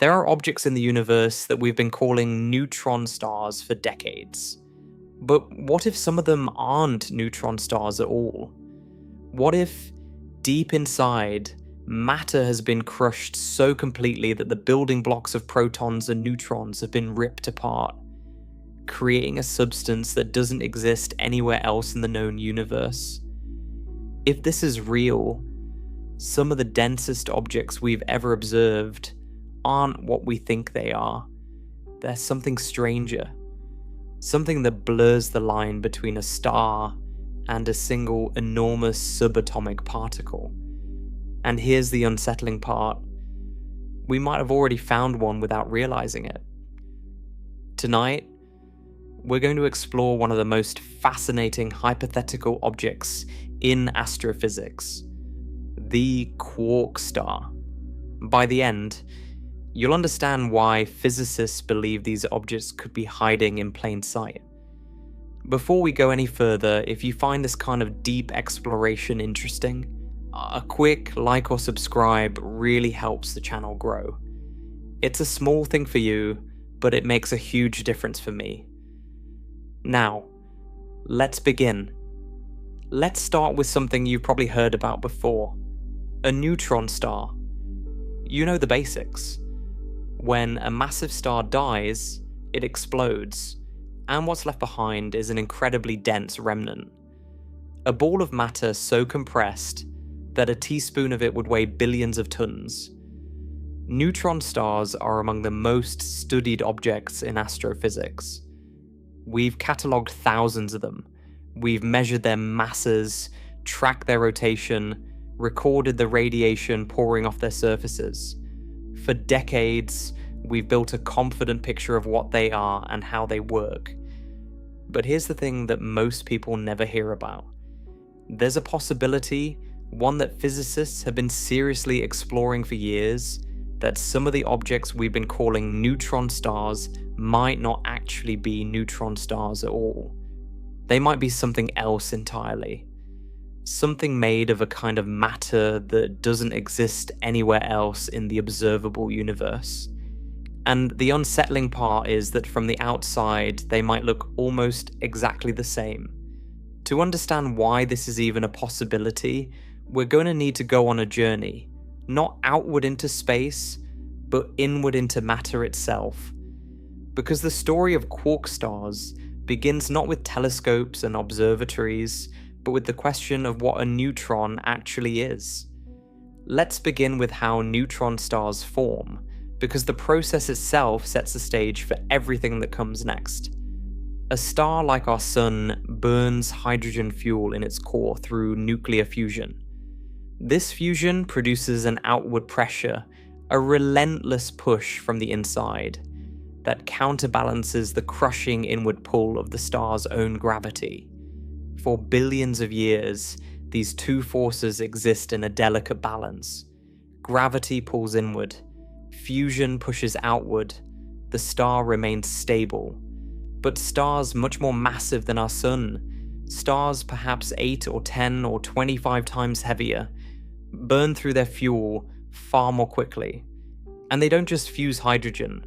There are objects in the universe that we've been calling neutron stars for decades. But what if some of them aren't neutron stars at all? What if, deep inside, matter has been crushed so completely that the building blocks of protons and neutrons have been ripped apart, creating a substance that doesn't exist anywhere else in the known universe? If this is real, some of the densest objects we've ever observed aren't what we think they are. They're something stranger. Something that blurs the line between a star and a single enormous subatomic particle. And here's the unsettling part. We might have already found one without realizing it. Tonight, we're going to explore one of the most fascinating hypothetical objects in astrophysics, the Quark star. By the end, you'll understand why physicists believe these objects could be hiding in plain sight. Before we go any further, if you find this kind of deep exploration interesting, a quick like or subscribe really helps the channel grow. It's a small thing for you, but it makes a huge difference for me. Now, let's begin. Let's start with something you've probably heard about before. A neutron star. You know the basics. When a massive star dies, it explodes, and what's left behind is an incredibly dense remnant. A ball of matter so compressed that a teaspoon of it would weigh billions of tons. Neutron stars are among the most studied objects in astrophysics. We've catalogued thousands of them. We've measured their masses, tracked their rotation, recorded the radiation pouring off their surfaces. For decades, we've built a confident picture of what they are and how they work. But here's the thing that most people never hear about. There's a possibility, one that physicists have been seriously exploring for years, that some of the objects we've been calling neutron stars might not actually be neutron stars at all. They might be something else entirely. Something made of a kind of matter that doesn't exist anywhere else in the observable universe. And the unsettling part is that from the outside, they might look almost exactly the same. To understand why this is even a possibility, we're going to need to go on a journey, not outward into space, but inward into matter itself. Because the story of quark stars begins not with telescopes and observatories, but with the question of what a neutron actually is. Let's begin with how neutron stars form, because the process itself sets the stage for everything that comes next. A star like our Sun burns hydrogen fuel in its core through nuclear fusion. This fusion produces an outward pressure, a relentless push from the inside, that counterbalances the crushing inward pull of the star's own gravity. For billions of years, these two forces exist in a delicate balance. Gravity pulls inward, fusion pushes outward, the star remains stable. But stars much more massive than our Sun, stars perhaps 8 or 10 or 25 times heavier, burn through their fuel far more quickly. And they don't just fuse hydrogen,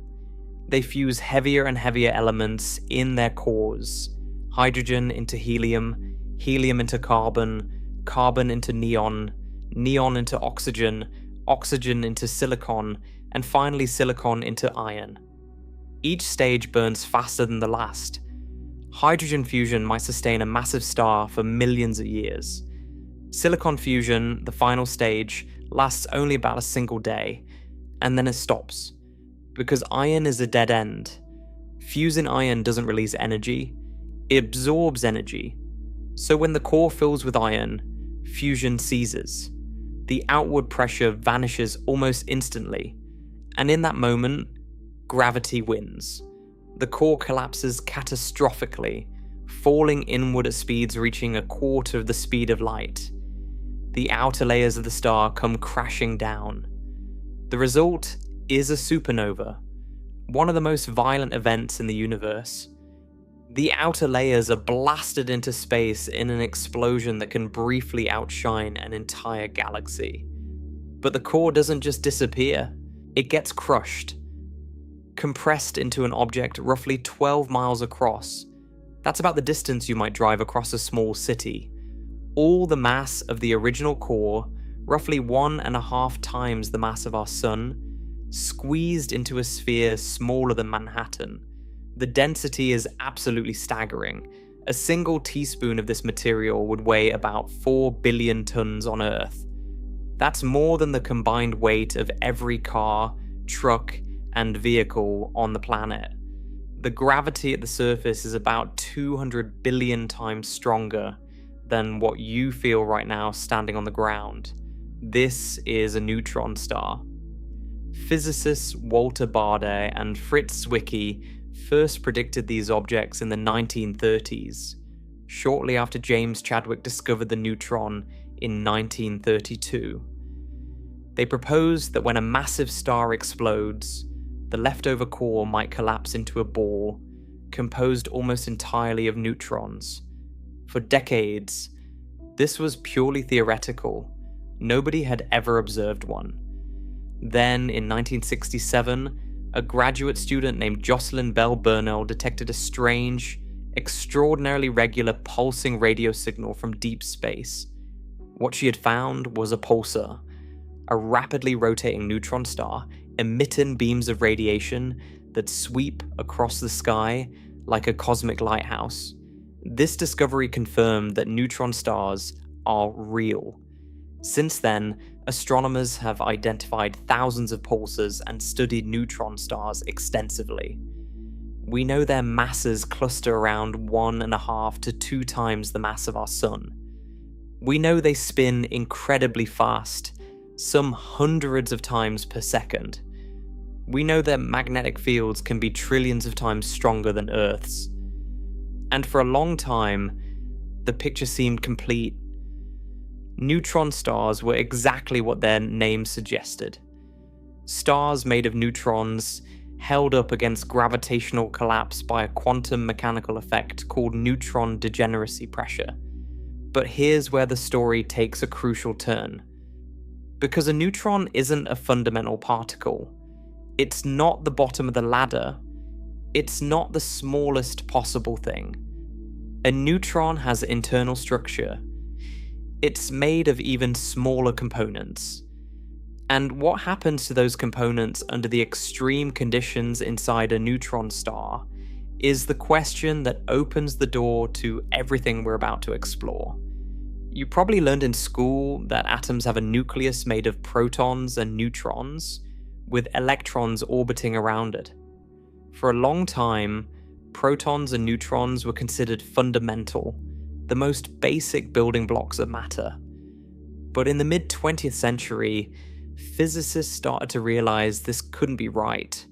they fuse heavier and heavier elements in their cores. Hydrogen into helium, helium into carbon, carbon into neon, neon into oxygen, oxygen into silicon, and finally silicon into iron. Each stage burns faster than the last. Hydrogen fusion might sustain a massive star for millions of years. Silicon fusion, the final stage, lasts only about a single day, and then it stops. Because iron is a dead end. Fusing iron doesn't release energy, it absorbs energy. So when the core fills with iron, fusion ceases. The outward pressure vanishes almost instantly, and in that moment, gravity wins. The core collapses catastrophically, falling inward at speeds reaching a quarter of the speed of light. The outer layers of the star come crashing down. The result is a supernova, one of the most violent events in the universe. The outer layers are blasted into space in an explosion that can briefly outshine an entire galaxy. But the core doesn't just disappear, it gets crushed. compressed into an object roughly 12 miles across. That's about the distance you might drive across a small city. All the mass of the original core, roughly 1.5 times the mass of our Sun, squeezed into a sphere smaller than Manhattan. The density is absolutely staggering. A single teaspoon of this material would weigh about 4 billion tons on Earth. That's more than the combined weight of every car, truck, and vehicle on the planet. The gravity at the surface is about 200 billion times stronger than what you feel right now standing on the ground. This is a neutron star. Physicists Walter Baade and Fritz Zwicky first predicted these objects in the 1930s, shortly after James Chadwick discovered the neutron in 1932. They proposed that when a massive star explodes, the leftover core might collapse into a ball composed almost entirely of neutrons. For decades, this was purely theoretical. Nobody had ever observed one. Then, in 1967, a graduate student named Jocelyn Bell Burnell detected a strange, extraordinarily regular pulsing radio signal from deep space. What she had found was a pulsar, a rapidly rotating neutron star emitting beams of radiation that sweep across the sky like a cosmic lighthouse. This discovery confirmed that neutron stars are real. Since then, astronomers have identified thousands of pulsars and studied neutron stars extensively. We know their masses cluster around 1.5 to 2 times the mass of our Sun. We know they spin incredibly fast, some hundreds of times per second. We know their magnetic fields can be trillions of times stronger than Earth's. And for a long time, the picture seemed complete. Neutron stars were exactly what their name suggested. Stars made of neutrons held up against gravitational collapse by a quantum mechanical effect called neutron degeneracy pressure. But here's where the story takes a crucial turn. Because a neutron isn't a fundamental particle. It's not the bottom of the ladder. It's not the smallest possible thing. A neutron has internal structure. It's made of even smaller components. And what happens to those components under the extreme conditions inside a neutron star is the question that opens the door to everything we're about to explore. You probably learned in school that atoms have a nucleus made of protons and neutrons, with electrons orbiting around it. For a long time, protons and neutrons were considered fundamental, the most basic building blocks of matter. But in the mid-20th century, physicists started to realize this couldn't be right.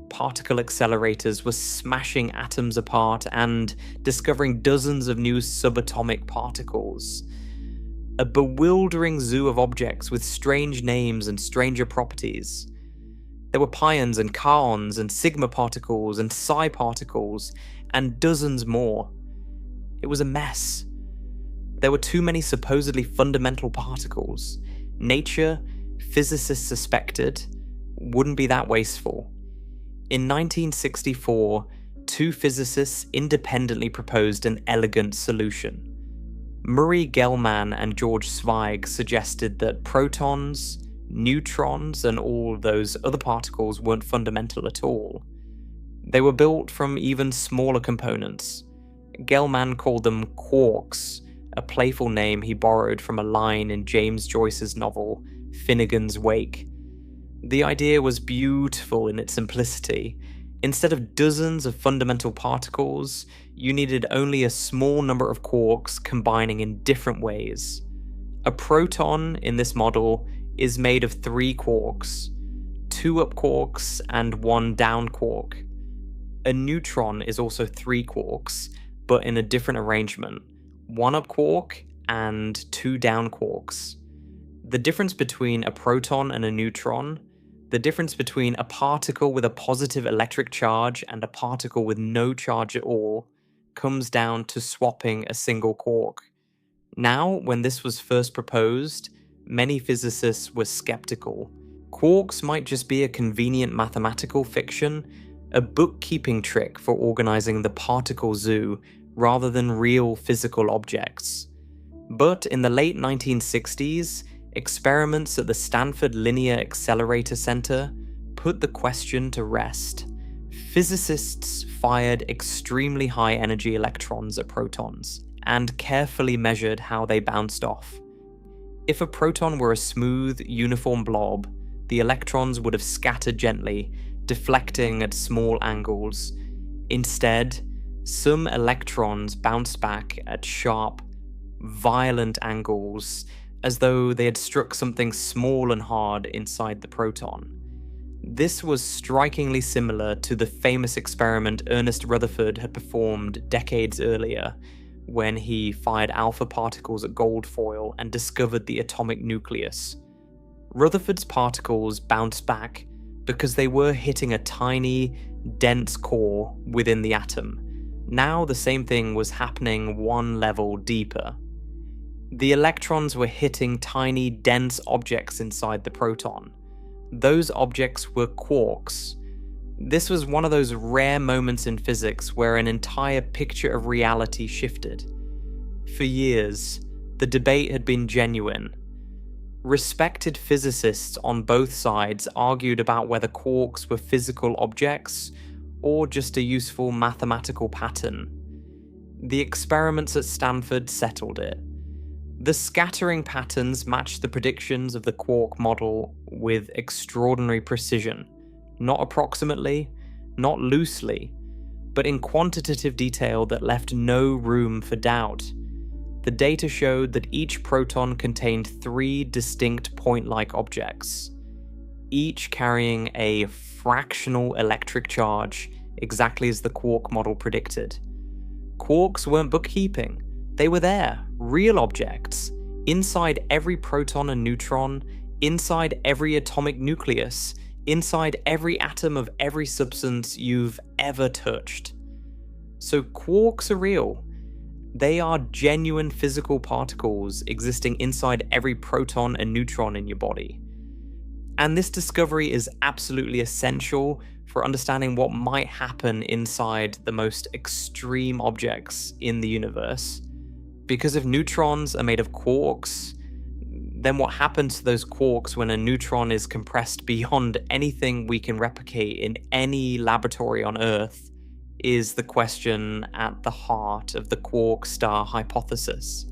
Particle accelerators were smashing atoms apart and discovering dozens of new subatomic particles. A bewildering zoo of objects with strange names and stranger properties. There were pions and kaons and sigma particles and psi particles and dozens more. It was a mess. There were too many supposedly fundamental particles. Nature, physicists suspected, wouldn't be that wasteful. In 1964, 2 physicists independently proposed an elegant solution. Murray Gell-Mann and George Zweig suggested that protons, neutrons, and all those other particles weren't fundamental at all. They were built from even smaller components. Gell-Mann called them quarks, a playful name he borrowed from a line in James Joyce's novel Finnegan's Wake. The idea was beautiful in its simplicity. Instead of dozens of fundamental particles, you needed only a small number of quarks combining in different ways. A proton, in this model, is made of 3 quarks, 2 up quarks and 1 down quark. A neutron is also 3 quarks, but in a different arrangement, 1 up quark and 2 down quarks. The difference between a proton and a neutron, the difference between a particle with a positive electric charge and a particle with no charge at all, comes down to swapping a single quark. Now, when this was first proposed, many physicists were skeptical. Quarks might just be a convenient mathematical fiction, a bookkeeping trick for organizing the particle zoo rather than real physical objects. But in the late 1960s, experiments at the Stanford Linear Accelerator Center put the question to rest. Physicists fired extremely high energy electrons at protons and carefully measured how they bounced off. If a proton were a smooth, uniform blob, the electrons would have scattered gently, deflecting at small angles. Instead, some electrons bounced back at sharp, violent angles, as though they had struck something small and hard inside the proton. This was strikingly similar to the famous experiment Ernest Rutherford had performed decades earlier, when he fired alpha particles at gold foil and discovered the atomic nucleus. Rutherford's particles bounced back because they were hitting a tiny, dense core within the atom. Now the same thing was happening one level deeper. The electrons were hitting tiny, dense objects inside the proton. Those objects were quarks. This was one of those rare moments in physics where an entire picture of reality shifted. For years, the debate had been genuine. Respected physicists on both sides argued about whether quarks were physical objects or just a useful mathematical pattern. The experiments at Stanford settled it. The scattering patterns matched the predictions of the Quark model with extraordinary precision, not approximately, not loosely, but in quantitative detail that left no room for doubt. The data showed that each proton contained 3 distinct point-like objects, each carrying a fractional electric charge, exactly as the Quark model predicted. Quarks weren't bookkeeping. They were there, real objects, inside every proton and neutron, inside every atomic nucleus, inside every atom of every substance you've ever touched. So quarks are real. They are genuine physical particles existing inside every proton and neutron in your body. And this discovery is absolutely essential for understanding what might happen inside the most extreme objects in the universe. Because if neutrons are made of quarks, then what happens to those quarks when a neutron is compressed beyond anything we can replicate in any laboratory on Earth is the question at the heart of the quark star hypothesis.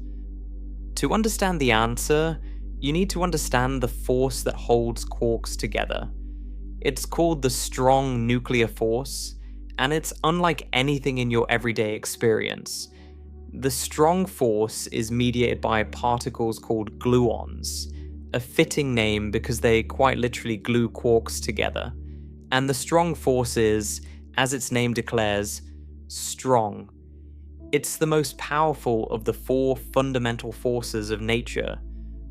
To understand the answer, you need to understand the force that holds quarks together. It's called the strong nuclear force, and it's unlike anything in your everyday experience. The strong force is mediated by particles called gluons, a fitting name because they quite literally glue quarks together. And the strong force is, as its name declares, strong. It's the most powerful of the 4 fundamental forces of nature,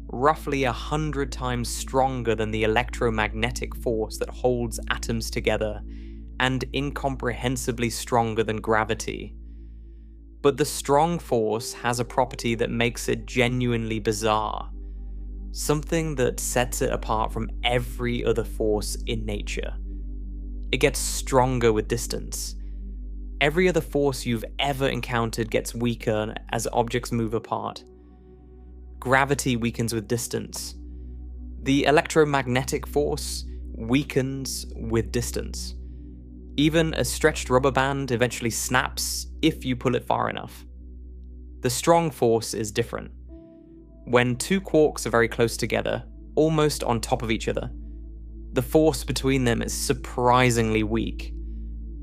roughly 100 times stronger than the electromagnetic force that holds atoms together, and incomprehensibly stronger than gravity. But the strong force has a property that makes it genuinely bizarre, something that sets it apart from every other force in nature. It gets stronger with distance. Every other force you've ever encountered gets weaker as objects move apart. Gravity weakens with distance. The electromagnetic force weakens with distance. Even a stretched rubber band eventually snaps if you pull it far enough. The strong force is different. When 2 quarks are very close together, almost on top of each other, the force between them is surprisingly weak.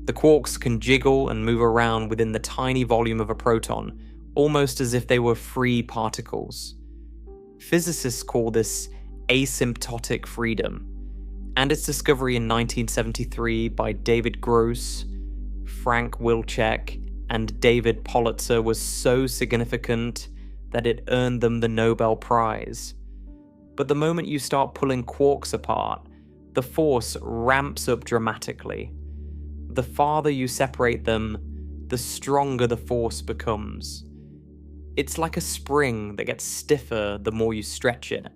The quarks can jiggle and move around within the tiny volume of a proton, almost as if they were free particles. Physicists call this asymptotic freedom, and its discovery in 1973 by David Gross, Frank Wilczek, and David Politzer was so significant that it earned them the Nobel Prize. But the moment you start pulling quarks apart, the force ramps up dramatically. The farther you separate them, the stronger the force becomes. It's like a spring that gets stiffer the more you stretch it,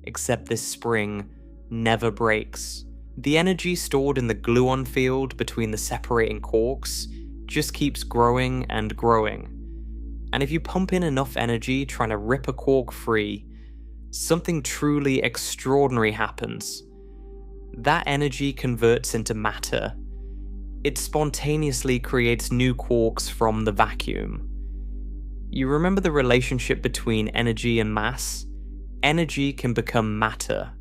except this spring never breaks. The energy stored in the gluon field between the separating quarks just keeps growing and growing. And if you pump in enough energy trying to rip a quark free, something truly extraordinary happens. That energy converts into matter. It spontaneously creates new quarks from the vacuum. You remember the relationship between energy and mass? Energy can become matter.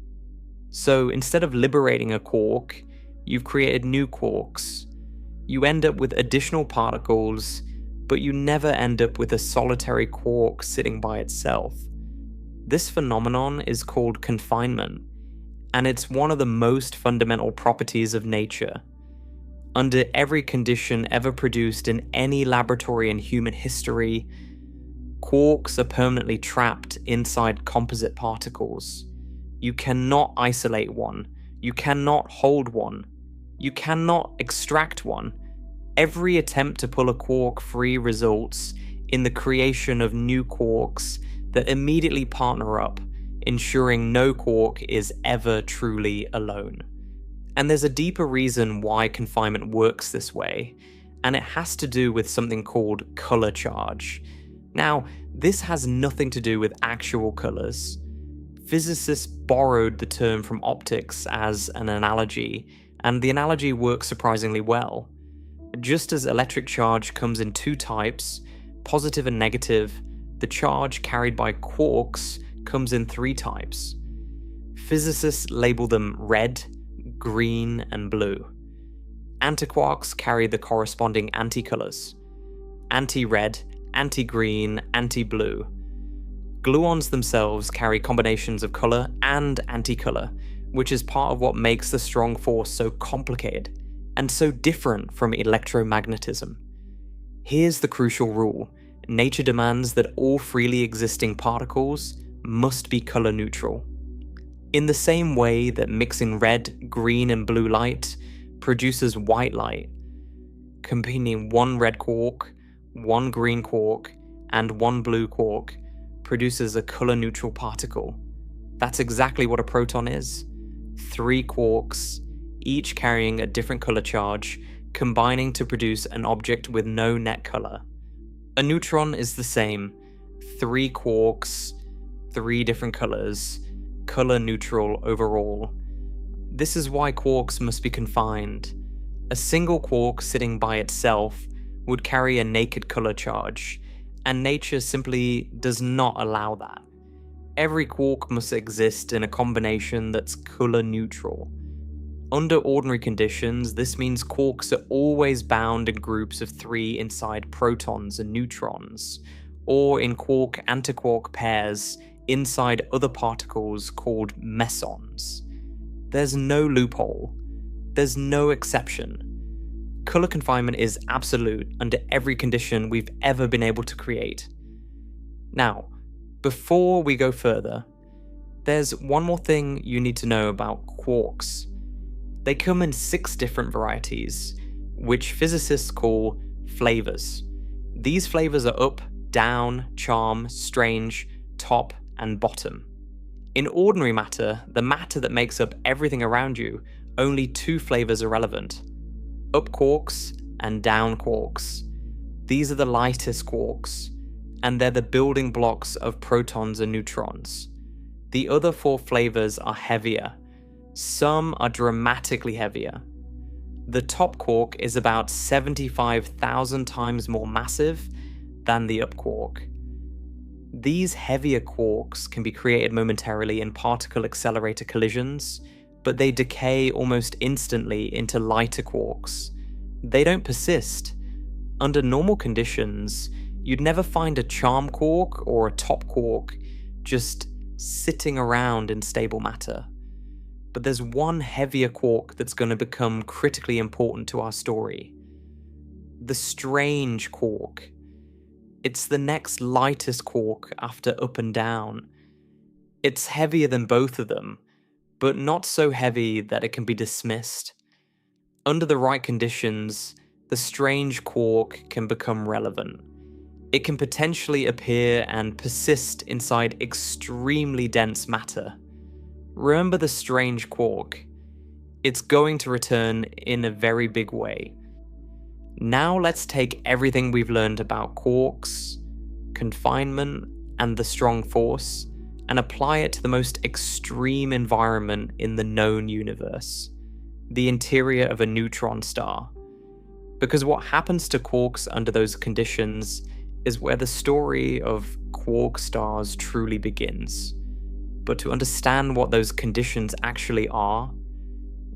So instead of liberating a quark, you've created new quarks. You end up with additional particles, but you never end up with a solitary quark sitting by itself. This phenomenon is called confinement, and it's one of the most fundamental properties of nature. Under every condition ever produced in any laboratory in human history, quarks are permanently trapped inside composite particles. You cannot isolate one. You cannot hold one. You cannot extract one. Every attempt to pull a quark free results in the creation of new quarks that immediately partner up, ensuring no quark is ever truly alone. And there's a deeper reason why confinement works this way, and it has to do with something called color charge. Now, this has nothing to do with actual colors. Physicists borrowed the term from optics as an analogy, and the analogy works surprisingly well. Just as electric charge comes in two types, positive and negative, the charge carried by quarks comes in three types. Physicists label them red, green, and blue. Antiquarks carry the corresponding anticolors: anti-red, anti-green, anti-blue. Gluons themselves carry combinations of color and anticolor, which is part of what makes the strong force so complicated and so different from electromagnetism. Here's the crucial rule: nature demands that all freely existing particles must be color neutral. In the same way that mixing red, green, and blue light produces white light, combining one red quark, one green quark, and one blue quark produces a color-neutral particle. That's exactly what a proton is. Three quarks, each carrying a different color charge, combining to produce an object with no net color. A neutron is the same. Three quarks, three different colors, color-neutral overall. This is why quarks must be confined. A single quark sitting by itself would carry a naked color charge, and nature simply does not allow that. Every quark must exist in a combination that's color neutral. Under ordinary conditions, this means quarks are always bound in groups of three inside protons and neutrons, or in quark-antiquark pairs inside other particles called mesons. There's no loophole. There's no exception. Color confinement is absolute under every condition we've ever been able to create. Now, before we go further, there's one more thing you need to know about quarks. They come in 6 different varieties, which physicists call flavors. These flavors are up, down, charm, strange, top, and bottom. In ordinary matter, the matter that makes up everything around you, only 2 flavors are relevant: up quarks and down quarks. These are the lightest quarks, and they're the building blocks of protons and neutrons. The other 4 flavors are heavier. Some are dramatically heavier. The top quark is about 75,000 times more massive than the up quark. These heavier quarks can be created momentarily in particle accelerator collisions, but they decay almost instantly into lighter quarks. They don't persist. Under normal conditions, you'd never find a charm quark or a top quark just sitting around in stable matter. But there's one heavier quark that's going to become critically important to our story. The strange quark. It's the next lightest quark after up and down. It's heavier than both of them, but not so heavy that it can be dismissed. Under the right conditions, the strange quark can become relevant. It can potentially appear and persist inside extremely dense matter. Remember the strange quark? It's going to return in a very big way. Now let's take everything we've learned about quarks, confinement, and the strong force, and apply it to the most extreme environment in the known universe, the interior of a neutron star. Because what happens to quarks under those conditions is where the story of quark stars truly begins. But to understand what those conditions actually are,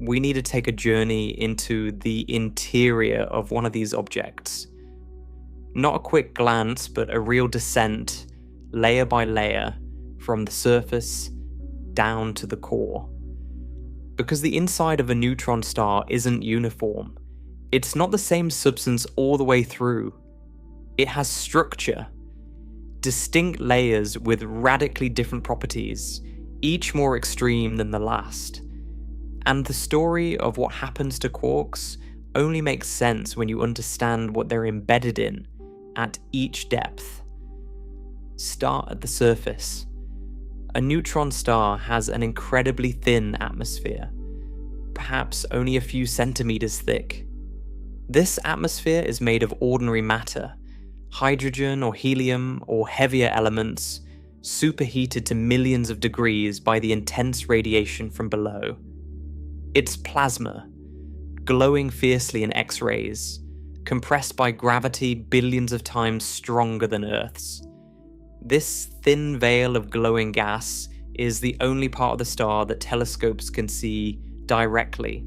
we need to take a journey into the interior of one of these objects. Not a quick glance, but a real descent, layer by layer, from the surface down to the core. Because the inside of a neutron star isn't uniform. It's not the same substance all the way through. It has structure, distinct layers with radically different properties, each more extreme than the last. And the story of what happens to quarks only makes sense when you understand what they're embedded in at each depth. Start at the surface. A neutron star has an incredibly thin atmosphere, perhaps only a few centimeters thick. This atmosphere is made of ordinary matter, hydrogen or helium or heavier elements, superheated to millions of degrees by the intense radiation from below. It's plasma, glowing fiercely in X-rays, compressed by gravity billions of times stronger than Earth's. This thin veil of glowing gas is the only part of the star that telescopes can see directly.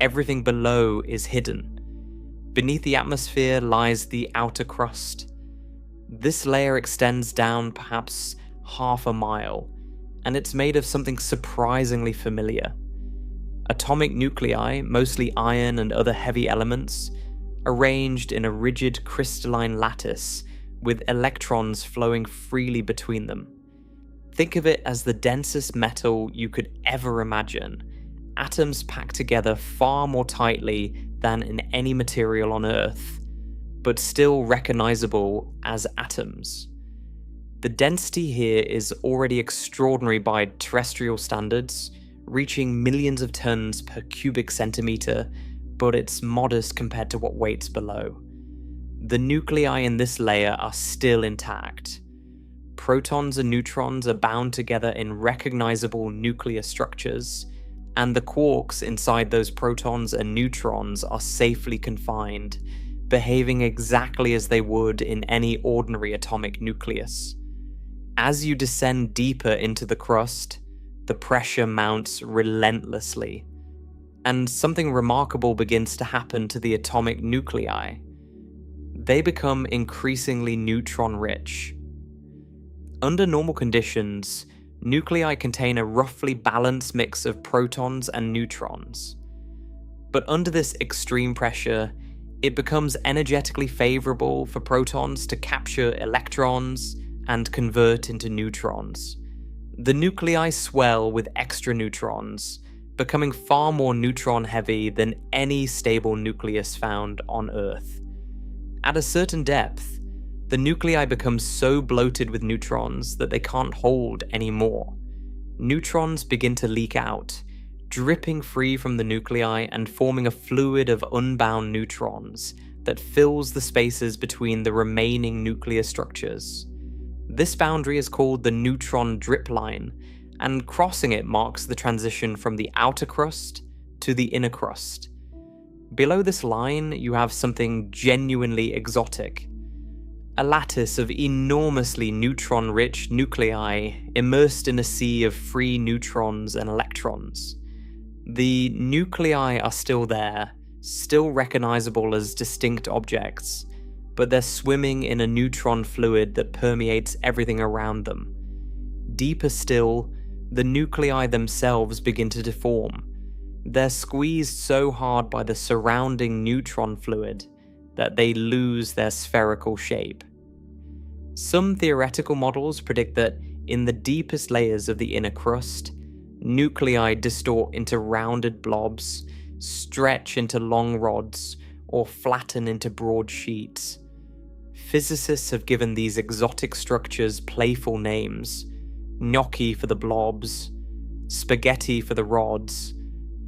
Everything below is hidden. Beneath the atmosphere lies the outer crust. This layer extends down perhaps half a mile, and it's made of something surprisingly familiar. Atomic nuclei, mostly iron and other heavy elements, arranged in a rigid crystalline lattice with electrons flowing freely between them. Think of it as the densest metal you could ever imagine, atoms packed together far more tightly than in any material on Earth, but still recognizable as atoms. The density here is already extraordinary by terrestrial standards, reaching millions of tons per cubic centimeter, but it's modest compared to what waits below. The nuclei in this layer are still intact. Protons and neutrons are bound together in recognizable nuclear structures, and the quarks inside those protons and neutrons are safely confined, behaving exactly as they would in any ordinary atomic nucleus. As you descend deeper into the crust, the pressure mounts relentlessly, and something remarkable begins to happen to the atomic nuclei. They become increasingly neutron-rich. Under normal conditions, nuclei contain a roughly balanced mix of protons and neutrons. But under this extreme pressure, it becomes energetically favorable for protons to capture electrons and convert into neutrons. The nuclei swell with extra neutrons, becoming far more neutron-heavy than any stable nucleus found on Earth. At a certain depth, the nuclei become so bloated with neutrons that they can't hold anymore. Neutrons begin to leak out, dripping free from the nuclei and forming a fluid of unbound neutrons that fills the spaces between the remaining nuclear structures. This boundary is called the neutron drip line, and crossing it marks the transition from the outer crust to the inner crust. Below this line, you have something genuinely exotic. A lattice of enormously neutron-rich nuclei immersed in a sea of free neutrons and electrons. The nuclei are still there, still recognizable as distinct objects, but they're swimming in a neutron fluid that permeates everything around them. Deeper still, the nuclei themselves begin to deform. They're squeezed so hard by the surrounding neutron fluid that they lose their spherical shape. Some theoretical models predict that in the deepest layers of the inner crust, nuclei distort into rounded blobs, stretch into long rods, or flatten into broad sheets. Physicists have given these exotic structures playful names: gnocchi for the blobs, spaghetti for the rods,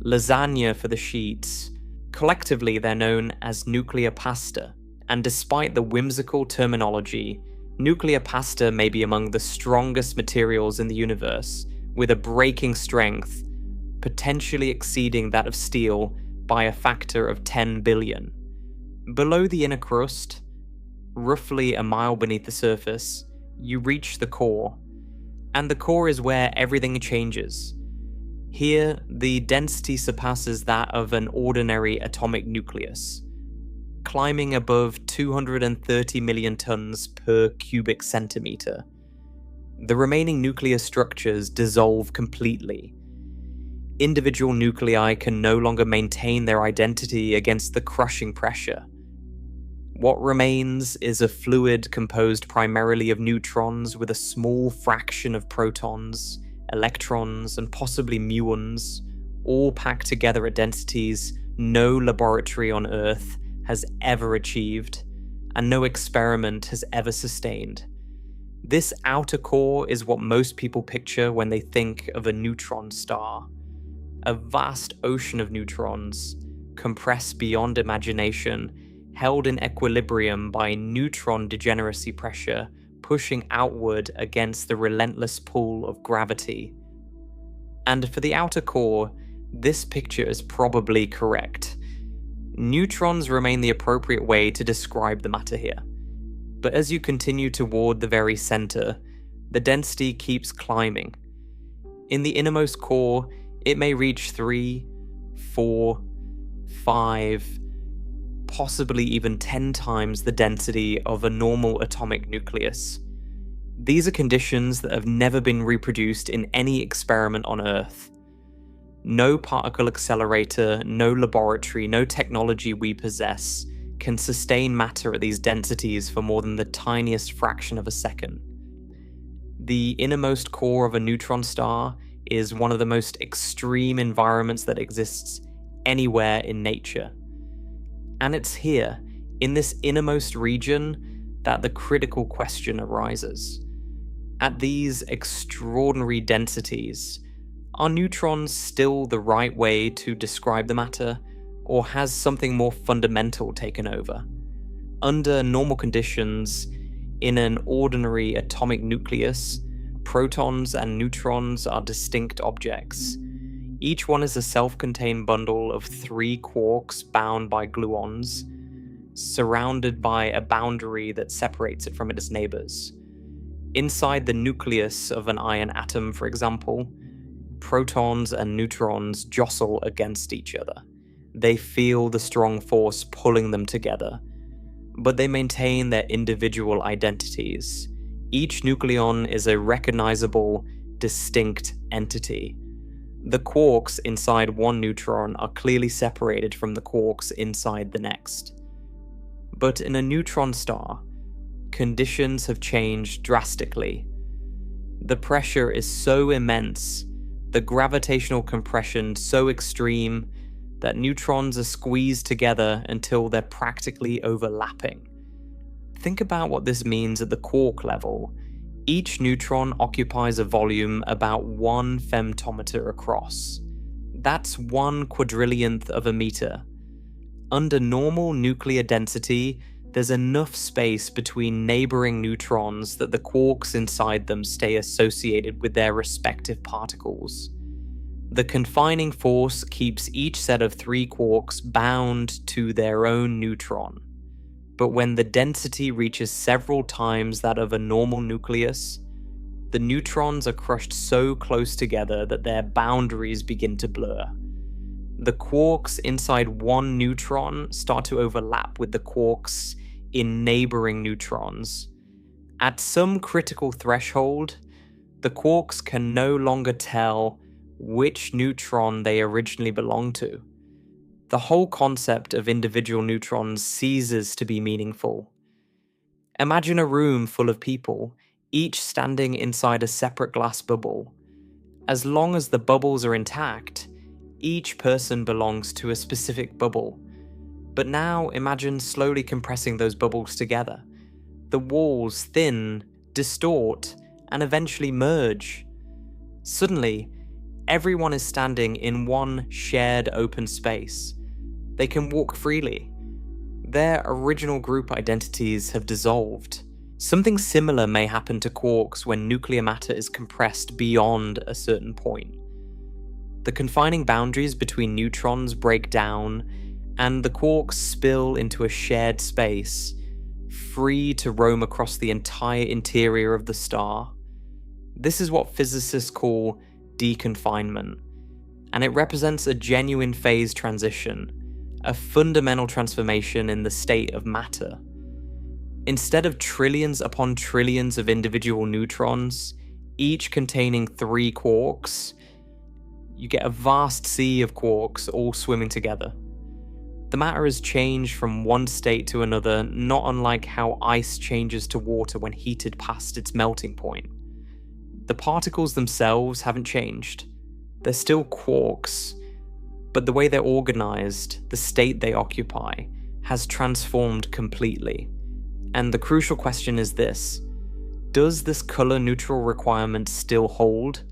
lasagna for the sheets. Collectively, they're known as nuclear pasta, and despite the whimsical terminology, nuclear pasta may be among the strongest materials in the universe, with a breaking strength potentially exceeding that of steel by a factor of 10 billion. Below the inner crust, roughly a mile beneath the surface, you reach the core, and the core is where everything changes. Here, the density surpasses that of an ordinary atomic nucleus, climbing above 230 million tons per cubic centimeter. The remaining nuclear structures dissolve completely. Individual nuclei can no longer maintain their identity against the crushing pressure. What remains is a fluid composed primarily of neutrons with a small fraction of protons, electrons, and possibly muons, all packed together at densities no laboratory on Earth has ever achieved, and no experiment has ever sustained. This outer core is what most people picture when they think of a neutron star. A vast ocean of neutrons, compressed beyond imagination, held in equilibrium by neutron degeneracy pressure, pushing outward against the relentless pull of gravity. And for the outer core, this picture is probably correct. Neutrons remain the appropriate way to describe the matter here. But as you continue toward the very center, the density keeps climbing. In the innermost core, it may reach 3, 4, 5, possibly even 10 times the density of a normal atomic nucleus. These are conditions that have never been reproduced in any experiment on Earth. No particle accelerator, no laboratory, no technology we possess can sustain matter at these densities for more than the tiniest fraction of a second. The innermost core of a neutron star is one of the most extreme environments that exists anywhere in nature. And it's here, in this innermost region, that the critical question arises. At these extraordinary densities, are neutrons still the right way to describe the matter, or has something more fundamental taken over? Under normal conditions, in an ordinary atomic nucleus, protons and neutrons are distinct objects. Each one is a self-contained bundle of 3 quarks bound by gluons, surrounded by a boundary that separates it from its neighbors. Inside the nucleus of an iron atom, for example, protons and neutrons jostle against each other. They feel the strong force pulling them together, but they maintain their individual identities. Each nucleon is a recognizable, distinct entity. The quarks inside one neutron are clearly separated from the quarks inside the next. But in a neutron star, conditions have changed drastically. The pressure is so immense, the gravitational compression so extreme, that neutrons are squeezed together until they're practically overlapping. Think about what this means at the quark level. Each neutron occupies a volume about 1 femtometer across. That's 1 quadrillionth of a meter. Under normal nuclear density, there's enough space between neighboring neutrons that the quarks inside them stay associated with their respective particles. The confining force keeps each set of 3 quarks bound to their own neutron. But when the density reaches several times that of a normal nucleus, the neutrons are crushed so close together that their boundaries begin to blur. The quarks inside one neutron start to overlap with the quarks in neighboring neutrons. At some critical threshold, the quarks can no longer tell which neutron they originally belong to. The whole concept of individual neutrons ceases to be meaningful. Imagine a room full of people, each standing inside a separate glass bubble. As long as the bubbles are intact, each person belongs to a specific bubble. But now imagine slowly compressing those bubbles together. The walls thin, distort, and eventually merge. Suddenly, everyone is standing in one shared open space. They can walk freely. Their original group identities have dissolved. Something similar may happen to quarks when nuclear matter is compressed beyond a certain point. The confining boundaries between neutrons break down, and the quarks spill into a shared space, free to roam across the entire interior of the star. This is what physicists call deconfinement, and it represents a genuine phase transition, a fundamental transformation in the state of matter. Instead of trillions upon trillions of individual neutrons, each containing 3 quarks, you get a vast sea of quarks all swimming together. The matter has changed from one state to another, not unlike how ice changes to water when heated past its melting point. The particles themselves haven't changed. They're still quarks, but the way they're organized, the state they occupy, has transformed completely. And the crucial question is this: does this color-neutral requirement still hold?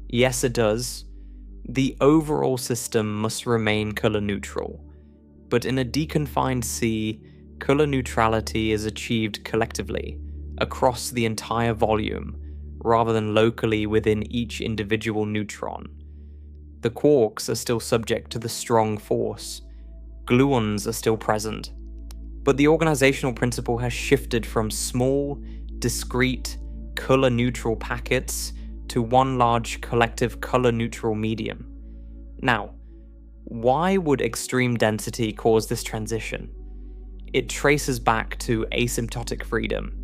Yes, it does. The overall system must remain color-neutral, but in a deconfined sea, color neutrality is achieved collectively, across the entire volume, rather than locally within each individual neutron. The quarks are still subject to the strong force. Gluons are still present. But the organizational principle has shifted from small, discrete, color-neutral packets to one large collective color-neutral medium. Now, why would extreme density cause this transition? It traces back to asymptotic freedom.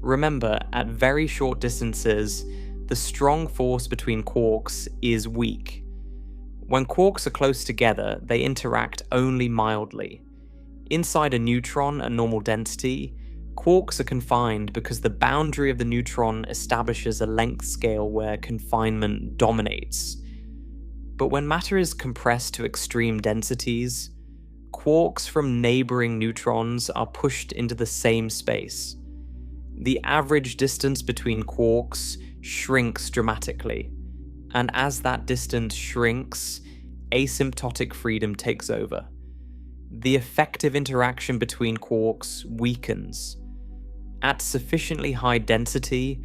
Remember, at very short distances, the strong force between quarks is weak. When quarks are close together, they interact only mildly. Inside a neutron at normal density, quarks are confined because the boundary of the neutron establishes a length scale where confinement dominates. But when matter is compressed to extreme densities, quarks from neighboring neutrons are pushed into the same space. The average distance between quarks shrinks dramatically, and as that distance shrinks, asymptotic freedom takes over. The effective interaction between quarks weakens. At sufficiently high density,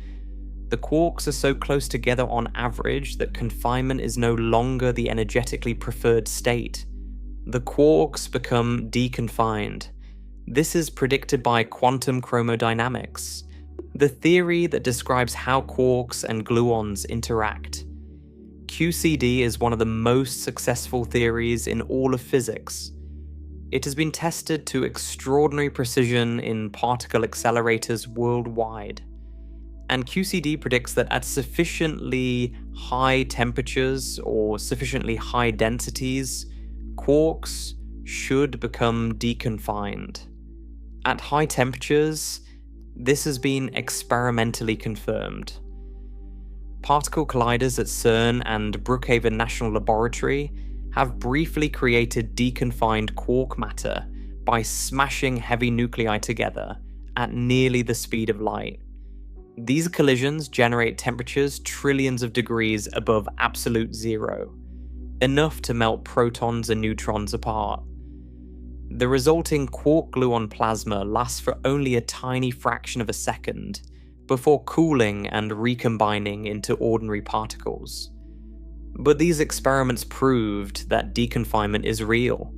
the quarks are so close together on average that confinement is no longer the energetically preferred state. The quarks become deconfined. This is predicted by quantum chromodynamics, the theory that describes how quarks and gluons interact. QCD is one of the most successful theories in all of physics. It has been tested to extraordinary precision in particle accelerators worldwide. And QCD predicts that at sufficiently high temperatures or sufficiently high densities, quarks should become deconfined. At high temperatures, this has been experimentally confirmed. Particle colliders at CERN and Brookhaven National Laboratory have briefly created deconfined quark matter by smashing heavy nuclei together at nearly the speed of light. These collisions generate temperatures trillions of degrees above absolute zero, enough to melt protons and neutrons apart. The resulting quark-gluon plasma lasts for only a tiny fraction of a second, before cooling and recombining into ordinary particles. But these experiments proved that deconfinement is real.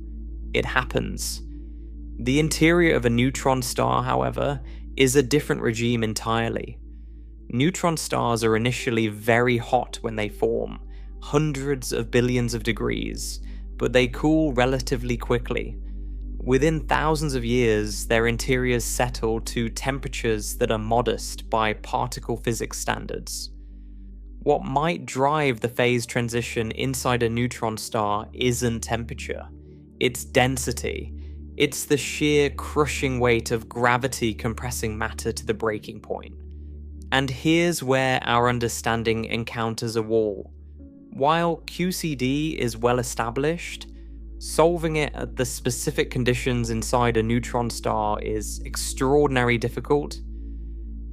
It happens. The interior of a neutron star, however, is a different regime entirely. Neutron stars are initially very hot when they form, hundreds of billions of degrees, but they cool relatively quickly. Within thousands of years, their interiors settle to temperatures that are modest by particle physics standards. What might drive the phase transition inside a neutron star isn't temperature, it's density. It's the sheer crushing weight of gravity compressing matter to the breaking point. And here's where our understanding encounters a wall. While QCD is well established, solving it at the specific conditions inside a neutron star is extraordinarily difficult.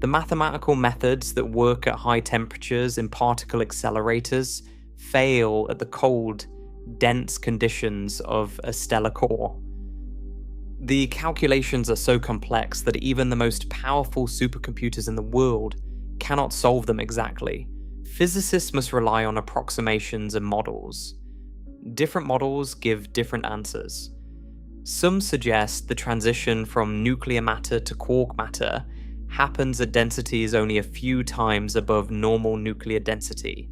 The mathematical methods that work at high temperatures in particle accelerators fail at the cold, dense conditions of a stellar core. The calculations are so complex that even the most powerful supercomputers in the world cannot solve them exactly. Physicists must rely on approximations and models. Different models give different answers. Some suggest the transition from nuclear matter to quark matter happens at densities only a few times above normal nuclear density.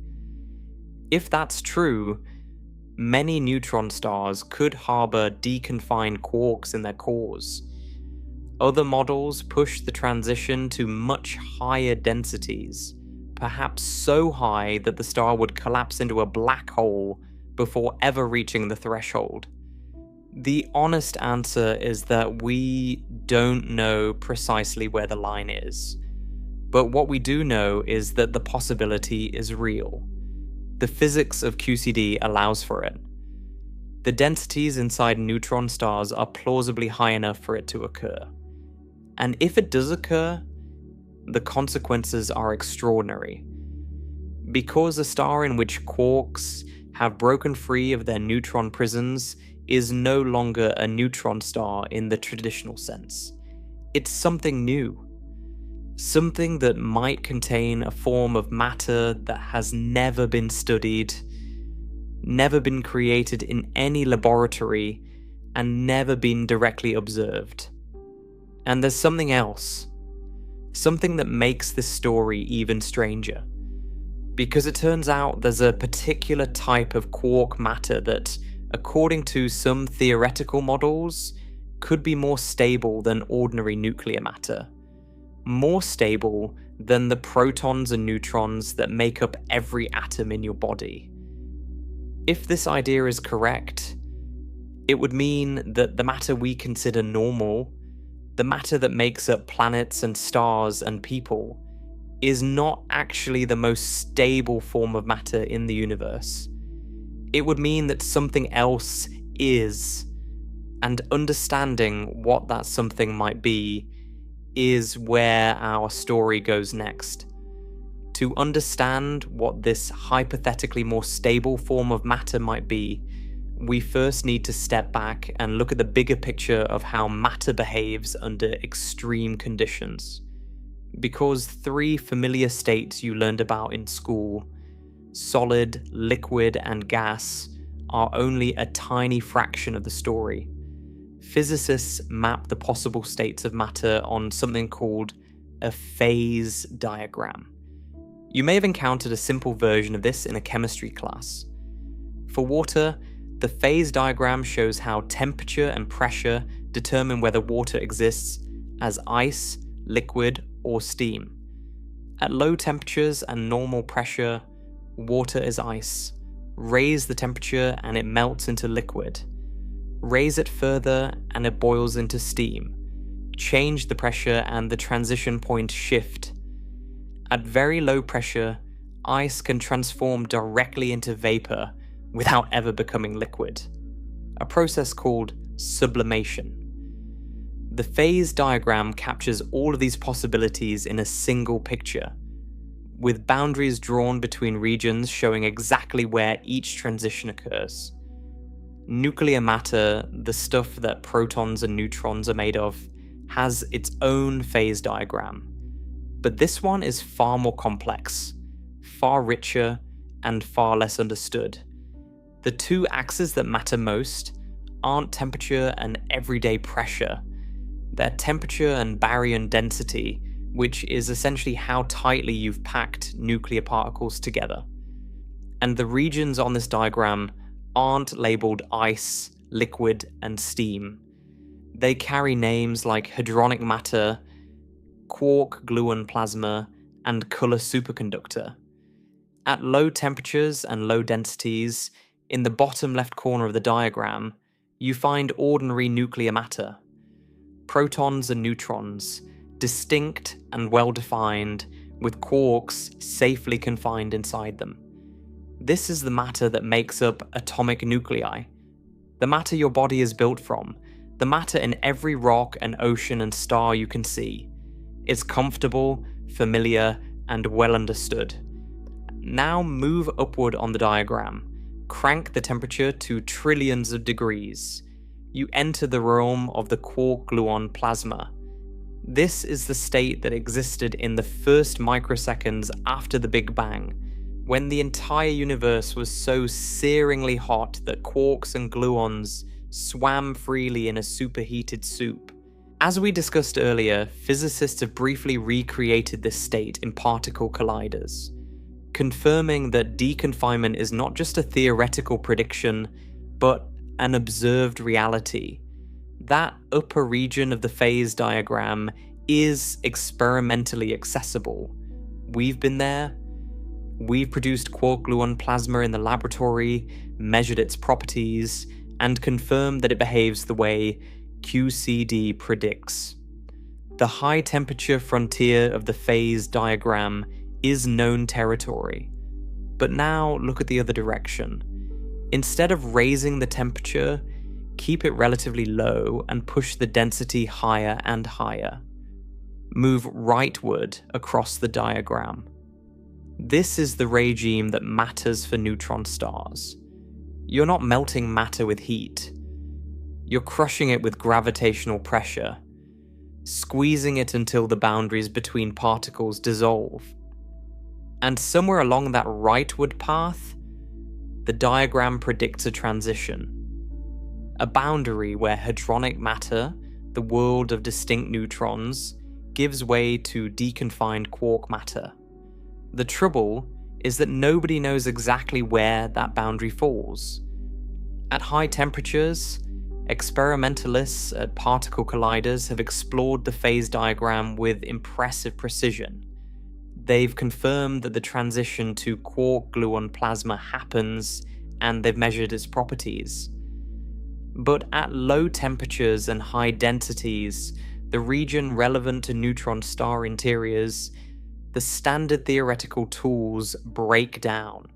If that's true, many neutron stars could harbor deconfined quarks in their cores. Other models push the transition to much higher densities, perhaps so high that the star would collapse into a black hole before ever reaching the threshold. The honest answer is that we don't know precisely where the line is. But what we do know is that the possibility is real. The physics of QCD allows for it. The densities inside neutron stars are plausibly high enough for it to occur. And if it does occur, the consequences are extraordinary. Because a star in which quarks have broken free of their neutron prisons is no longer a neutron star in the traditional sense. It's something new. Something that might contain a form of matter that has never been studied, never been created in any laboratory, and never been directly observed. And there's something else. Something that makes this story even stranger. Because it turns out there's a particular type of quark matter that, according to some theoretical models, could be more stable than ordinary nuclear matter. More stable than the protons and neutrons that make up every atom in your body. If this idea is correct, it would mean that the matter we consider normal, the matter that makes up planets and stars and people, is not actually the most stable form of matter in the universe. It would mean that something else is, and understanding what that something might be is where our story goes next. To understand what this hypothetically more stable form of matter might be, we first need to step back and look at the bigger picture of how matter behaves under extreme conditions. Because three familiar states you learned about in school, solid, liquid, and gas, are only a tiny fraction of the story. Physicists map the possible states of matter on something called a phase diagram. You may have encountered a simple version of this in a chemistry class. For water, the phase diagram shows how temperature and pressure determine whether water exists as ice, liquid, or steam. At low temperatures and normal pressure, water is ice. Raise the temperature and it melts into liquid. Raise it further and it boils into steam. Change the pressure and the transition points shift. At very low pressure, ice can transform directly into vapor without ever becoming liquid, a process called sublimation. The phase diagram captures all of these possibilities in a single picture, with boundaries drawn between regions showing exactly where each transition occurs. Nuclear matter, the stuff that protons and neutrons are made of, has its own phase diagram. But this one is far more complex, far richer, and far less understood. The two axes that matter most aren't temperature and everyday pressure. They're temperature and baryon density, which is essentially how tightly you've packed nuclear particles together. And the regions on this diagram aren't labeled ice, liquid, and steam. They carry names like hadronic matter, quark gluon plasma, and color superconductor. At low temperatures and low densities, in the bottom left corner of the diagram, you find ordinary nuclear matter. Protons and neutrons, distinct and well-defined, with quarks safely confined inside them. This is the matter that makes up atomic nuclei, the matter your body is built from, the matter in every rock and ocean and star you can see. It's comfortable, familiar, and well understood. Now move upward on the diagram. Crank the temperature to trillions of degrees. You enter the realm of the quark-gluon plasma. This is the state that existed in the first microseconds after the Big Bang, when the entire universe was so searingly hot that quarks and gluons swam freely in a superheated soup. As we discussed earlier, physicists have briefly recreated this state in particle colliders, confirming that deconfinement is not just a theoretical prediction, but an observed reality. That upper region of the phase diagram is experimentally accessible. We've been there. We've produced quark-gluon plasma in the laboratory, measured its properties, and confirmed that it behaves the way QCD predicts. The high-temperature frontier of the phase diagram is known territory. But now look at the other direction. Instead of raising the temperature, keep it relatively low and push the density higher and higher. Move rightward across the diagram. This is the regime that matters for neutron stars. You're not melting matter with heat. You're crushing it with gravitational pressure, squeezing it until the boundaries between particles dissolve. And somewhere along that rightward path, the diagram predicts a transition. A boundary where hadronic matter, the world of distinct neutrons, gives way to deconfined quark matter. The trouble is that nobody knows exactly where that boundary falls. At high temperatures, experimentalists at particle colliders have explored the phase diagram with impressive precision. They've confirmed that the transition to quark-gluon plasma happens, and they've measured its properties. But at low temperatures and high densities, the region relevant to neutron star interiors, the standard theoretical tools break down.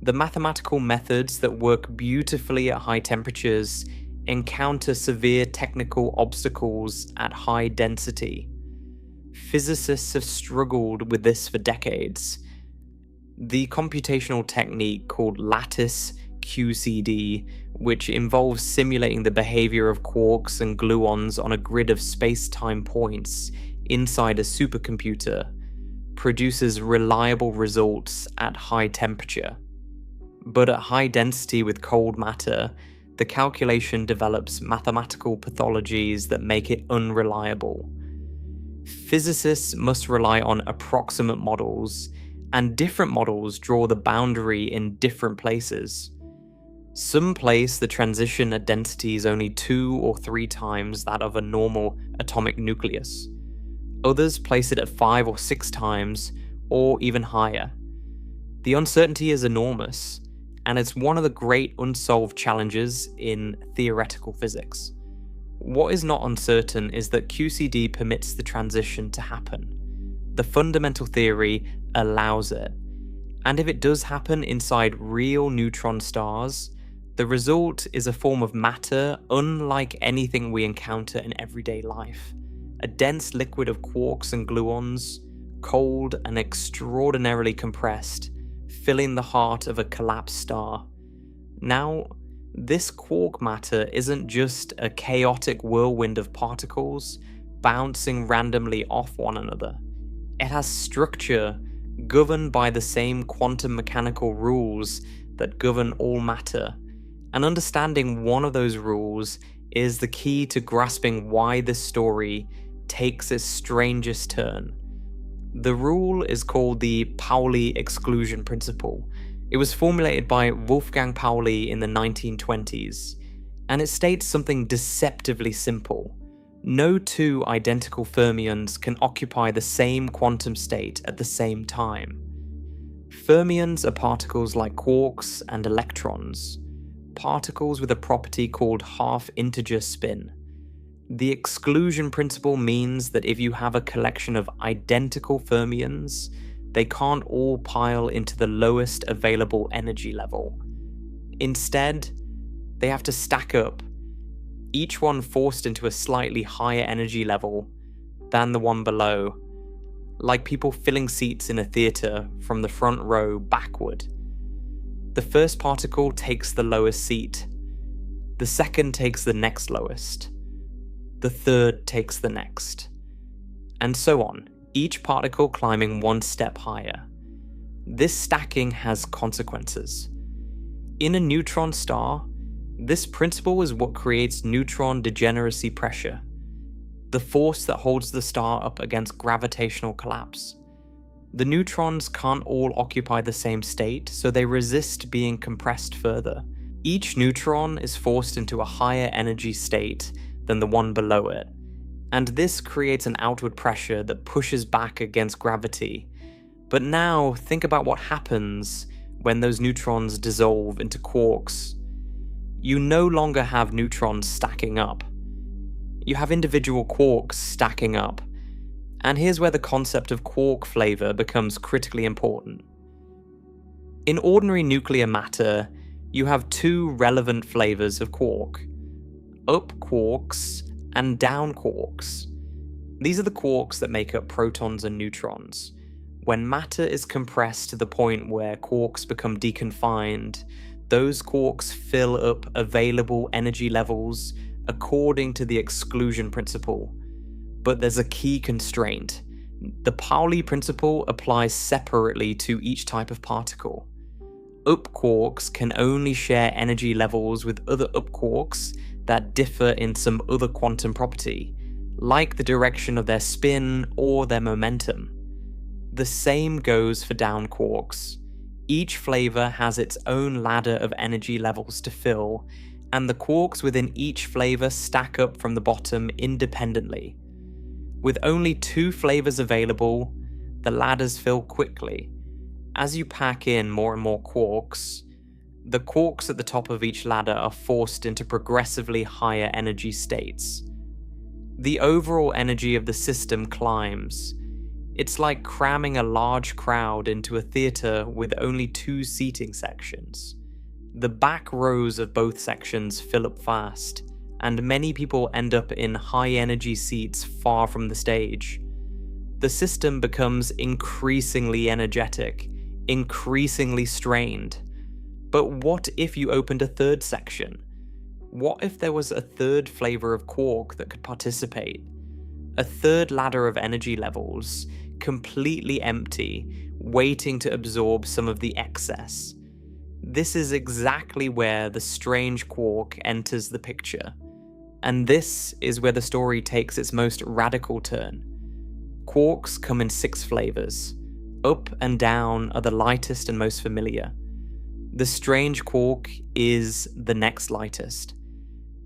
The mathematical methods that work beautifully at high temperatures encounter severe technical obstacles at high density. Physicists have struggled with this for decades. The computational technique called lattice QCD, which involves simulating the behavior of quarks and gluons on a grid of space-time points inside a supercomputer, produces reliable results at high temperature. But at high density with cold matter, the calculation develops mathematical pathologies that make it unreliable. Physicists must rely on approximate models, and different models draw the boundary in different places. Some place the transition at densities only 2 or 3 times that of a normal atomic nucleus. Others place it at 5 or 6 times, or even higher. The uncertainty is enormous, and it's one of the great unsolved challenges in theoretical physics. What is not uncertain is that QCD permits the transition to happen. The fundamental theory allows it. And if it does happen inside real neutron stars, the result is a form of matter unlike anything we encounter in everyday life. A dense liquid of quarks and gluons, cold and extraordinarily compressed, filling the heart of a collapsed star. Now, this quark matter isn't just a chaotic whirlwind of particles bouncing randomly off one another. It has structure governed by the same quantum mechanical rules that govern all matter, and understanding one of those rules is the key to grasping why this story takes its strangest turn. The rule is called the Pauli exclusion principle. It was formulated by Wolfgang Pauli in the 1920s, and it states something deceptively simple. No 2 identical fermions can occupy the same quantum state at the same time. Fermions are particles like quarks and electrons, particles with a property called half-integer spin. The exclusion principle means that if you have a collection of identical fermions, they can't all pile into the lowest available energy level. Instead, they have to stack up, each one forced into a slightly higher energy level than the one below, like people filling seats in a theatre from the front row backward. The first particle takes the lowest seat, the second takes the next lowest, the third takes the next, and so on, each particle climbing one step higher. This stacking has consequences. In a neutron star, this principle is what creates neutron degeneracy pressure, the force that holds the star up against gravitational collapse. The neutrons can't all occupy the same state, so they resist being compressed further. Each neutron is forced into a higher energy state than the one below it, and this creates an outward pressure that pushes back against gravity. But now, think about what happens when those neutrons dissolve into quarks. You no longer have neutrons stacking up. You have individual quarks stacking up. And here's where the concept of quark flavor becomes critically important. In ordinary nuclear matter, you have two relevant flavors of quark: up quarks and down quarks. These are the quarks that make up protons and neutrons. When matter is compressed to the point where quarks become deconfined, those quarks fill up available energy levels according to the exclusion principle. But there's a key constraint. The Pauli principle applies separately to each type of particle. Up quarks can only share energy levels with other up quarks that differ in some other quantum property, like the direction of their spin or their momentum. The same goes for down quarks. Each flavor has its own ladder of energy levels to fill, and the quarks within each flavor stack up from the bottom independently. With only two flavors available, the ladders fill quickly. As you pack in more and more quarks, the quarks at the top of each ladder are forced into progressively higher energy states. The overall energy of the system climbs. It's like cramming a large crowd into a theatre with only two seating sections. The back rows of both sections fill up fast, and many people end up in high-energy seats far from the stage. The system becomes increasingly energetic, increasingly strained. But what if you opened a third section? What if there was a third flavor of quark that could participate? A third ladder of energy levels, completely empty, waiting to absorb some of the excess. This is exactly where the strange quark enters the picture. And this is where the story takes its most radical turn. Quarks come in 6 flavors. Up and down are the lightest and most familiar. The strange quark is the next lightest.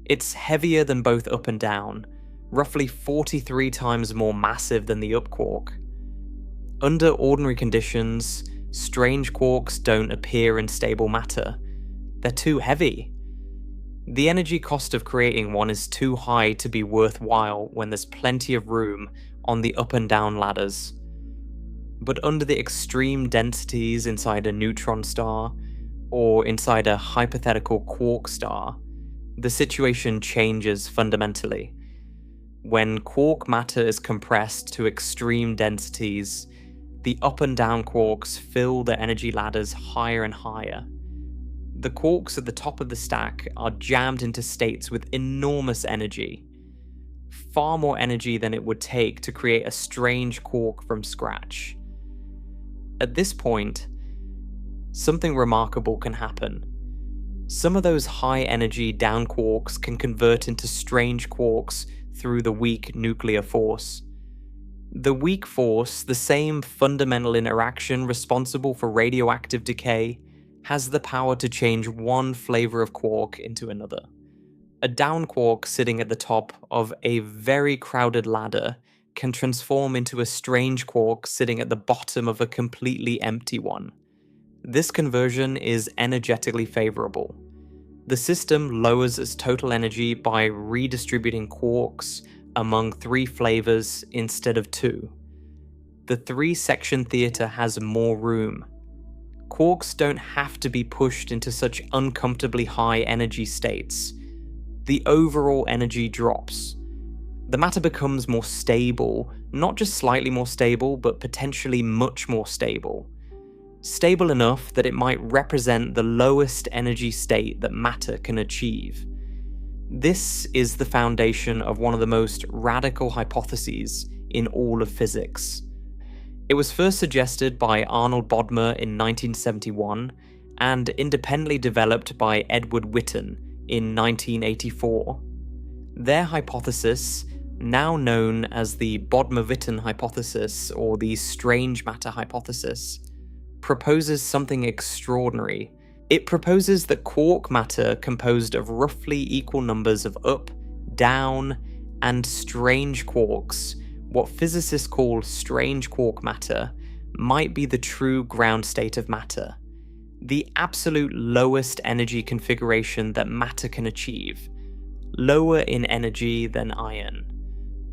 It's heavier than both up and down, roughly 43 times more massive than the up quark. Under ordinary conditions, strange quarks don't appear in stable matter. They're too heavy. The energy cost of creating one is too high to be worthwhile when there's plenty of room on the up and down ladders. But under the extreme densities inside a neutron star, or inside a hypothetical quark star, the situation changes fundamentally. When quark matter is compressed to extreme densities, the up and down quarks fill the energy ladders higher and higher. The quarks at the top of the stack are jammed into states with enormous energy, far more energy than it would take to create a strange quark from scratch. At this point, something remarkable can happen. Some of those high-energy down quarks can convert into strange quarks through the weak nuclear force. The weak force, the same fundamental interaction responsible for radioactive decay, has the power to change one flavor of quark into another. A down quark sitting at the top of a very crowded ladder can transform into a strange quark sitting at the bottom of a completely empty one. This conversion is energetically favorable. The system lowers its total energy by redistributing quarks among 3 flavors instead of 2. The 3-section theater has more room. Quarks don't have to be pushed into such uncomfortably high energy states. The overall energy drops. The matter becomes more stable, not just slightly more stable, but potentially much more stable. Stable enough that it might represent the lowest energy state that matter can achieve. This is the foundation of one of the most radical hypotheses in all of physics. It was first suggested by Arnold Bodmer in 1971 and independently developed by Edward Witten in 1984. Their hypothesis, now known as the Bodmer-Witten hypothesis or the strange matter hypothesis, proposes something extraordinary. It proposes that quark matter composed of roughly equal numbers of up, down, and strange quarks, what physicists call strange quark matter, might be the true ground state of matter, the absolute lowest energy configuration that matter can achieve, lower in energy than iron,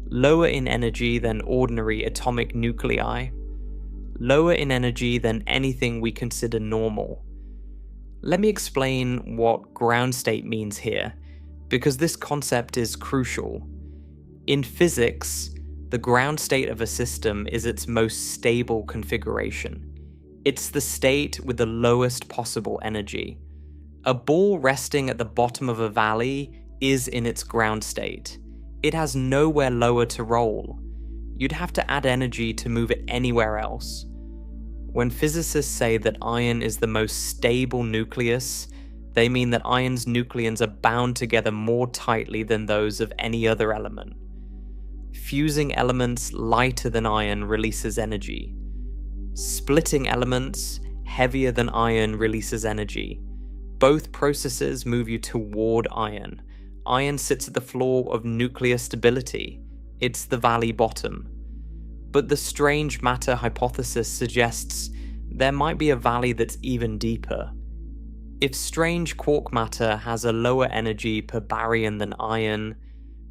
lower in energy than ordinary atomic nuclei, lower in energy than anything we consider normal. Let me explain what ground state means here, because this concept is crucial. In physics, the ground state of a system is its most stable configuration. It's the state with the lowest possible energy. A ball resting at the bottom of a valley is in its ground state. It has nowhere lower to roll. You'd have to add energy to move it anywhere else. When physicists say that iron is the most stable nucleus, they mean that iron's nucleons are bound together more tightly than those of any other element. Fusing elements lighter than iron releases energy. Splitting elements heavier than iron releases energy. Both processes move you toward iron. Iron sits at the floor of nuclear stability. It's the valley bottom. But the strange matter hypothesis suggests there might be a valley that's even deeper. If strange quark matter has a lower energy per baryon than iron,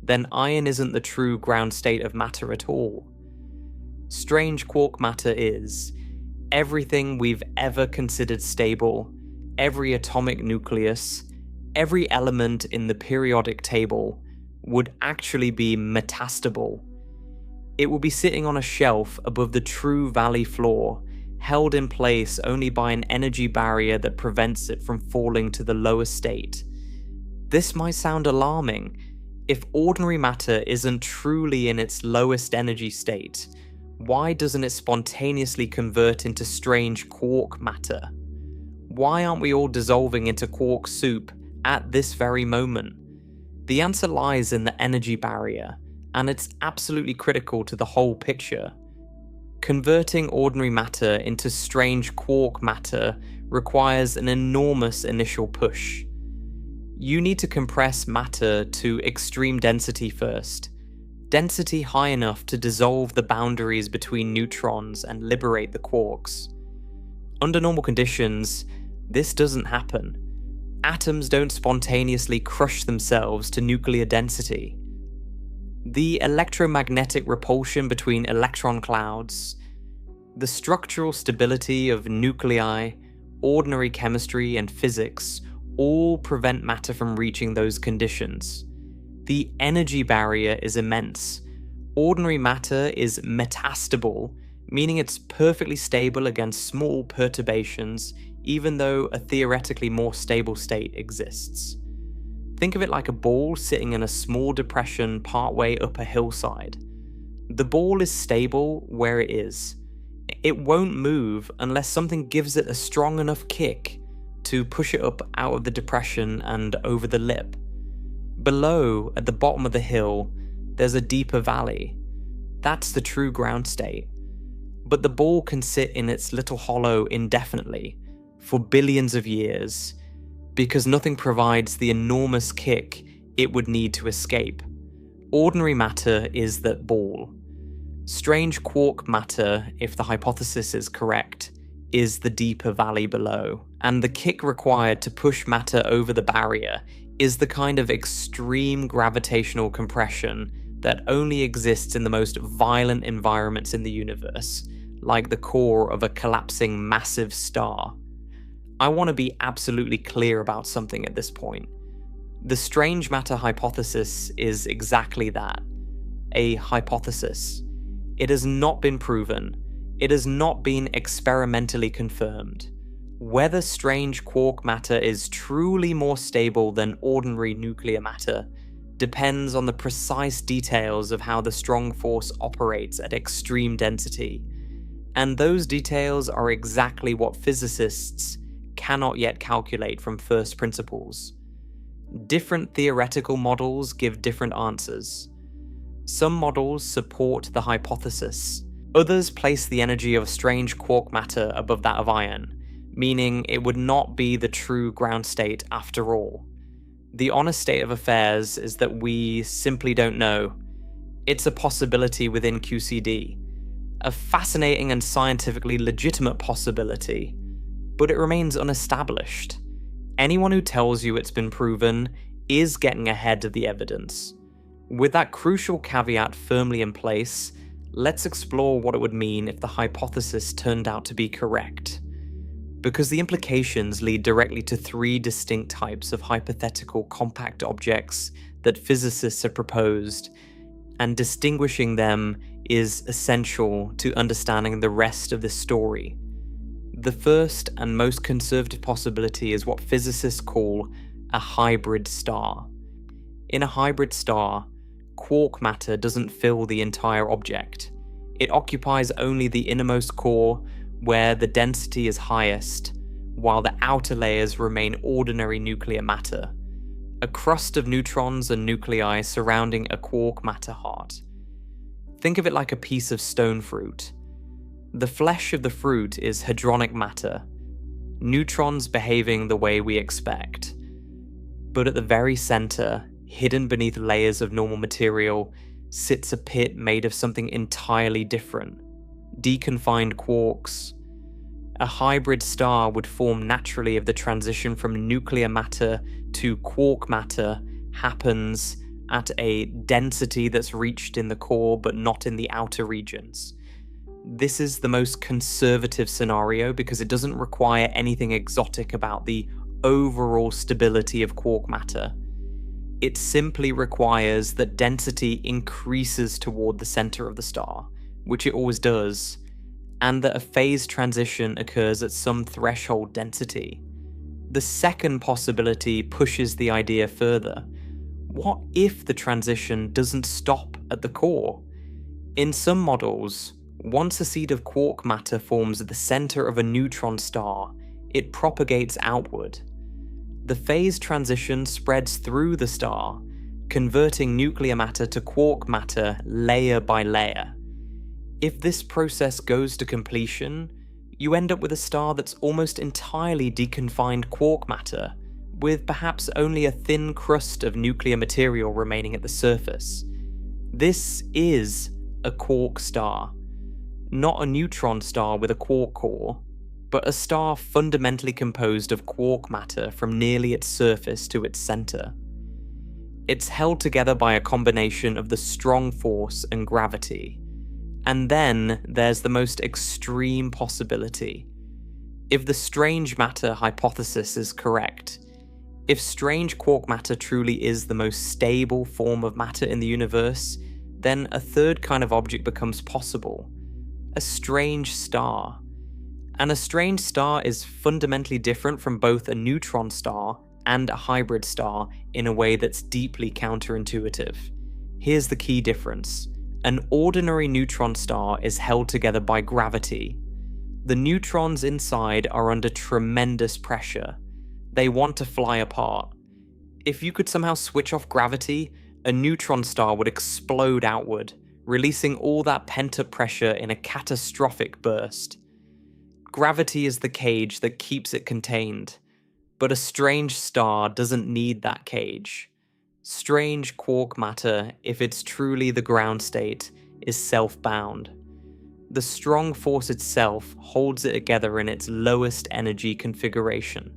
then iron isn't the true ground state of matter at all. Strange quark matter is everything we've ever considered stable, every atomic nucleus, every element in the periodic table would actually be metastable. It will be sitting on a shelf above the true valley floor, held in place only by an energy barrier that prevents it from falling to the lower state. This might sound alarming. If ordinary matter isn't truly in its lowest energy state, why doesn't it spontaneously convert into strange quark matter? Why aren't we all dissolving into quark soup at this very moment? The answer lies in the energy barrier, and it's absolutely critical to the whole picture. Converting ordinary matter into strange quark matter requires an enormous initial push. You need to compress matter to extreme density first, density high enough to dissolve the boundaries between neutrons and liberate the quarks. Under normal conditions, this doesn't happen. Atoms don't spontaneously crush themselves to nuclear density. The electromagnetic repulsion between electron clouds, the structural stability of nuclei, ordinary chemistry and physics all prevent matter from reaching those conditions. The energy barrier is immense. Ordinary matter is metastable, meaning it's perfectly stable against small perturbations, even though a theoretically more stable state exists. Think of it like a ball sitting in a small depression partway up a hillside. The ball is stable where it is. It won't move unless something gives it a strong enough kick to push it up out of the depression and over the lip. Below, at the bottom of the hill, there's a deeper valley. That's the true ground state. But the ball can sit in its little hollow indefinitely, for billions of years, because nothing provides the enormous kick it would need to escape. Ordinary matter is that ball. Strange quark matter, if the hypothesis is correct, is the deeper valley below, and the kick required to push matter over the barrier is the kind of extreme gravitational compression that only exists in the most violent environments in the universe, like the core of a collapsing massive star. I want to be absolutely clear about something at this point. The strange matter hypothesis is exactly that. a hypothesis. It has not been proven. It has not been experimentally confirmed. Whether strange quark matter is truly more stable than ordinary nuclear matter depends on the precise details of how the strong force operates at extreme density, and those details are exactly what physicists cannot yet calculate from first principles. Different theoretical models give different answers. Some models support the hypothesis. Others place the energy of strange quark matter above that of iron, meaning it would not be the true ground state after all. The honest state of affairs is that we simply don't know. It's a possibility within QCD, a fascinating and scientifically legitimate possibility, but it remains unestablished. Anyone who tells you it's been proven is getting ahead of the evidence. With that crucial caveat firmly in place, let's explore what it would mean if the hypothesis turned out to be correct. Because the implications lead directly to three distinct types of hypothetical compact objects that physicists have proposed, and distinguishing them is essential to understanding the rest of this story. The first and most conservative possibility is what physicists call a hybrid star. In a hybrid star, quark matter doesn't fill the entire object. It occupies only the innermost core, where the density is highest, while the outer layers remain ordinary nuclear matter, a crust of neutrons and nuclei surrounding a quark matter heart. Think of it like a piece of stone fruit. The flesh of the fruit is hadronic matter, neutrons behaving the way we expect. But at the very center, hidden beneath layers of normal material, sits a pit made of something entirely different. Deconfined quarks. A hybrid star would form naturally if the transition from nuclear matter to quark matter happens at a density that's reached in the core but not in the outer regions. This is the most conservative scenario because it doesn't require anything exotic about the overall stability of quark matter. It simply requires that density increases toward the center of the star, which it always does, and that a phase transition occurs at some threshold density. The second possibility pushes the idea further. What if the transition doesn't stop at the core? In some models, once a seed of quark matter forms at the center of a neutron star, it propagates outward. The phase transition spreads through the star, converting nuclear matter to quark matter layer by layer. If this process goes to completion, you end up with a star that's almost entirely deconfined quark matter, with perhaps only a thin crust of nuclear material remaining at the surface. This is a quark star. Not a neutron star with a quark core, but a star fundamentally composed of quark matter from nearly its surface to its center. It's held together by a combination of the strong force and gravity. And then there's the most extreme possibility. If the strange matter hypothesis is correct, if strange quark matter truly is the most stable form of matter in the universe, then a third kind of object becomes possible: a strange star. And a strange star is fundamentally different from both a neutron star and a hybrid star in a way that's deeply counterintuitive. Here's the key difference. An ordinary neutron star is held together by gravity. The neutrons inside are under tremendous pressure. They want to fly apart. If you could somehow switch off gravity, a neutron star would explode outward, releasing all that pent-up pressure in a catastrophic burst. Gravity is the cage that keeps it contained, but a strange star doesn't need that cage. Strange quark matter, if it's truly the ground state, is self-bound. The strong force itself holds it together in its lowest energy configuration.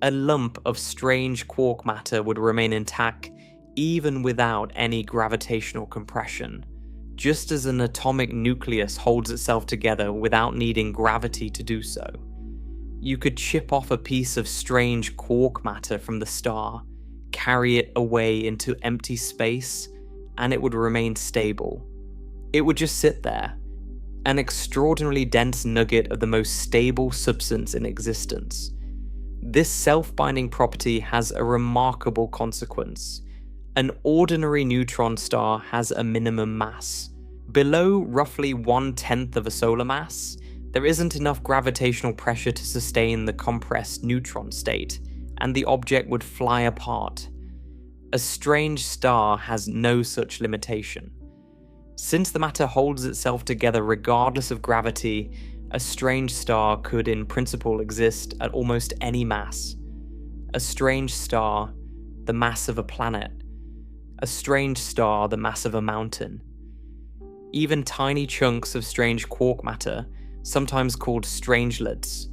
A lump of strange quark matter would remain intact even without any gravitational compression, just as an atomic nucleus holds itself together without needing gravity to do so. You could chip off a piece of strange quark matter from the star, carry it away into empty space, and it would remain stable. It would just sit there, an extraordinarily dense nugget of the most stable substance in existence. This self-binding property has a remarkable consequence. An ordinary neutron star has a minimum mass. Below roughly 1/10 of a solar mass, there isn't enough gravitational pressure to sustain the compressed neutron state, and the object would fly apart. A strange star has no such limitation. Since the matter holds itself together regardless of gravity, a strange star could in principle exist at almost any mass. A strange star, the mass of a planet. A strange star, the mass of a mountain. Even tiny chunks of strange quark matter, sometimes called strangelets,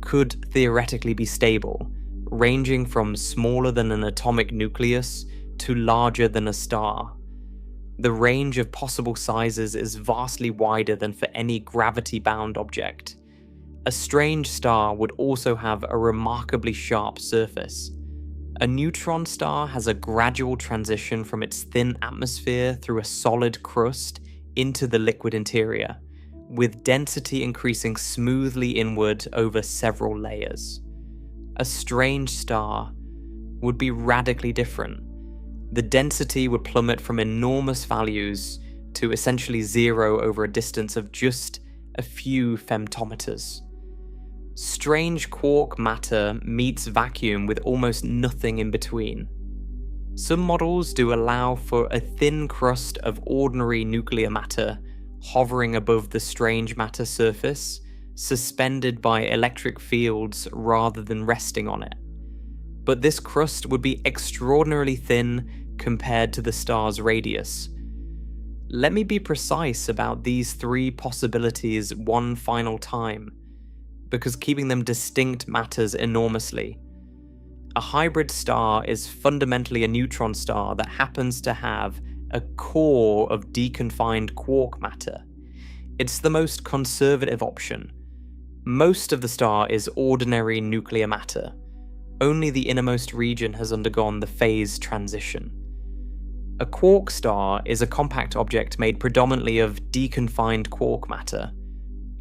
could theoretically be stable, ranging from smaller than an atomic nucleus to larger than a star. The range of possible sizes is vastly wider than for any gravity-bound object. A strange star would also have a remarkably sharp surface. A neutron star has a gradual transition from its thin atmosphere through a solid crust into the liquid interior, with density increasing smoothly inward over several layers. A strange star would be radically different. The density would plummet from enormous values to essentially zero over a distance of just a few femtometers. Strange quark matter meets vacuum with almost nothing in between. Some models do allow for a thin crust of ordinary nuclear matter hovering above the strange matter surface, suspended by electric fields rather than resting on it. But this crust would be extraordinarily thin compared to the star's radius. Let me be precise about these three possibilities one final time, because keeping them distinct matters enormously. A hybrid star is fundamentally a neutron star that happens to have a core of deconfined quark matter. It's the most conservative option. Most of the star is ordinary nuclear matter. Only the innermost region has undergone the phase transition. A quark star is a compact object made predominantly of deconfined quark matter,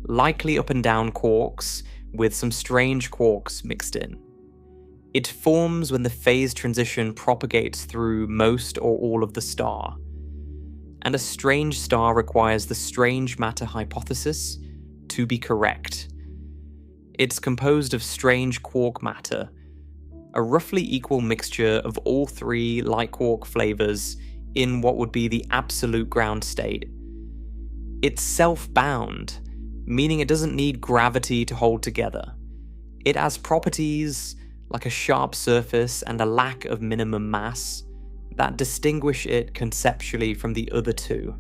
likely up and down quarks with some strange quarks mixed in. It forms when the phase transition propagates through most or all of the star. And a strange star requires the strange matter hypothesis to be correct. It's composed of strange quark matter, a roughly equal mixture of all three light quark flavors in what would be the absolute ground state. It's self-bound, meaning it doesn't need gravity to hold together. It has properties like a sharp surface and a lack of minimum mass that distinguish it conceptually from the other two.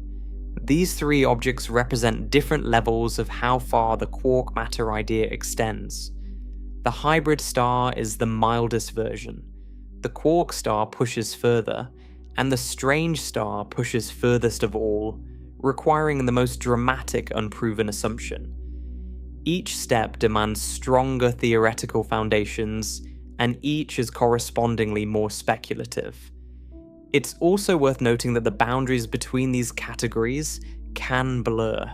These three objects represent different levels of how far the quark matter idea extends. The hybrid star is the mildest version. The quark star pushes further, and the strange star pushes furthest of all, requiring the most dramatic unproven assumption. Each step demands stronger theoretical foundations, and each is correspondingly more speculative. It's also worth noting that the boundaries between these categories can blur.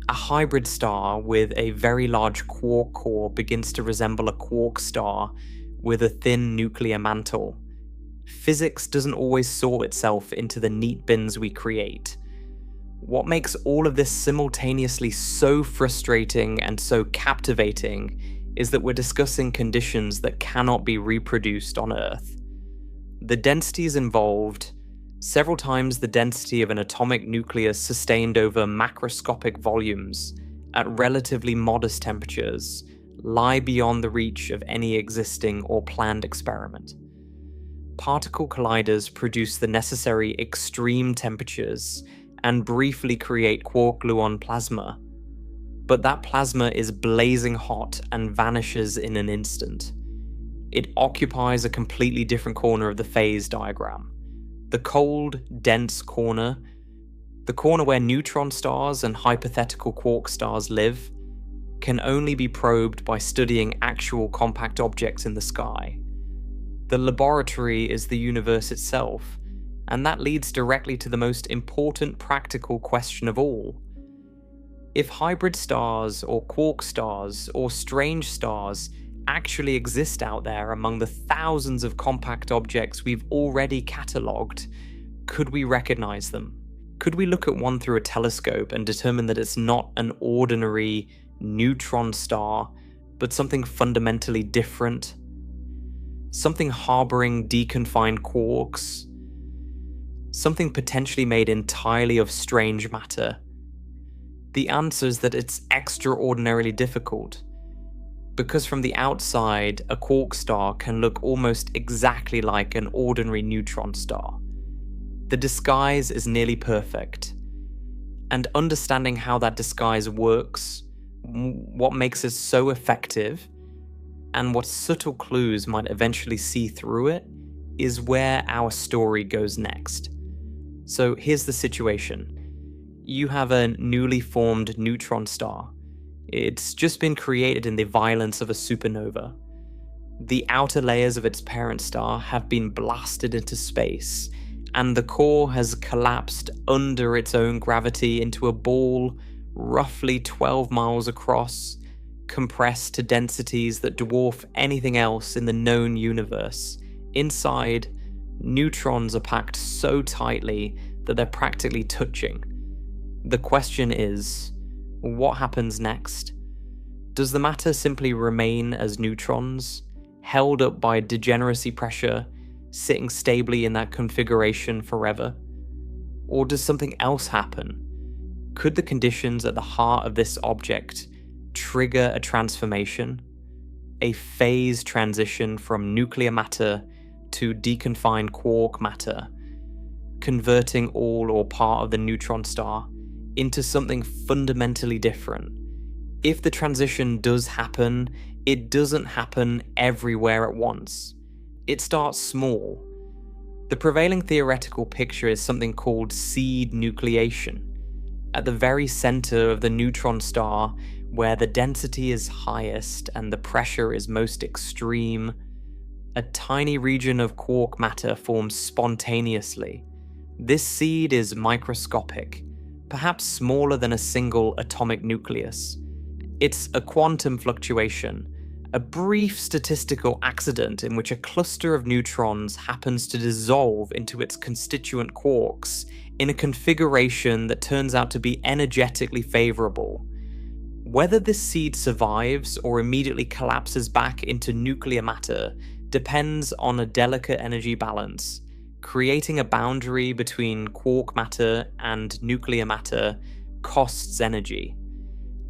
A hybrid star with a very large quark core begins to resemble a quark star with a thin nuclear mantle. Physics doesn't always sort itself into the neat bins we create. What makes all of this simultaneously so frustrating and so captivating is that we're discussing conditions that cannot be reproduced on Earth. The densities involved, several times the density of an atomic nucleus sustained over macroscopic volumes at relatively modest temperatures, lie beyond the reach of any existing or planned experiment. Particle colliders produce the necessary extreme temperatures and briefly create quark-gluon plasma, but that plasma is blazing hot and vanishes in an instant. It occupies a completely different corner of the phase diagram. The cold, dense corner, the corner where neutron stars and hypothetical quark stars live, can only be probed by studying actual compact objects in the sky. The laboratory is the universe itself, And that leads directly to the most important practical question of all. If hybrid stars or quark stars or strange stars actually exist out there among the thousands of compact objects we've already catalogued, could we recognize them? Could we look at one through a telescope and determine that it's not an ordinary neutron star, but something fundamentally different? Something harboring deconfined quarks? Something potentially made entirely of strange matter? The answer is that it's extraordinarily difficult, because from the outside, a quark star can look almost exactly like an ordinary neutron star. The disguise is nearly perfect, and understanding how that disguise works, what makes it so effective, and what subtle clues might eventually see through it, is where our story goes next. So here's the situation. You have a newly formed neutron star. It's just been created in the violence of a supernova. The outer layers of its parent star have been blasted into space, and the core has collapsed under its own gravity into a ball roughly 12 miles across, compressed to densities that dwarf anything else in the known universe. Inside, neutrons are packed so tightly that they're practically touching. The question is, what happens next? Does the matter simply remain as neutrons, held up by degeneracy pressure, sitting stably in that configuration forever? Or does something else happen? Could the conditions at the heart of this object trigger a transformation? A phase transition from nuclear matter to deconfined quark matter, converting all or part of the neutron star into something fundamentally different? If the transition does happen, it doesn't happen everywhere at once. It starts small. The prevailing theoretical picture is something called seed nucleation. At the very center of the neutron star, where the density is highest and the pressure is most extreme, a tiny region of quark matter forms spontaneously. This seed is microscopic, perhaps smaller than a single atomic nucleus. It's a quantum fluctuation, a brief statistical accident in which a cluster of neutrons happens to dissolve into its constituent quarks in a configuration that turns out to be energetically favorable. Whether this seed survives or immediately collapses back into nuclear matter depends on a delicate energy balance. Creating a boundary between quark matter and nuclear matter costs energy.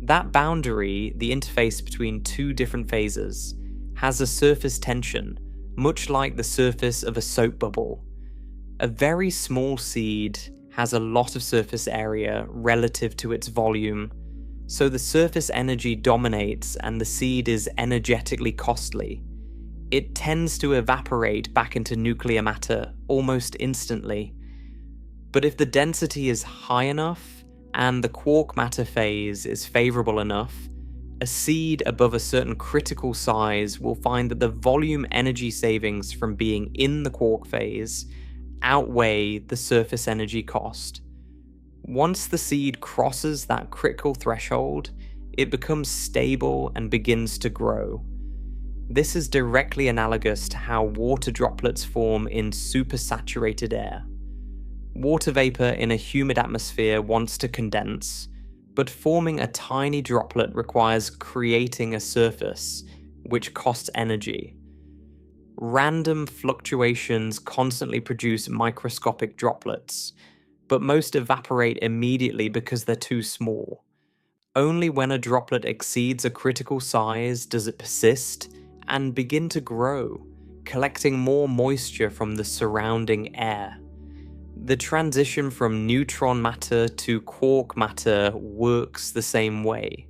That boundary, the interface between two different phases, has a surface tension, much like the surface of a soap bubble. A very small seed has a lot of surface area relative to its volume, so the surface energy dominates and the seed is energetically costly. It tends to evaporate back into nuclear matter almost instantly. But if the density is high enough and the quark matter phase is favorable enough, a seed above a certain critical size will find that the volume energy savings from being in the quark phase outweigh the surface energy cost. Once the seed crosses that critical threshold, it becomes stable and begins to grow. This is directly analogous to how water droplets form in supersaturated air. Water vapor in a humid atmosphere wants to condense, but forming a tiny droplet requires creating a surface, which costs energy. Random fluctuations constantly produce microscopic droplets, but most evaporate immediately because they're too small. Only when a droplet exceeds a critical size does it persist and begin to grow, collecting more moisture from the surrounding air. The transition from neutron matter to quark matter works the same way.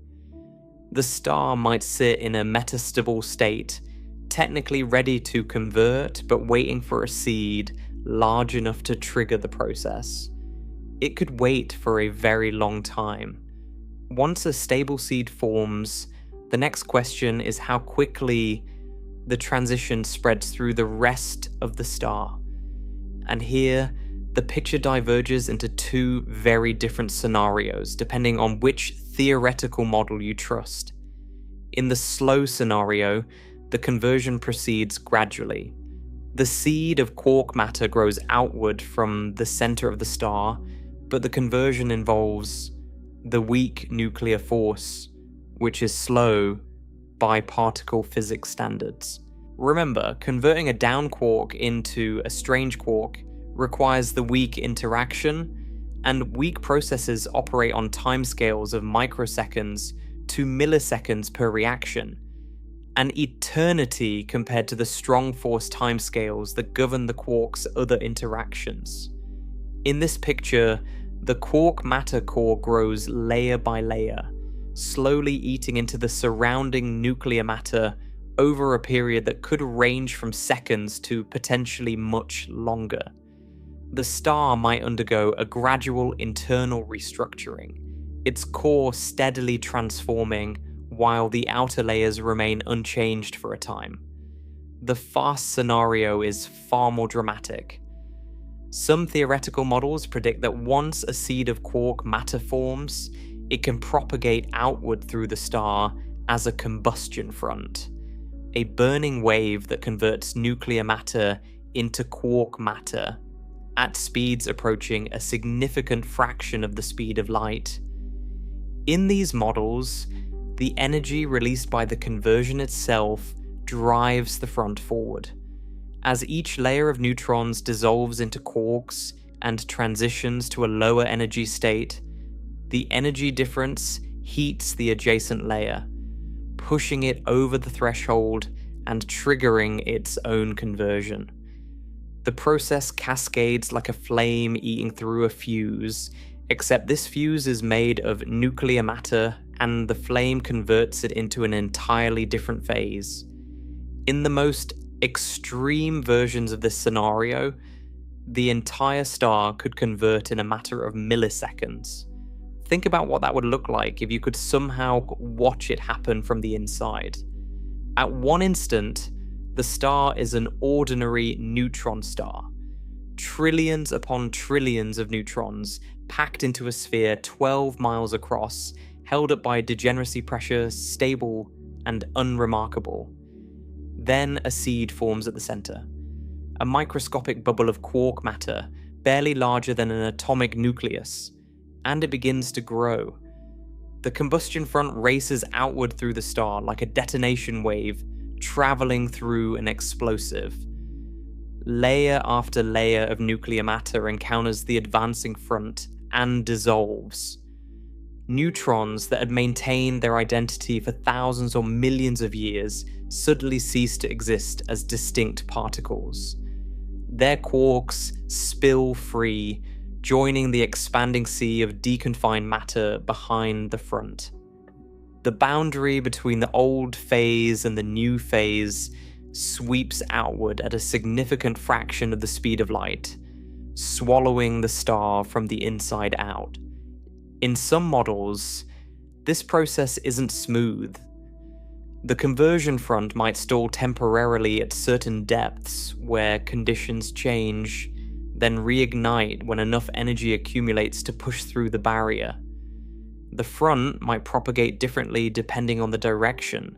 The star might sit in a metastable state, technically ready to convert, but waiting for a seed large enough to trigger the process. It could wait for a very long time. Once a stable seed forms, the next question is how quickly the transition spreads through the rest of the star. And here, the picture diverges into two very different scenarios depending on which theoretical model you trust. In the slow scenario, the conversion proceeds gradually. The seed of quark matter grows outward from the center of the star, but the conversion involves the weak nuclear force, which is slow by particle physics standards. Remember, converting a down quark into a strange quark requires the weak interaction, and weak processes operate on timescales of microseconds to milliseconds per reaction, an eternity compared to the strong force timescales that govern the quark's other interactions. In this picture, the quark matter core grows layer by layer, slowly eating into the surrounding nuclear matter over a period that could range from seconds to potentially much longer. The star might undergo a gradual internal restructuring, its core steadily transforming while the outer layers remain unchanged for a time. The fast scenario is far more dramatic. Some theoretical models predict that once a seed of quark matter forms, it can propagate outward through the star as a combustion front, a burning wave that converts nuclear matter into quark matter at speeds approaching a significant fraction of the speed of light. In these models, the energy released by the conversion itself drives the front forward. As each layer of neutrons dissolves into quarks and transitions to a lower energy state, the energy difference heats the adjacent layer, pushing it over the threshold and triggering its own conversion. The process cascades like a flame eating through a fuse, except this fuse is made of nuclear matter and the flame converts it into an entirely different phase. In the most extreme versions of this scenario, the entire star could convert in a matter of milliseconds. Think about what that would look like if you could somehow watch it happen from the inside. At one instant, the star is an ordinary neutron star. Trillions upon trillions of neutrons packed into a sphere 12 miles across, held up by degeneracy pressure, stable and unremarkable. Then a seed forms at the center. A microscopic bubble of quark matter, barely larger than an atomic nucleus, and it begins to grow. The combustion front races outward through the star like a detonation wave, traveling through an explosive. Layer after layer of nuclear matter encounters the advancing front and dissolves. Neutrons that had maintained their identity for thousands or millions of years suddenly cease to exist as distinct particles. Their quarks spill free, joining the expanding sea of deconfined matter behind the front. The boundary between the old phase and the new phase sweeps outward at a significant fraction of the speed of light, swallowing the star from the inside out. In some models, this process isn't smooth. The conversion front might stall temporarily at certain depths where conditions change, then reignite when enough energy accumulates to push through the barrier. The front might propagate differently depending on the direction,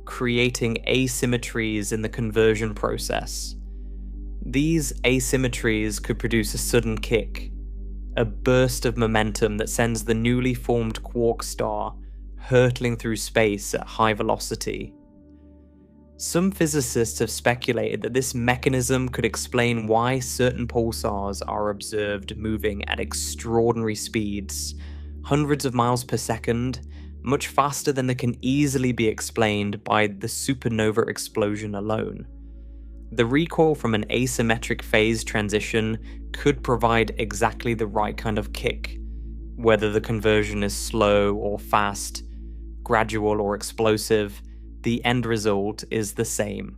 creating asymmetries in the conversion process. These asymmetries could produce a sudden kick, a burst of momentum that sends the newly formed quark star hurtling through space at high velocity. Some physicists have speculated that this mechanism could explain why certain pulsars are observed moving at extraordinary speeds, hundreds of miles per second, much faster than they can easily be explained by the supernova explosion alone. The recoil from an asymmetric phase transition could provide exactly the right kind of kick, whether the conversion is slow or fast, gradual or explosive. The end result is the same.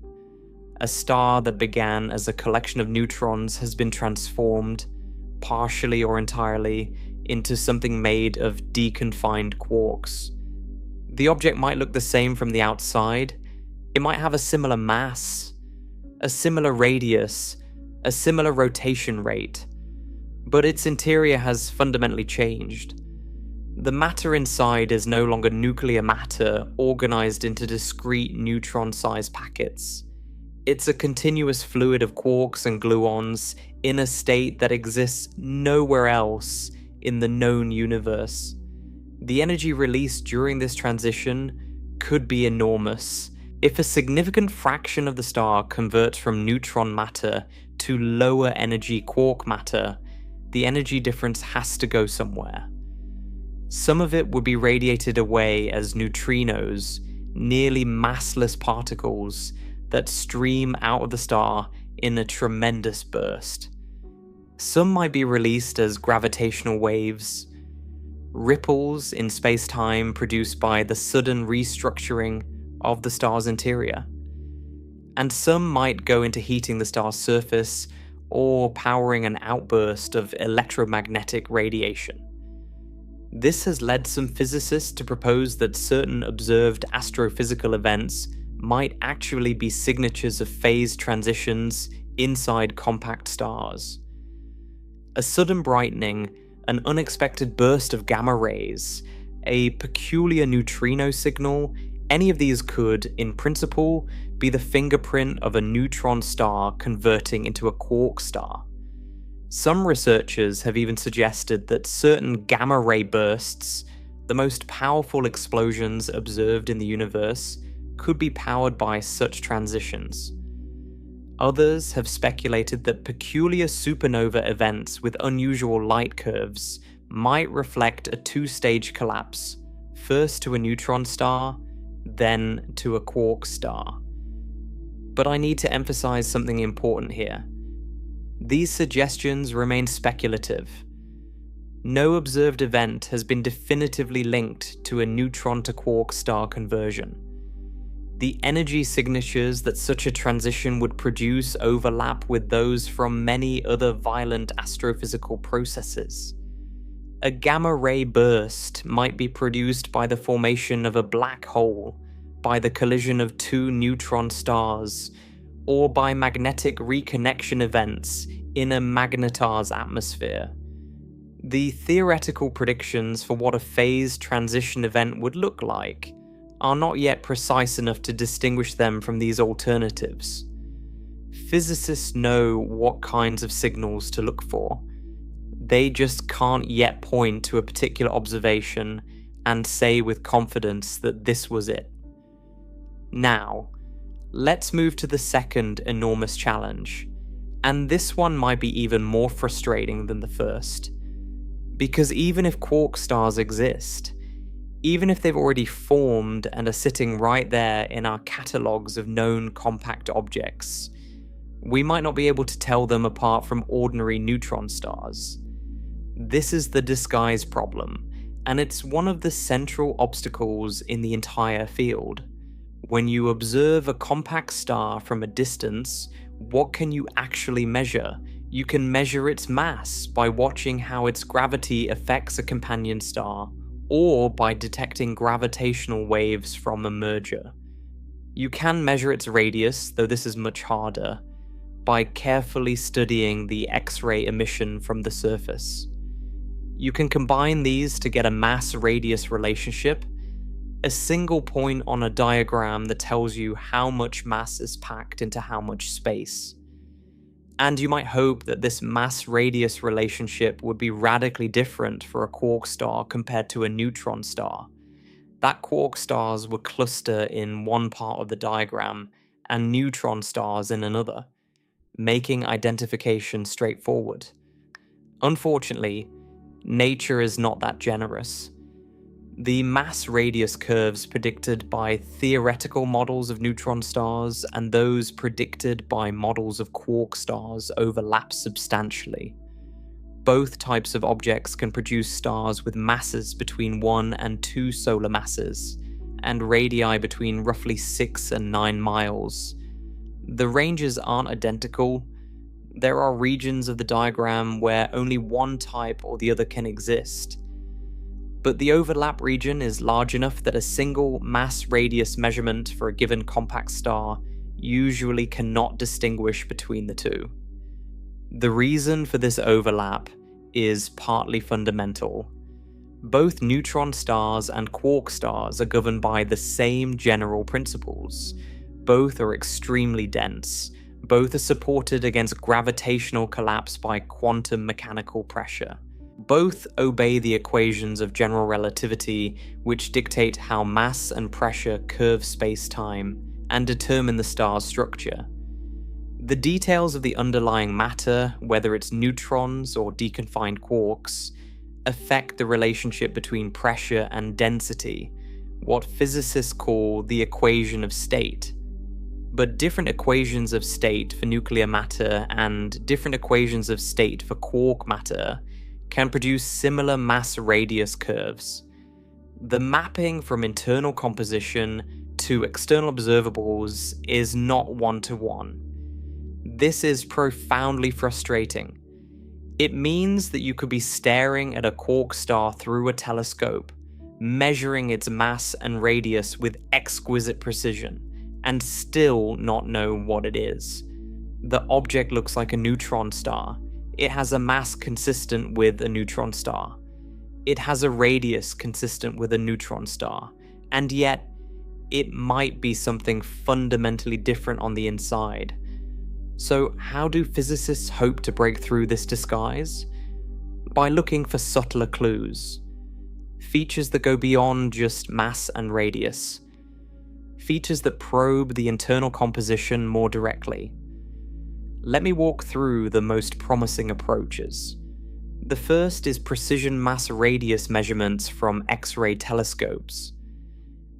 A star that began as a collection of neutrons has been transformed, partially or entirely, into something made of deconfined quarks. The object might look the same from the outside. It might have a similar mass, a similar radius, a similar rotation rate, But its interior has fundamentally changed. The matter inside is no longer nuclear matter organized into discrete neutron-sized packets. It's a continuous fluid of quarks and gluons in a state that exists nowhere else in the known universe. The energy released during this transition could be enormous. If a significant fraction of the star converts from neutron matter to lower energy quark matter, the energy difference has to go somewhere. Some of it would be radiated away as neutrinos, nearly massless particles that stream out of the star in a tremendous burst. Some might be released as gravitational waves, ripples in space-time produced by the sudden restructuring of the star's interior. And some might go into heating the star's surface or powering an outburst of electromagnetic radiation. This has led some physicists to propose that certain observed astrophysical events might actually be signatures of phase transitions inside compact stars. A sudden brightening, an unexpected burst of gamma rays, a peculiar neutrino signal, any of these could, in principle, be the fingerprint of a neutron star converting into a quark star. Some researchers have even suggested that certain gamma ray bursts, the most powerful explosions observed in the universe, could be powered by such transitions. Others have speculated that peculiar supernova events with unusual light curves might reflect a two-stage collapse, first to a neutron star, then to a quark star. But I need to emphasize something important here. These suggestions remain speculative. No observed event has been definitively linked to a neutron to quark star conversion. The energy signatures that such a transition would produce overlap with those from many other violent astrophysical processes. A gamma ray burst might be produced by the formation of a black hole, by the collision of two neutron stars, or by magnetic reconnection events in a magnetar's atmosphere. The theoretical predictions for what a phase transition event would look like are not yet precise enough to distinguish them from these alternatives. Physicists know what kinds of signals to look for. They just can't yet point to a particular observation and say with confidence that this was it. Now, let's move to the second enormous challenge, and this one might be even more frustrating than the first. Because even if quark stars exist, even if they've already formed and are sitting right there in our catalogues of known compact objects, we might not be able to tell them apart from ordinary neutron stars. This is the disguise problem, and it's one of the central obstacles in the entire field. When you observe a compact star from a distance, what can you actually measure? You can measure its mass by watching how its gravity affects a companion star, or by detecting gravitational waves from a merger. You can measure its radius, though this is much harder, by carefully studying the X-ray emission from the surface. You can combine these to get a mass-radius relationship, a single point on a diagram that tells you how much mass is packed into how much space. And you might hope that this mass-radius relationship would be radically different for a quark star compared to a neutron star. That quark stars would cluster in one part of the diagram and neutron stars in another, making identification straightforward. Unfortunately, nature is not that generous. The mass radius curves predicted by theoretical models of neutron stars and those predicted by models of quark stars overlap substantially. Both types of objects can produce stars with masses between 1 and 2 solar masses, and radii between roughly 6 and 9 miles. The ranges aren't identical. There are regions of the diagram where only one type or the other can exist. But the overlap region is large enough that a single mass radius measurement for a given compact star usually cannot distinguish between the two. The reason for this overlap is partly fundamental. Both neutron stars and quark stars are governed by the same general principles. Both are extremely dense. Both are supported against gravitational collapse by quantum mechanical pressure. Both obey the equations of general relativity, which dictate how mass and pressure curve space-time and determine the star's structure. The details of the underlying matter, whether it's neutrons or deconfined quarks, affect the relationship between pressure and density, what physicists call the equation of state. But different equations of state for nuclear matter and different equations of state for quark matter can produce similar mass-radius curves. The mapping from internal composition to external observables is not one-to-one. This is profoundly frustrating. It means that you could be staring at a quark star through a telescope, measuring its mass and radius with exquisite precision, and still not know what it is. The object looks like a neutron star. It has a mass consistent with a neutron star. It has a radius consistent with a neutron star, and yet it might be something fundamentally different on the inside. So how do physicists hope to break through this disguise? By looking for subtler clues. Features that go beyond just mass and radius. Features that probe the internal composition more directly. Let me walk through the most promising approaches. The first is precision mass radius measurements from X-ray telescopes.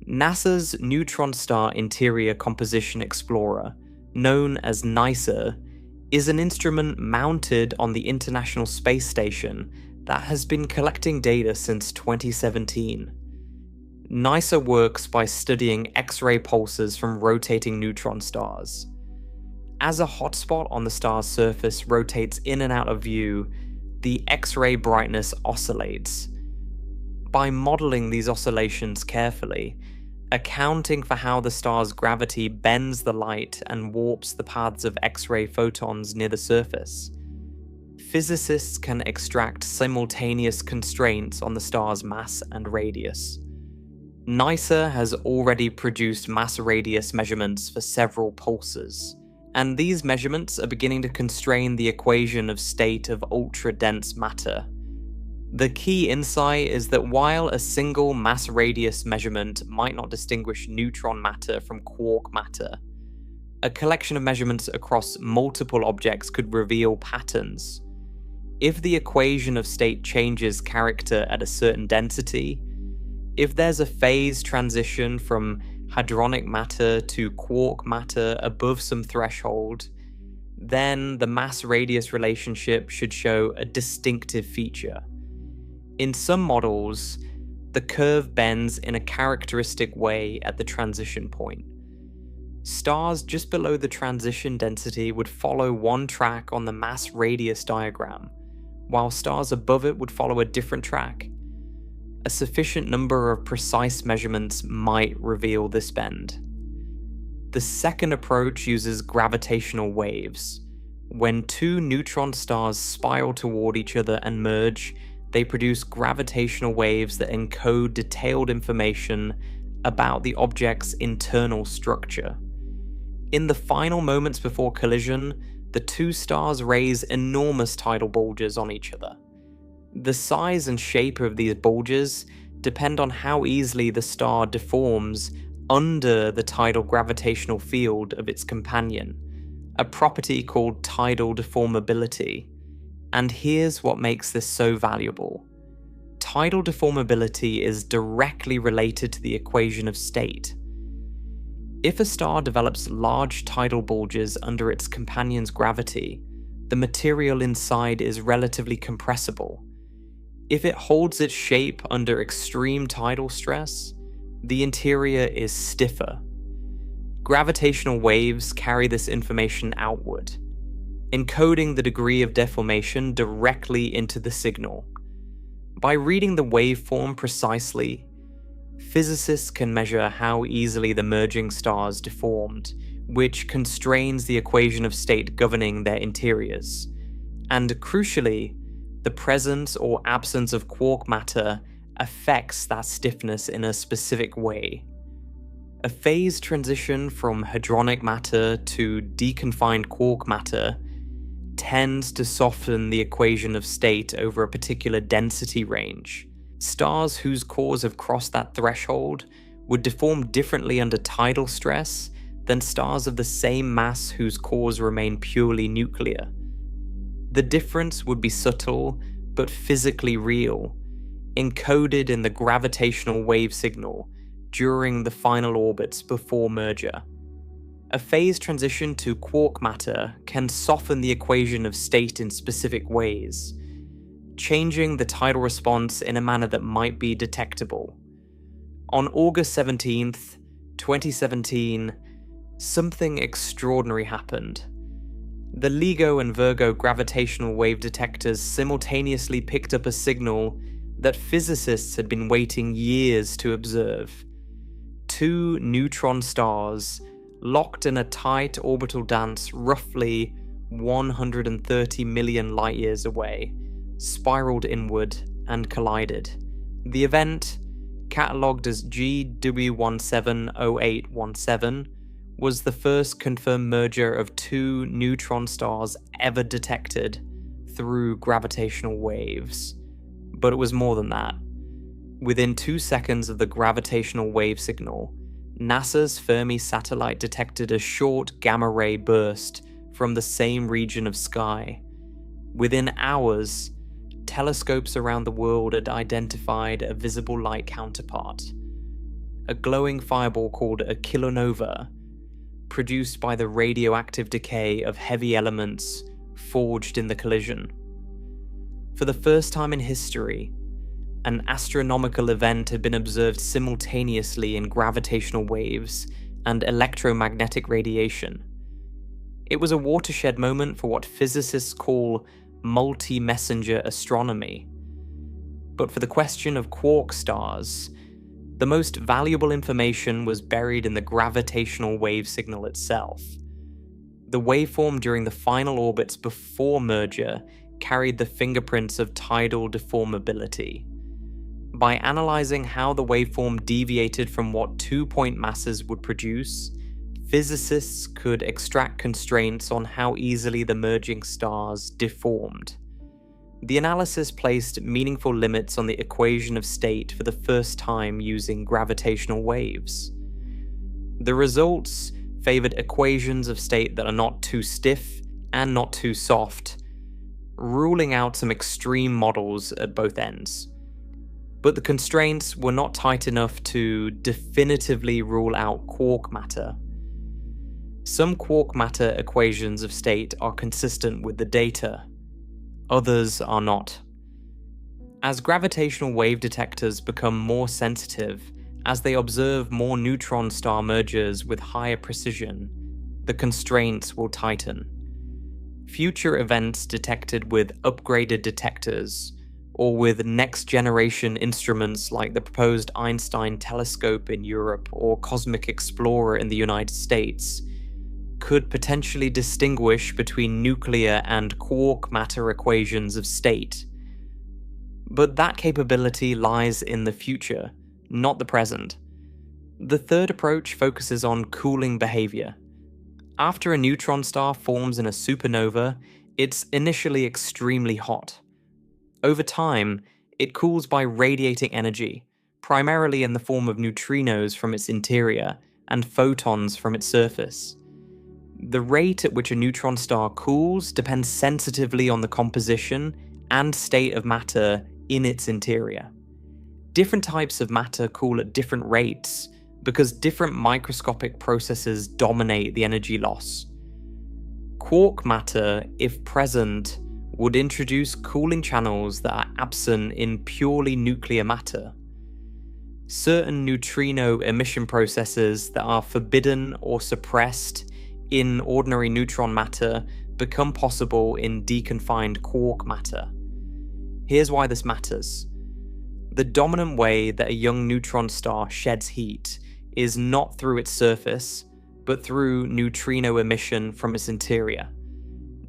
NASA's Neutron Star Interior Composition Explorer, known as NICER, is an instrument mounted on the International Space Station that has been collecting data since 2017. NICER works by studying X-ray pulses from rotating neutron stars. As a hotspot on the star's surface rotates in and out of view, the X-ray brightness oscillates. By modeling these oscillations carefully, accounting for how the star's gravity bends the light and warps the paths of X-ray photons near the surface, physicists can extract simultaneous constraints on the star's mass and radius. NICER has already produced mass radius measurements for several pulsars, and these measurements are beginning to constrain the equation of state of ultra-dense matter. The key insight is that while a single mass radius measurement might not distinguish neutron matter from quark matter, a collection of measurements across multiple objects could reveal patterns. If the equation of state changes character at a certain density, if there's a phase transition from hadronic matter to quark matter above some threshold, then the mass-radius relationship should show a distinctive feature. In some models, the curve bends in a characteristic way at the transition point. Stars just below the transition density would follow one track on the mass-radius diagram, while stars above it would follow a different track. A sufficient number of precise measurements might reveal this bend. The second approach uses gravitational waves. When two neutron stars spiral toward each other and merge, they produce gravitational waves that encode detailed information about the object's internal structure. In the final moments before collision, the two stars raise enormous tidal bulges on each other. The size and shape of these bulges depend on how easily the star deforms under the tidal gravitational field of its companion, a property called tidal deformability. And here's what makes this so valuable. Tidal deformability is directly related to the equation of state. If a star develops large tidal bulges under its companion's gravity, the material inside is relatively compressible. If it holds its shape under extreme tidal stress, the interior is stiffer. Gravitational waves carry this information outward, encoding the degree of deformation directly into the signal. By reading the waveform precisely, physicists can measure how easily the merging stars deformed, which constrains the equation of state governing their interiors. And crucially, The presence or absence of quark matter affects that stiffness in a specific way. A phase transition from hadronic matter to deconfined quark matter tends to soften the equation of state over a particular density range. Stars whose cores have crossed that threshold would deform differently under tidal stress than stars of the same mass whose cores remain purely nuclear. The difference would be subtle, but physically real, encoded in the gravitational wave signal during the final orbits before merger. A phase transition to quark matter can soften the equation of state in specific ways, changing the tidal response in a manner that might be detectable. On August 17th, 2017, something extraordinary happened. The LIGO and Virgo gravitational wave detectors simultaneously picked up a signal that physicists had been waiting years to observe. Two neutron stars, locked in a tight orbital dance roughly 130 million light-years away, spiraled inward and collided. The event, catalogued as GW170817, was the first confirmed merger of two neutron stars ever detected through gravitational waves. But it was more than that. Within 2 seconds of the gravitational wave signal, NASA's Fermi satellite detected a short gamma-ray burst from the same region of sky. Within hours, telescopes around the world had identified a visible light counterpart, a glowing fireball called a kilonova, produced by the radioactive decay of heavy elements forged in the collision. For the first time in history, an astronomical event had been observed simultaneously in gravitational waves and electromagnetic radiation. It was a watershed moment for what physicists call multi-messenger astronomy. But for the question of quark stars, the most valuable information was buried in the gravitational wave signal itself. The waveform during the final orbits before merger carried the fingerprints of tidal deformability. By analyzing how the waveform deviated from what two-point masses would produce, physicists could extract constraints on how easily the merging stars deformed. The analysis placed meaningful limits on the equation of state for the first time using gravitational waves. The results favored equations of state that are not too stiff and not too soft, ruling out some extreme models at both ends. But the constraints were not tight enough to definitively rule out quark matter. Some quark matter equations of state are consistent with the data. Others are not. As gravitational wave detectors become more sensitive, as they observe more neutron star mergers with higher precision, the constraints will tighten. Future events detected with upgraded detectors, or with next-generation instruments like the proposed Einstein telescope in Europe or Cosmic Explorer in the United States, could potentially distinguish between nuclear and quark matter equations of state. But that capability lies in the future, not the present. The third approach focuses on cooling behavior. After a neutron star forms in a supernova, it's initially extremely hot. Over time, it cools by radiating energy, primarily in the form of neutrinos from its interior and photons from its surface. The rate at which a neutron star cools depends sensitively on the composition and state of matter in its interior. Different types of matter cool at different rates because different microscopic processes dominate the energy loss. Quark matter, if present, would introduce cooling channels that are absent in purely nuclear matter. Certain neutrino emission processes that are forbidden or suppressed in ordinary neutron matter become possible in deconfined quark matter. Here's why this matters. The dominant way that a young neutron star sheds heat is not through its surface, but through neutrino emission from its interior.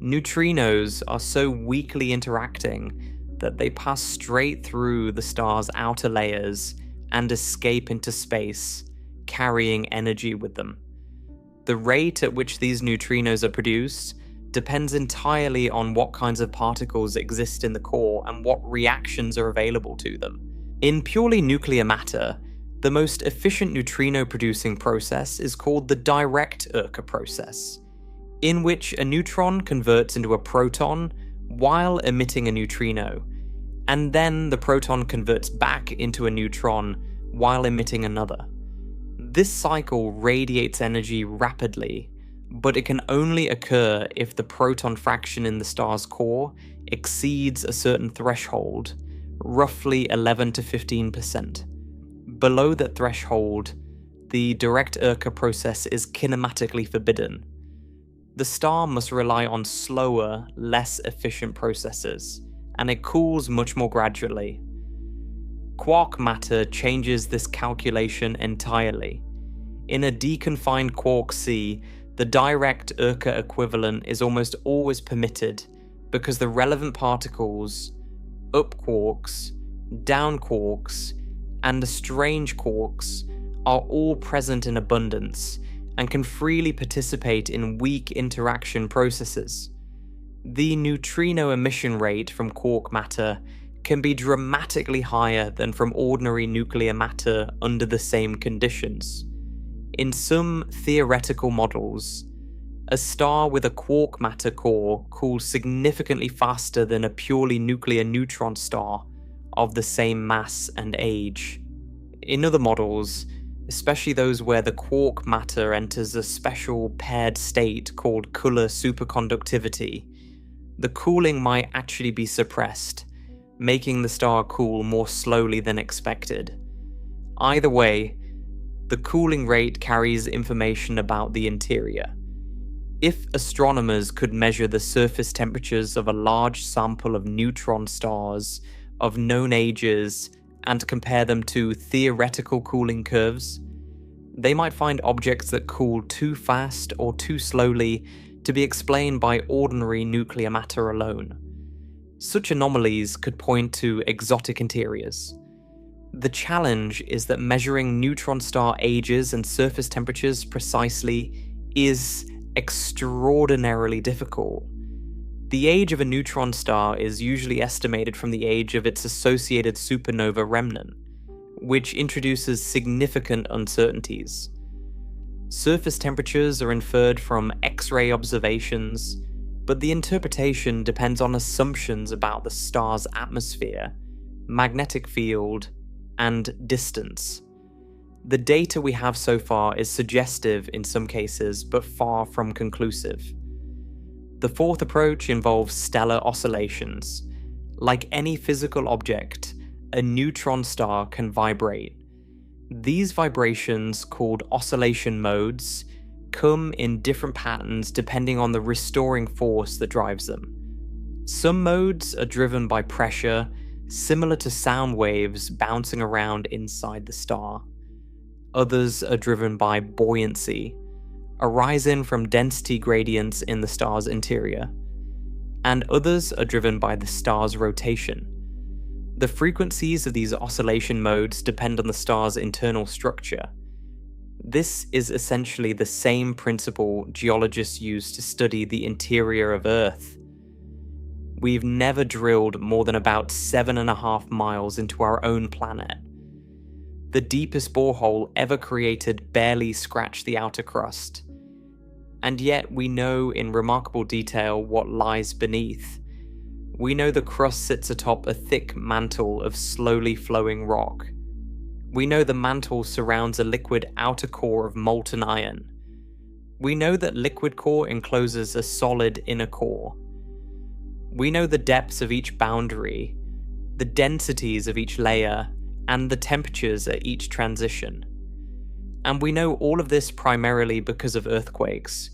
Neutrinos are so weakly interacting that they pass straight through the star's outer layers and escape into space, carrying energy with them. The rate at which these neutrinos are produced depends entirely on what kinds of particles exist in the core and what reactions are available to them. In purely nuclear matter, the most efficient neutrino-producing process is called the direct Urca process, in which a neutron converts into a proton while emitting a neutrino, and then the proton converts back into a neutron while emitting another. This cycle radiates energy rapidly, but it can only occur if the proton fraction in the star's core exceeds a certain threshold, roughly 11 to 15%. Below that threshold, the direct Urca process is kinematically forbidden. The star must rely on slower, less efficient processes, and it cools much more gradually. Quark matter changes this calculation entirely. In a deconfined quark sea, the direct Urca equivalent is almost always permitted because the relevant particles, up quarks, down quarks, and the strange quarks are all present in abundance and can freely participate in weak interaction processes. The neutrino emission rate from quark matter can be dramatically higher than from ordinary nuclear matter under the same conditions. In some theoretical models, a star with a quark matter core cools significantly faster than a purely nuclear neutron star of the same mass and age. In other models, especially those where the quark matter enters a special paired state called color superconductivity, the cooling might actually be suppressed, making the star cool more slowly than expected. Either way, the cooling rate carries information about the interior. If astronomers could measure the surface temperatures of a large sample of neutron stars of known ages and compare them to theoretical cooling curves, they might find objects that cool too fast or too slowly to be explained by ordinary nuclear matter alone. Such anomalies could point to exotic interiors. The challenge is that measuring neutron star ages and surface temperatures precisely is extraordinarily difficult. The age of a neutron star is usually estimated from the age of its associated supernova remnant, which introduces significant uncertainties. Surface temperatures are inferred from X-ray observations, but the interpretation depends on assumptions about the star's atmosphere, magnetic field, and distance. The data we have so far is suggestive in some cases, but far from conclusive. The fourth approach involves stellar oscillations. Like any physical object, a neutron star can vibrate. These vibrations, called oscillation modes, come in different patterns depending on the restoring force that drives them. Some modes are driven by pressure, similar to sound waves bouncing around inside the star. Others are driven by buoyancy, arising from density gradients in the star's interior. And others are driven by the star's rotation. The frequencies of these oscillation modes depend on the star's internal structure. This is essentially the same principle geologists use to study the interior of Earth. We've never drilled more than about 7.5 miles into our own planet. The deepest borehole ever created barely scratched the outer crust. And yet we know in remarkable detail what lies beneath. We know the crust sits atop a thick mantle of slowly flowing rock. We know the mantle surrounds a liquid outer core of molten iron. We know that liquid core encloses a solid inner core. We know the depths of each boundary, the densities of each layer, and the temperatures at each transition. And we know all of this primarily because of earthquakes.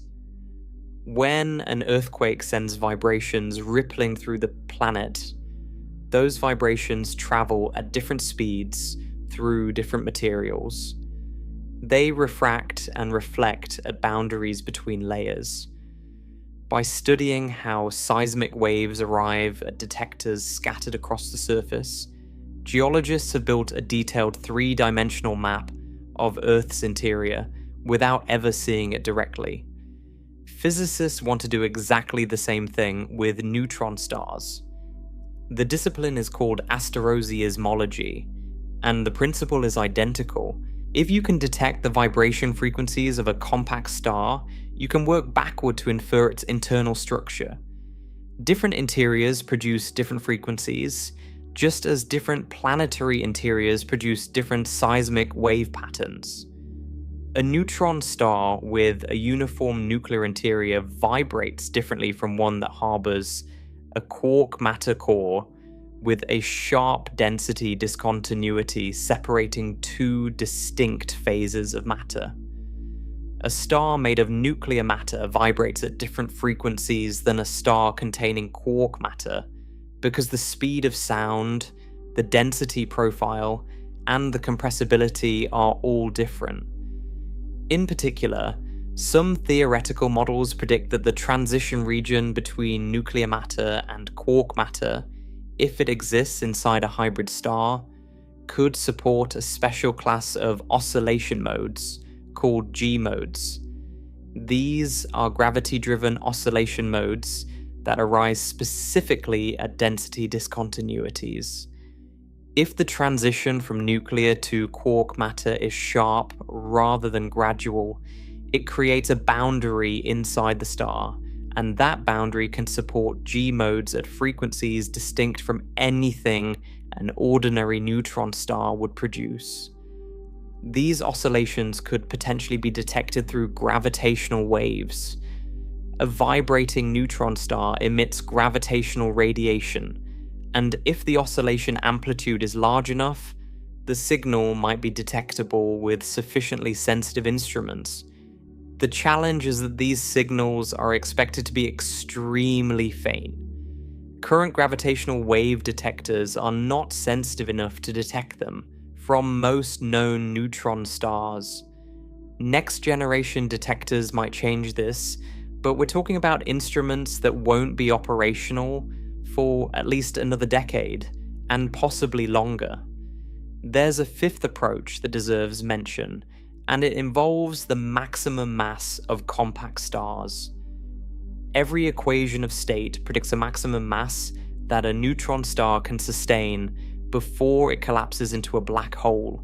When an earthquake sends vibrations rippling through the planet, those vibrations travel at different speeds through different materials. They refract and reflect at boundaries between layers. By studying how seismic waves arrive at detectors scattered across the surface, geologists have built a detailed three-dimensional map of Earth's interior without ever seeing it directly. Physicists want to do exactly the same thing with neutron stars. The discipline is called asteroseismology, and the principle is identical. If you can detect the vibration frequencies of a compact star, you can work backward to infer its internal structure. Different interiors produce different frequencies, just as different planetary interiors produce different seismic wave patterns. A neutron star with a uniform nuclear interior vibrates differently from one that harbors a quark matter core with a sharp density discontinuity separating two distinct phases of matter. A star made of nuclear matter vibrates at different frequencies than a star containing quark matter because the speed of sound, the density profile, and the compressibility are all different. In particular, some theoretical models predict that the transition region between nuclear matter and quark matter, if it exists inside a hybrid star, could support a special class of oscillation modes called G modes. These are gravity-driven oscillation modes that arise specifically at density discontinuities. If the transition from nuclear to quark matter is sharp rather than gradual, it creates a boundary inside the star, and that boundary can support G modes at frequencies distinct from anything an ordinary neutron star would produce. These oscillations could potentially be detected through gravitational waves. A vibrating neutron star emits gravitational radiation, and if the oscillation amplitude is large enough, the signal might be detectable with sufficiently sensitive instruments. The challenge is that these signals are expected to be extremely faint. Current gravitational wave detectors are not sensitive enough to detect them from most known neutron stars. Next generation detectors might change this, but we're talking about instruments that won't be operational for at least another decade, and possibly longer. There's a fifth approach that deserves mention, and it involves the maximum mass of compact stars. Every equation of state predicts a maximum mass that a neutron star can sustain before it collapses into a black hole.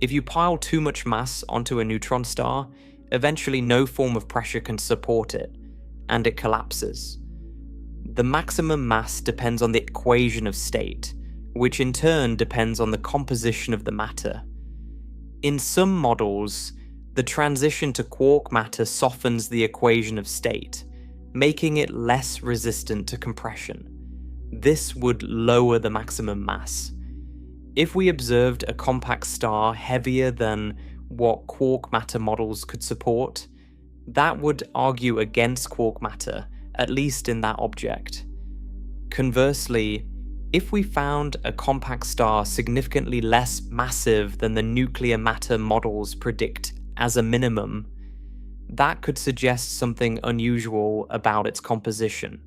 If you pile too much mass onto a neutron star, eventually no form of pressure can support it, and it collapses. The maximum mass depends on the equation of state, which in turn depends on the composition of the matter. In some models, the transition to quark matter softens the equation of state, making it less resistant to compression. This would lower the maximum mass. If we observed a compact star heavier than what quark matter models could support, that would argue against quark matter, at least in that object. Conversely, if we found a compact star significantly less massive than the nuclear matter models predict as a minimum, that could suggest something unusual about its composition.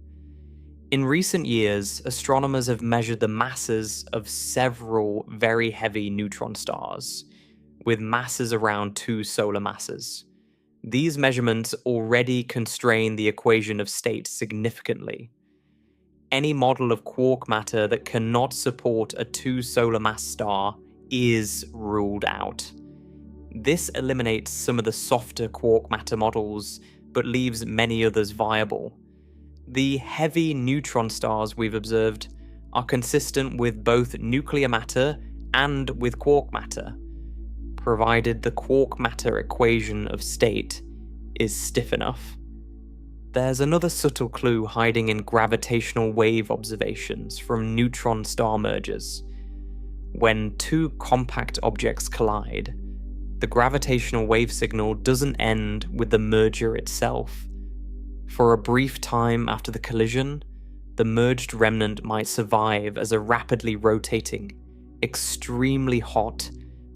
In recent years, astronomers have measured the masses of several very heavy neutron stars, with masses around 2 solar masses. These measurements already constrain the equation of state significantly. Any model of quark matter that cannot support a 2 solar mass star is ruled out. This eliminates some of the softer quark matter models, but leaves many others viable. The heavy neutron stars we've observed are consistent with both nuclear matter and with quark matter, provided the quark matter equation of state is stiff enough. There's another subtle clue hiding in gravitational wave observations from neutron star mergers. When two compact objects collide, the gravitational wave signal doesn't end with the merger itself. For a brief time after the collision, the merged remnant might survive as a rapidly rotating, extremely hot,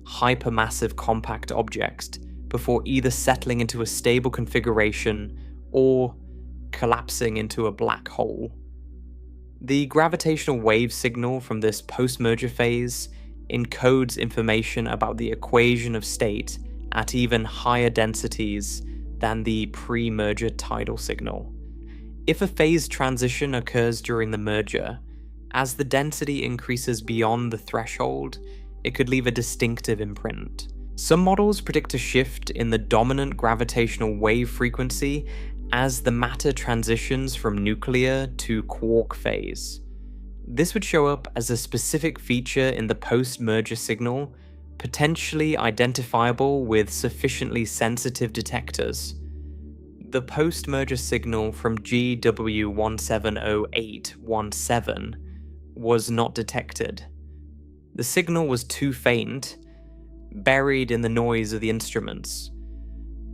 hypermassive compact object before either settling into a stable configuration or collapsing into a black hole. The gravitational wave signal from this post-merger phase encodes information about the equation of state at even higher densities than the pre-merger tidal signal. If a phase transition occurs during the merger, as the density increases beyond the threshold, it could leave a distinctive imprint. Some models predict a shift in the dominant gravitational wave frequency as the matter transitions from nuclear to quark phase. This would show up as a specific feature in the post-merger signal, potentially identifiable with sufficiently sensitive detectors. The post-merger signal from GW170817 was not detected. The signal was too faint, buried in the noise of the instruments.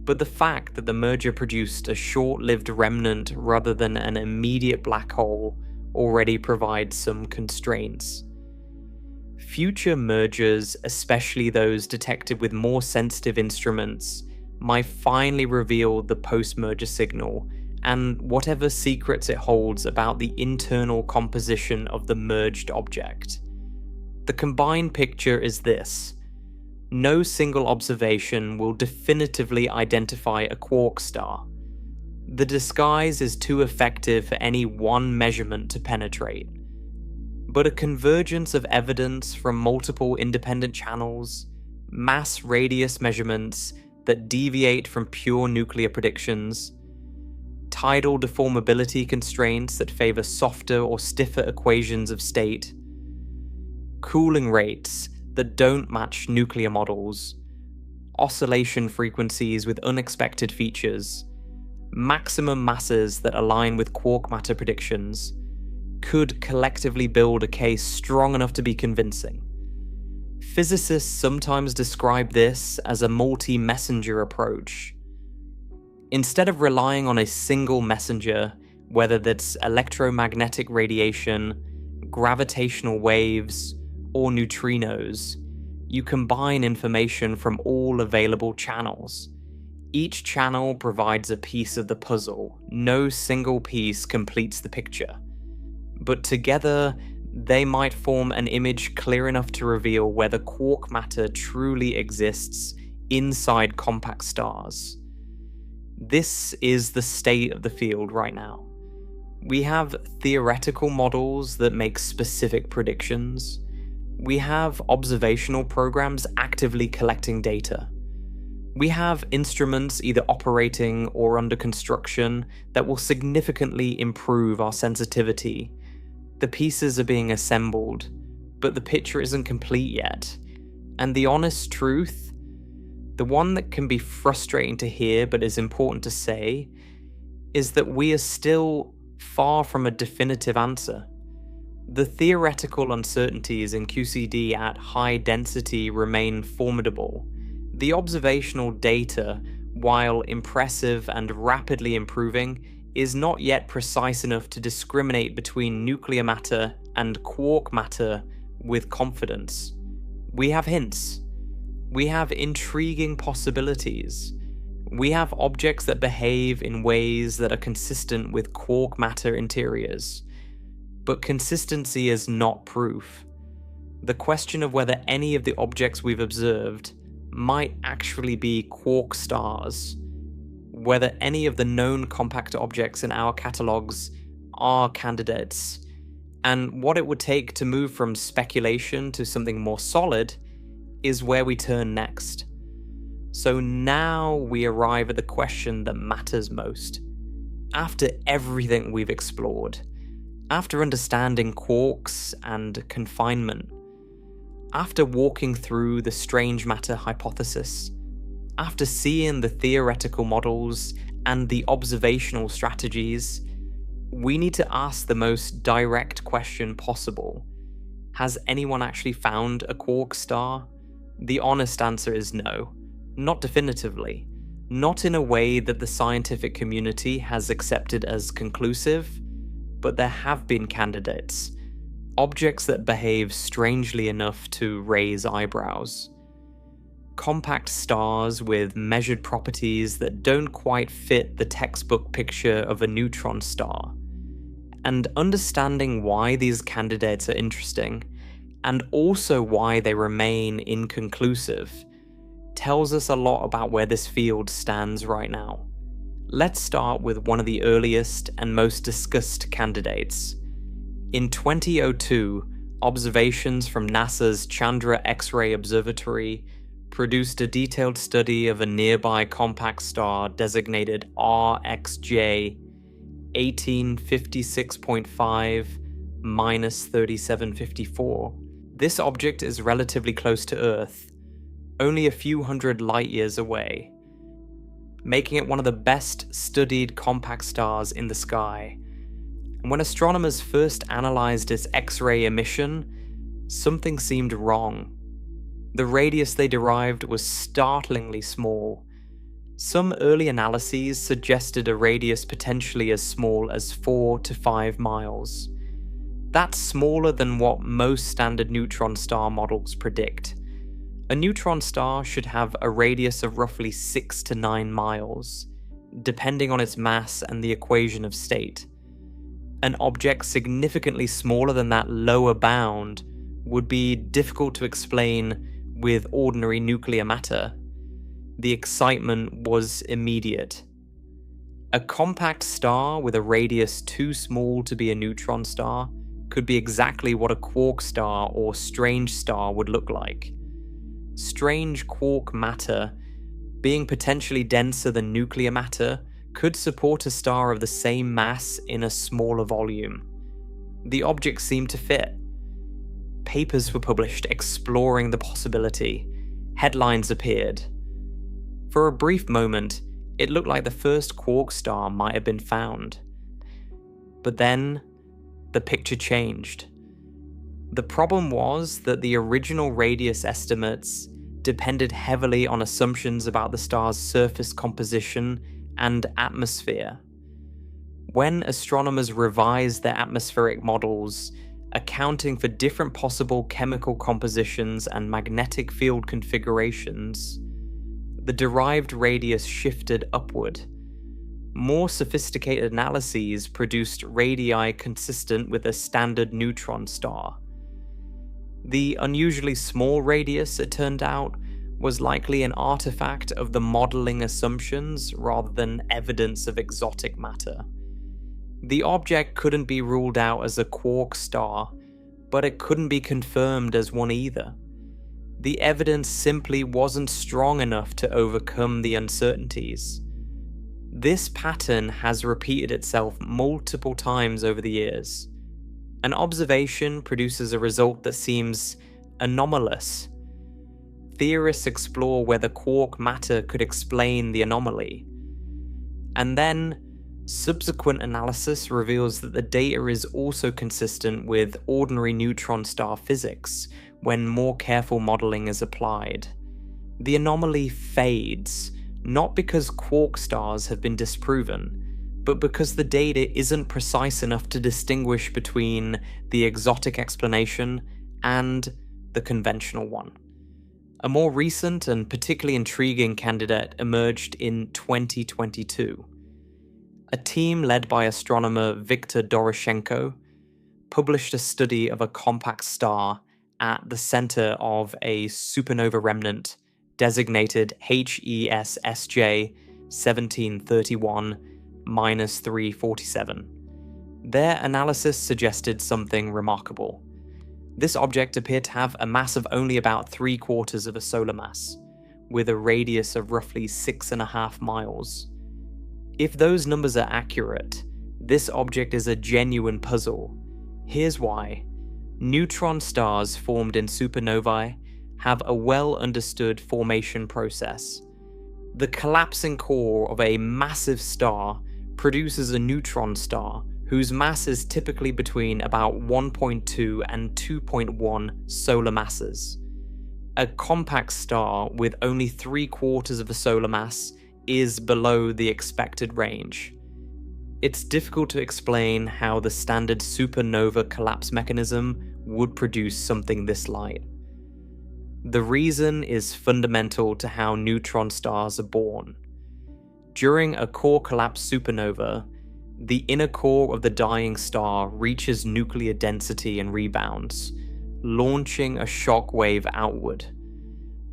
But the fact that the merger produced a short-lived remnant rather than an immediate black hole already provides some constraints. Future mergers, especially those detected with more sensitive instruments, might finally reveal the post-merger signal and whatever secrets it holds about the internal composition of the merged object. The combined picture is this. No single observation will definitively identify a quark star. The disguise is too effective for any one measurement to penetrate. But a convergence of evidence from multiple independent channels, mass radius measurements that deviate from pure nuclear predictions, tidal deformability constraints that favor softer or stiffer equations of state, cooling rates that don't match nuclear models, oscillation frequencies with unexpected features, maximum masses that align with quark matter predictions, could collectively build a case strong enough to be convincing. Physicists sometimes describe this as a multi-messenger approach. Instead of relying on a single messenger, whether that's electromagnetic radiation, gravitational waves, or neutrinos, you combine information from all available channels. Each channel provides a piece of the puzzle. No single piece completes the picture. But together, they might form an image clear enough to reveal whether quark matter truly exists inside compact stars. This is the state of the field right now. We have theoretical models that make specific predictions. We have observational programs actively collecting data. We have instruments either operating or under construction that will significantly improve our sensitivity. The pieces are being assembled, but the picture isn't complete yet. And the honest truth, the one that can be frustrating to hear but is important to say, is that we are still far from a definitive answer. The theoretical uncertainties in QCD at high density remain formidable. The observational data, while impressive and rapidly improving, is not yet precise enough to discriminate between nuclear matter and quark matter with confidence. We have hints. We have intriguing possibilities. We have objects that behave in ways that are consistent with quark matter interiors. But consistency is not proof. The question of whether any of the objects we've observed might actually be quark stars, whether any of the known compact objects in our catalogues are candidates, and what it would take to move from speculation to something more solid is where we turn next. So now we arrive at the question that matters most. After everything we've explored, after understanding quarks and confinement, after walking through the strange matter hypothesis, after seeing the theoretical models and the observational strategies, we need to ask the most direct question possible. Has anyone actually found a quark star? The honest answer is no. Not definitively. Not in a way that the scientific community has accepted as conclusive, but there have been candidates. Objects that behave strangely enough to raise eyebrows. compact stars with measured properties that don't quite fit the textbook picture of a neutron star. And understanding why these candidates are interesting, and also why they remain inconclusive, tells us a lot about where this field stands right now. Let's start with one of the earliest and most discussed candidates. In 2002, observations from NASA's Chandra X-ray Observatory produced a detailed study of a nearby compact star designated RxJ 1856.5-3754. This object is relatively close to Earth, only a few hundred light years away, making it one of the best studied compact stars in the sky. And when astronomers first analyzed its X-ray emission, something seemed wrong. The radius they derived was startlingly small. Some early analyses suggested a radius potentially as small as 4 to 5 miles. That's smaller than what most standard neutron star models predict. A neutron star should have a radius of roughly 6 to 9 miles, depending on its mass and the equation of state. An object significantly smaller than that lower bound would be difficult to explain with ordinary nuclear matter. The excitement was immediate. A compact star with a radius too small to be a neutron star could be exactly what a quark star or strange star would look like. Strange quark matter, being potentially denser than nuclear matter, could support a star of the same mass in a smaller volume. The object seemed to fit. Papers were published exploring the possibility. Headlines appeared. For a brief moment, it looked like the first quark star might have been found. But then, the picture changed. The problem was that the original radius estimates depended heavily on assumptions about the star's surface composition and atmosphere. When astronomers revised their atmospheric models, accounting for different possible chemical compositions and magnetic field configurations, the derived radius shifted upward. More sophisticated analyses produced radii consistent with a standard neutron star. The unusually small radius, it turned out, was likely an artifact of the modeling assumptions rather than evidence of exotic matter. The object couldn't be ruled out as a quark star, but it couldn't be confirmed as one either. The evidence simply wasn't strong enough to overcome the uncertainties. This pattern has repeated itself multiple times over the years. An observation produces a result that seems anomalous. Theorists explore whether quark matter could explain the anomaly. And then, subsequent analysis reveals that the data is also consistent with ordinary neutron star physics when more careful modeling is applied. The anomaly fades, not because quark stars have been disproven, but because the data isn't precise enough to distinguish between the exotic explanation and the conventional one. A more recent and particularly intriguing candidate emerged in 2022. A team led by astronomer Viktor Doroshenko published a study of a compact star at the center of a supernova remnant designated HESSJ 1731-347. Their analysis suggested something remarkable. This object appeared to have a mass of only about 3/4 of a solar mass, with a radius of roughly 6.5 miles. If those numbers are accurate, this object is a genuine puzzle. Here's why. Neutron stars formed in supernovae have a well-understood formation process. The collapsing core of a massive star produces a neutron star whose mass is typically between about 1.2 and 2.1 solar masses. A compact star with only 3/4 of a solar mass is below the expected range. It's difficult to explain how the standard supernova collapse mechanism would produce something this light. The reason is fundamental to how neutron stars are born. During a core collapse supernova, the inner core of the dying star reaches nuclear density and rebounds, launching a shock wave outward.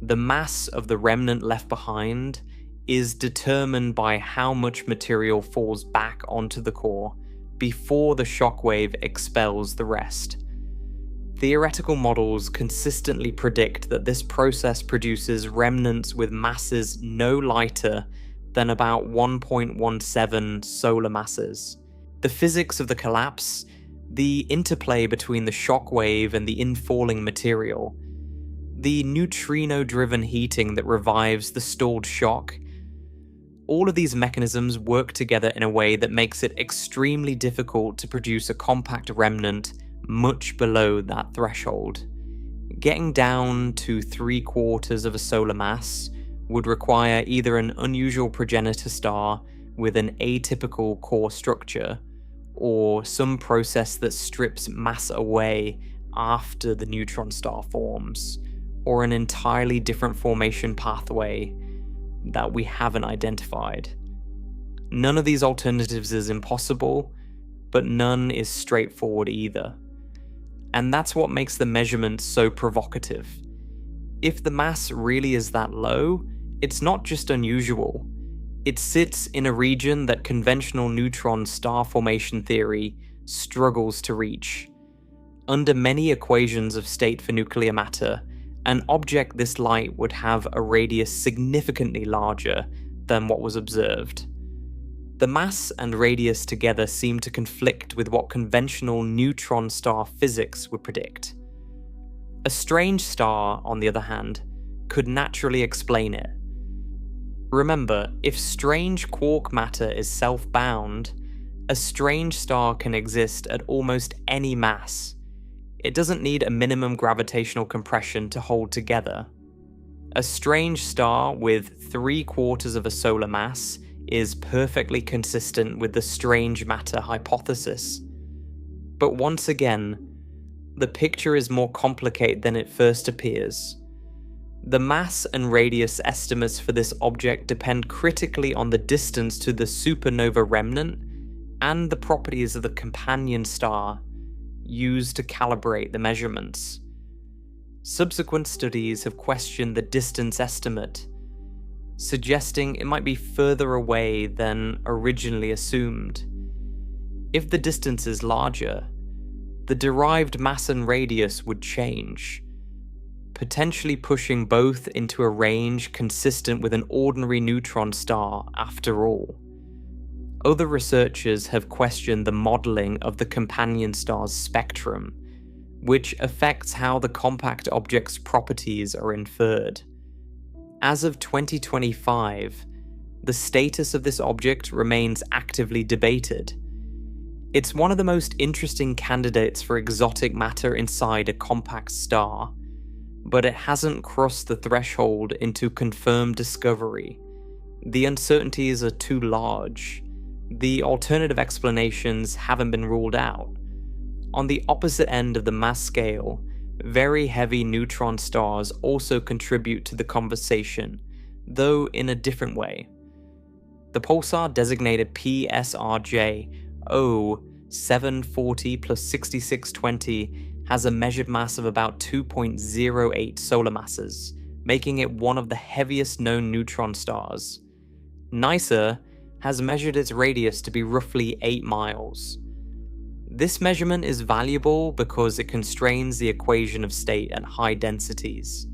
The mass of the remnant left behind is determined by how much material falls back onto the core before the shockwave expels the rest. Theoretical models consistently predict that this process produces remnants with masses no lighter than about 1.17 solar masses. The physics of the collapse, the interplay between the shockwave and the infalling material, the neutrino-driven heating that revives the stalled shock, all of these mechanisms work together in a way that makes it extremely difficult to produce a compact remnant much below that threshold. Getting down to 3/4 of a solar mass would require either an unusual progenitor star with an atypical core structure, or some process that strips mass away after the neutron star forms, or an entirely different formation pathway that we haven't identified. None of these alternatives is impossible, but none is straightforward either. And that's what makes the measurements so provocative. If the mass really is that low, it's not just unusual. It sits in a region that conventional neutron star formation theory struggles to reach. Under many equations of state for nuclear matter, an object this light would have a radius significantly larger than what was observed. The mass and radius together seem to conflict with what conventional neutron star physics would predict. A strange star, on the other hand, could naturally explain it. Remember, if strange quark matter is self-bound, a strange star can exist at almost any mass. It doesn't need a minimum gravitational compression to hold together. A strange star with 3/4 of a solar mass is perfectly consistent with the strange matter hypothesis. But once again, the picture is more complicated than it first appears. The mass and radius estimates for this object depend critically on the distance to the supernova remnant and the properties of the companion star used to calibrate the measurements. Subsequent studies have questioned the distance estimate, suggesting it might be further away than originally assumed. If the distance is larger, the derived mass and radius would change, potentially pushing both into a range consistent with an ordinary neutron star after all. Other researchers have questioned the modeling of the companion star's spectrum, which affects how the compact object's properties are inferred. As of 2025, the status of this object remains actively debated. It's one of the most interesting candidates for exotic matter inside a compact star, but it hasn't crossed the threshold into confirmed discovery. The uncertainties are too large. The alternative explanations haven't been ruled out. On the opposite end of the mass scale, very heavy neutron stars also contribute to the conversation, though in a different way. The pulsar designated PSRJ 0740 plus 6620 has a measured mass of about 2.08 solar masses, making it one of the heaviest known neutron stars. NICER has measured its radius to be roughly 8 miles. This measurement is valuable because it constrains the equation of state at high densities.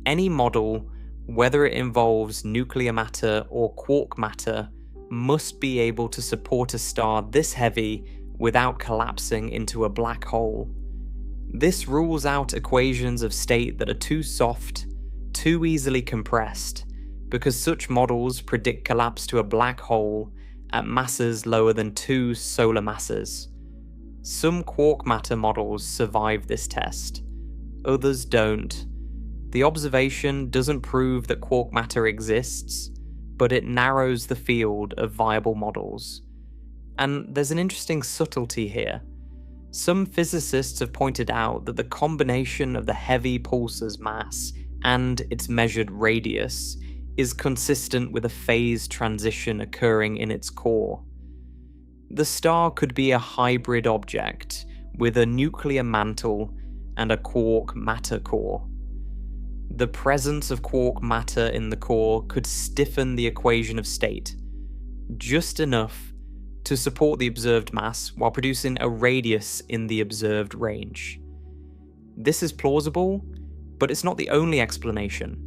Any model, whether it involves nuclear matter or quark matter, must be able to support a star this heavy without collapsing into a black hole. This rules out equations of state that are too soft, too easily compressed, because such models predict collapse to a black hole at masses lower than 2 solar masses. Some quark matter models survive this test, others don't. The observation doesn't prove that quark matter exists, but it narrows the field of viable models. And there's an interesting subtlety here. Some physicists have pointed out that the combination of the heavy pulsar's mass and its measured radius is consistent with a phase transition occurring in its core. The star could be a hybrid object with a nuclear mantle and a quark matter core. The presence of quark matter in the core could stiffen the equation of state, just enough to support the observed mass while producing a radius in the observed range. This is plausible, but it's not the only explanation.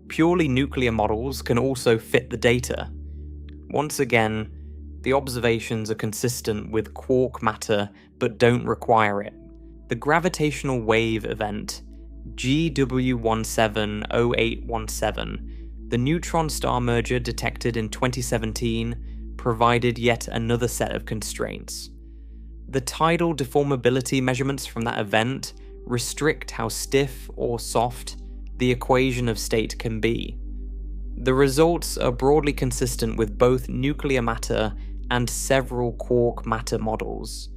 Purely nuclear models can also fit the data. Once again, the observations are consistent with quark matter but don't require it. The gravitational wave event GW170817, the neutron star merger detected in 2017, provided yet another set of constraints. The tidal deformability measurements from that event restrict how stiff or soft the equation of state can be. The results are broadly consistent with both nuclear matter and several quark matter models.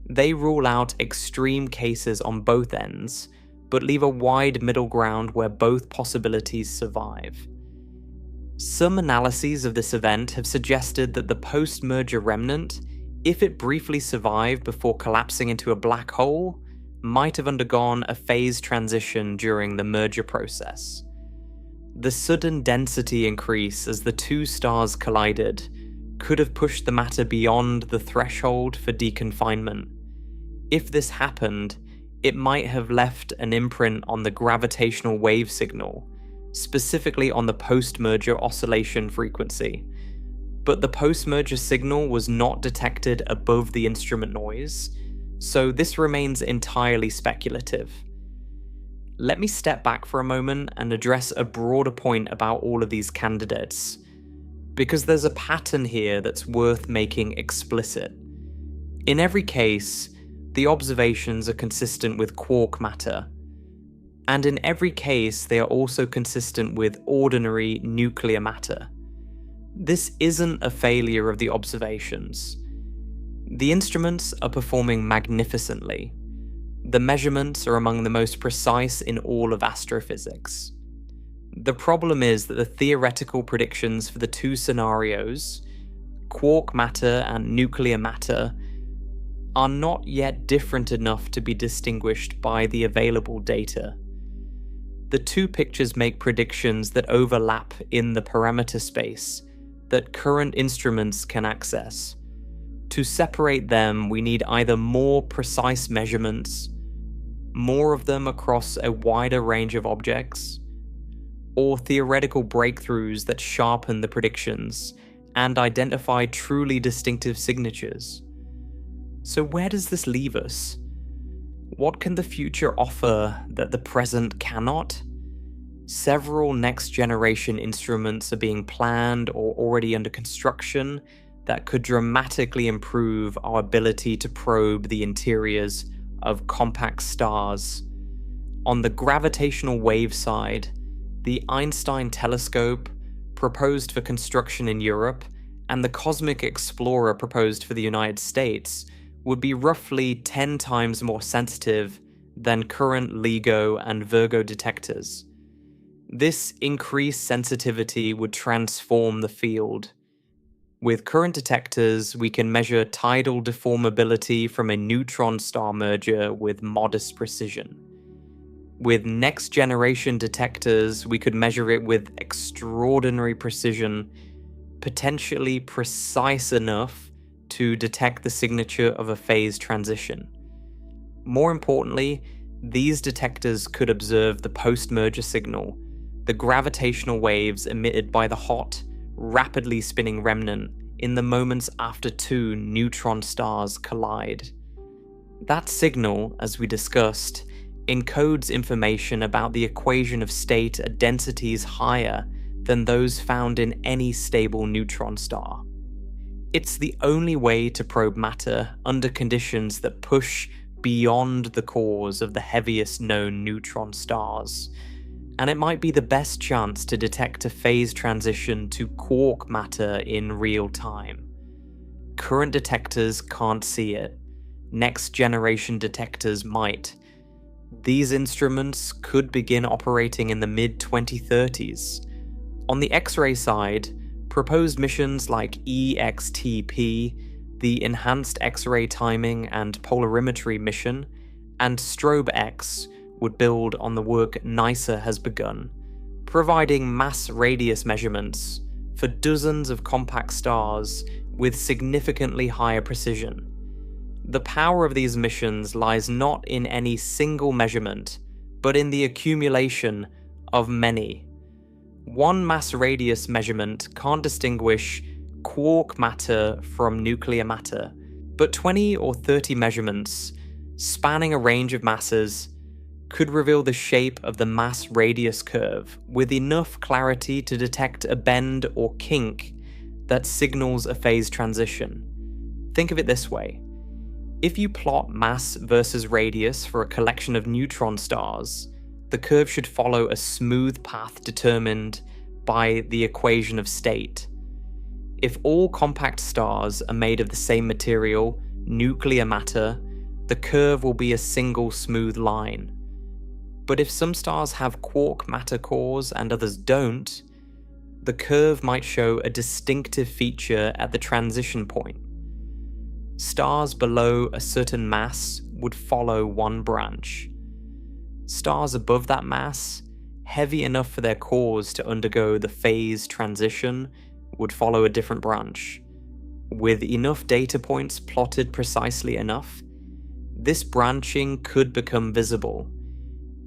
They rule out extreme cases on both ends, but leave a wide middle ground where both possibilities survive. Some analyses of this event have suggested that the post-merger remnant, if it briefly survived before collapsing into a black hole, might have undergone a phase transition during the merger process. The sudden density increase as the two stars collided could have pushed the matter beyond the threshold for deconfinement. If this happened, it might have left an imprint on the gravitational wave signal, specifically on the post-merger oscillation frequency. But the post-merger signal was not detected above the instrument noise, so this remains entirely speculative. Let me step back for a moment and address a broader point about all of these candidates, because there's a pattern here that's worth making explicit. In every case, the observations are consistent with quark matter, and in every case they are also consistent with ordinary nuclear matter. This isn't a failure of the observations. The instruments are performing magnificently. The measurements are among the most precise in all of astrophysics. The problem is that the theoretical predictions for the two scenarios, quark matter and nuclear matter, are not yet different enough to be distinguished by the available data. The two pictures make predictions that overlap in the parameter space that current instruments can access. To separate them, we need either more precise measurements, more of them across a wider range of objects, or theoretical breakthroughs that sharpen the predictions and identify truly distinctive signatures. So where does this leave us? What can the future offer that the present cannot? Several next-generation instruments are being planned or already under construction that could dramatically improve our ability to probe the interiors of compact stars. On the gravitational wave side, the Einstein telescope, proposed for construction in Europe, and the Cosmic Explorer proposed for the United States, would be roughly 10 times more sensitive than current LIGO and Virgo detectors. This increased sensitivity would transform the field. With current detectors, we can measure tidal deformability from a neutron star merger with modest precision. With next-generation detectors, we could measure it with extraordinary precision, potentially precise enough to detect the signature of a phase transition. More importantly, these detectors could observe the post-merger signal, the gravitational waves emitted by the hot, rapidly spinning remnant in the moments after two neutron stars collide. That signal, as we discussed, encodes information about the equation of state at densities higher than those found in any stable neutron star. It's the only way to probe matter under conditions that push beyond the cores of the heaviest known neutron stars, and it might be the best chance to detect a phase transition to quark matter in real time. Current detectors can't see it, next-generation detectors might. These instruments could begin operating in the mid-2030s. On the X-ray side, proposed missions like EXTP, the Enhanced X-ray Timing and Polarimetry mission, and STROBE-X would build on the work NASA has begun, providing mass radius measurements for dozens of compact stars with significantly higher precision. The power of these missions lies not in any single measurement, but in the accumulation of many. One mass radius measurement can't distinguish quark matter from nuclear matter, but 20 or 30 measurements, spanning a range of masses, could reveal the shape of the mass radius curve with enough clarity to detect a bend or kink that signals a phase transition. Think of it this way. If you plot mass versus radius for a collection of neutron stars, the curve should follow a smooth path determined by the equation of state. If all compact stars are made of the same material, nuclear matter, the curve will be a single smooth line. But if some stars have quark matter cores and others don't, the curve might show a distinctive feature at the transition point. Stars below a certain mass would follow one branch. Stars above that mass, heavy enough for their cores to undergo the phase transition, would follow a different branch. With enough data points plotted precisely enough, this branching could become visible.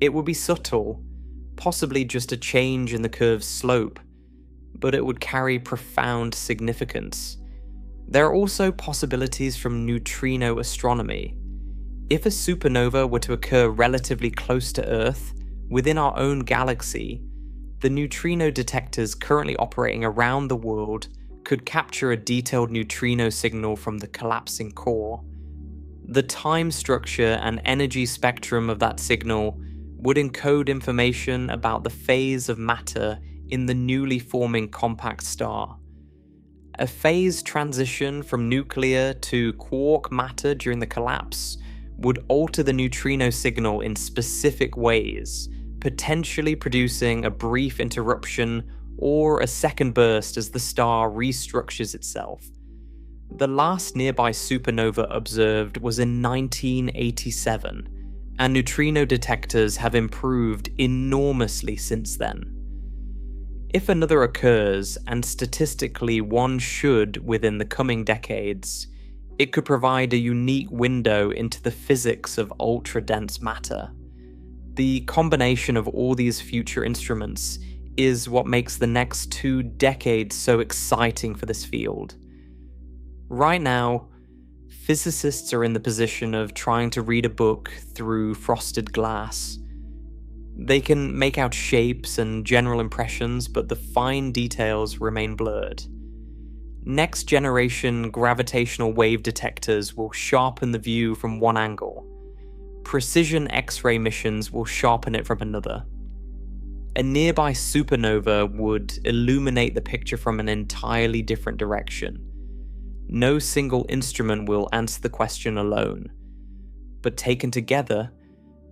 It would be subtle, possibly just a change in the curve's slope, but it would carry profound significance. There are also possibilities from neutrino astronomy. If a supernova were to occur relatively close to Earth, within our own galaxy, the neutrino detectors currently operating around the world could capture a detailed neutrino signal from the collapsing core. The time structure and energy spectrum of that signal would encode information about the phase of matter in the newly forming compact star. A phase transition from nuclear to quark matter during the collapse would alter the neutrino signal in specific ways, potentially producing a brief interruption or a second burst as the star restructures itself. The last nearby supernova observed was in 1987, and neutrino detectors have improved enormously since then. If another occurs, and statistically one should within the coming decades, it could provide a unique window into the physics of ultra-dense matter. The combination of all these future instruments is what makes the next 2 decades so exciting for this field. Right now, physicists are in the position of trying to read a book through frosted glass. They can make out shapes and general impressions, but the fine details remain blurred. Next-generation gravitational wave detectors will sharpen the view from one angle. Precision X-ray missions will sharpen it from another. A nearby supernova would illuminate the picture from an entirely different direction. No single instrument will answer the question alone, but taken together,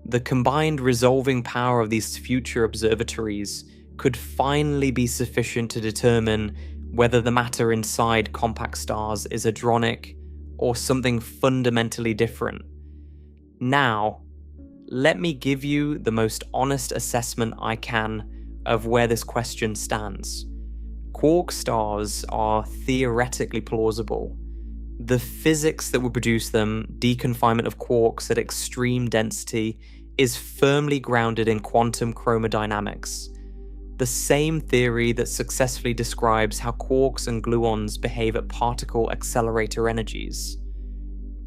the combined resolving power of these future observatories could finally be sufficient to determine whether the matter inside compact stars is hadronic or something fundamentally different. Now, let me give you the most honest assessment I can of where this question stands. Quark stars are theoretically plausible. The physics that would produce them, deconfinement of quarks at extreme density, is firmly grounded in quantum chromodynamics, the same theory that successfully describes how quarks and gluons behave at particle accelerator energies.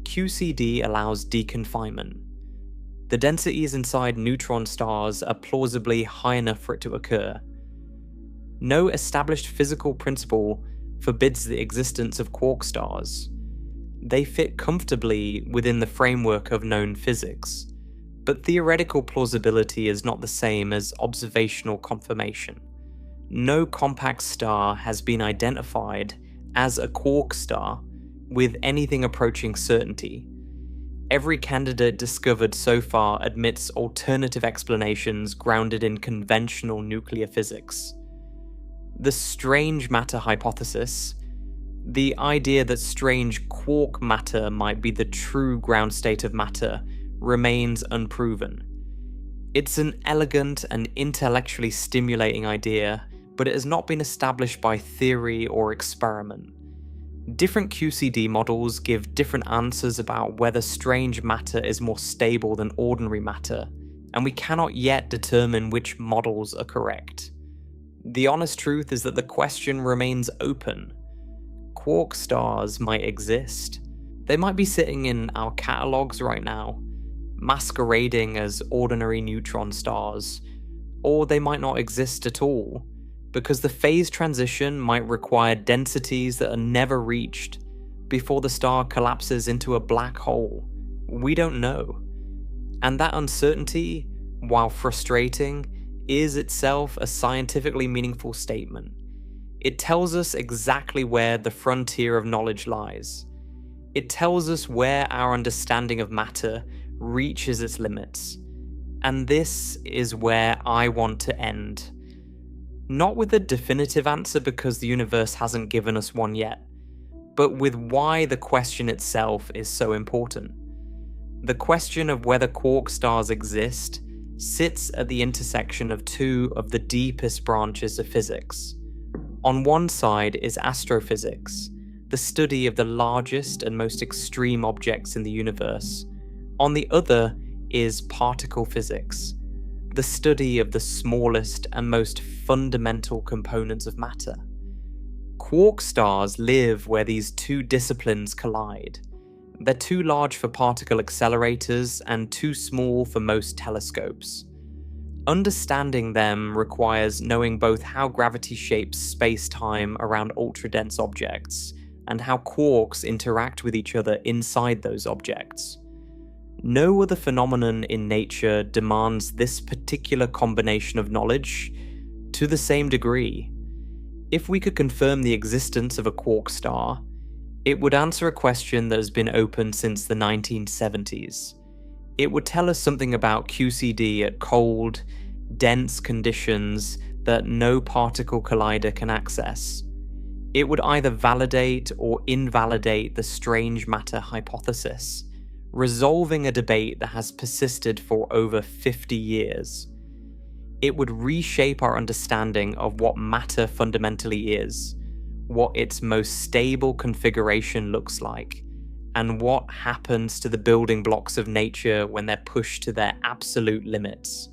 QCD allows deconfinement. The densities inside neutron stars are plausibly high enough for it to occur. No established physical principle forbids the existence of quark stars. They fit comfortably within the framework of known physics, but theoretical plausibility is not the same as observational confirmation. No compact star has been identified as a quark star with anything approaching certainty. Every candidate discovered so far admits alternative explanations grounded in conventional nuclear physics. The strange matter hypothesis, the idea that strange quark matter might be the true ground state of matter, remains unproven. It's an elegant and intellectually stimulating idea, but it has not been established by theory or experiment. Different QCD models give different answers about whether strange matter is more stable than ordinary matter, and we cannot yet determine which models are correct. The honest truth is that the question remains open. Quark stars might exist. They might be sitting in our catalogs right now, masquerading as ordinary neutron stars, or they might not exist at all, because the phase transition might require densities that are never reached before the star collapses into a black hole. We don't know. And that uncertainty, while frustrating, is itself a scientifically meaningful statement. It tells us exactly where the frontier of knowledge lies. It tells us where our understanding of matter reaches its limits. And this is where I want to end. Not with a definitive answer because the universe hasn't given us one yet, but with why the question itself is so important. The question of whether quark stars exist sits at the intersection of two of the deepest branches of physics. On one side is astrophysics, the study of the largest and most extreme objects in the universe. On the other is particle physics, the study of the smallest and most fundamental components of matter. Quark stars live where these two disciplines collide. They're too large for particle accelerators and too small for most telescopes. Understanding them requires knowing both how gravity shapes space-time around ultra-dense objects and how quarks interact with each other inside those objects. No other phenomenon in nature demands this particular combination of knowledge to the same degree. If we could confirm the existence of a quark star, it would answer a question that has been open since the 1970s. It would tell us something about QCD at cold, dense conditions that no particle collider can access. It would either validate or invalidate the strange matter hypothesis, resolving a debate that has persisted for over 50 years. It would reshape our understanding of what matter fundamentally is, what its most stable configuration looks like, and what happens to the building blocks of nature when they're pushed to their absolute limits.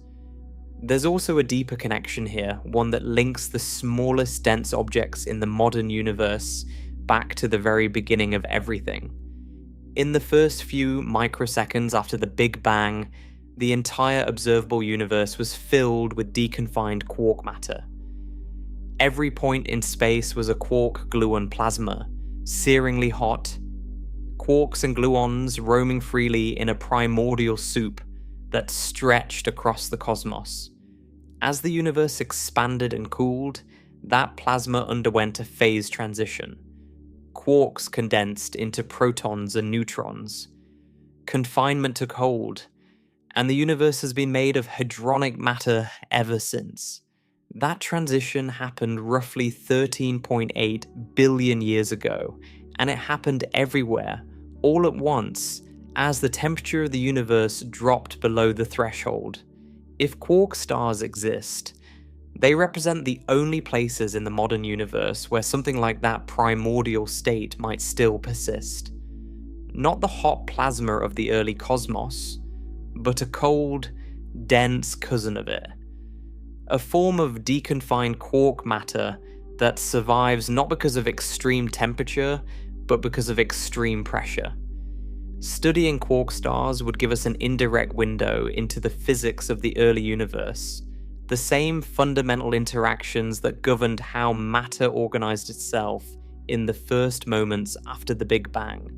There's also a deeper connection here, one that links the smallest dense objects in the modern universe back to the very beginning of everything. In the first few microseconds after the Big Bang, the entire observable universe was filled with deconfined quark matter. Every point in space was a quark gluon plasma, searingly hot, quarks and gluons roaming freely in a primordial soup that stretched across the cosmos. As the universe expanded and cooled, that plasma underwent a phase transition. Quarks condensed into protons and neutrons. Confinement took hold, and the universe has been made of hadronic matter ever since. That transition happened roughly 13.8 billion years ago, and it happened everywhere, all at once, as the temperature of the universe dropped below the threshold. If quark stars exist, they represent the only places in the modern universe where something like that primordial state might still persist. Not the hot plasma of the early cosmos, but a cold, dense cousin of it. A form of deconfined quark matter that survives not because of extreme temperature, but because of extreme pressure. Studying quark stars would give us an indirect window into the physics of the early universe, the same fundamental interactions that governed how matter organized itself in the first moments after the Big Bang,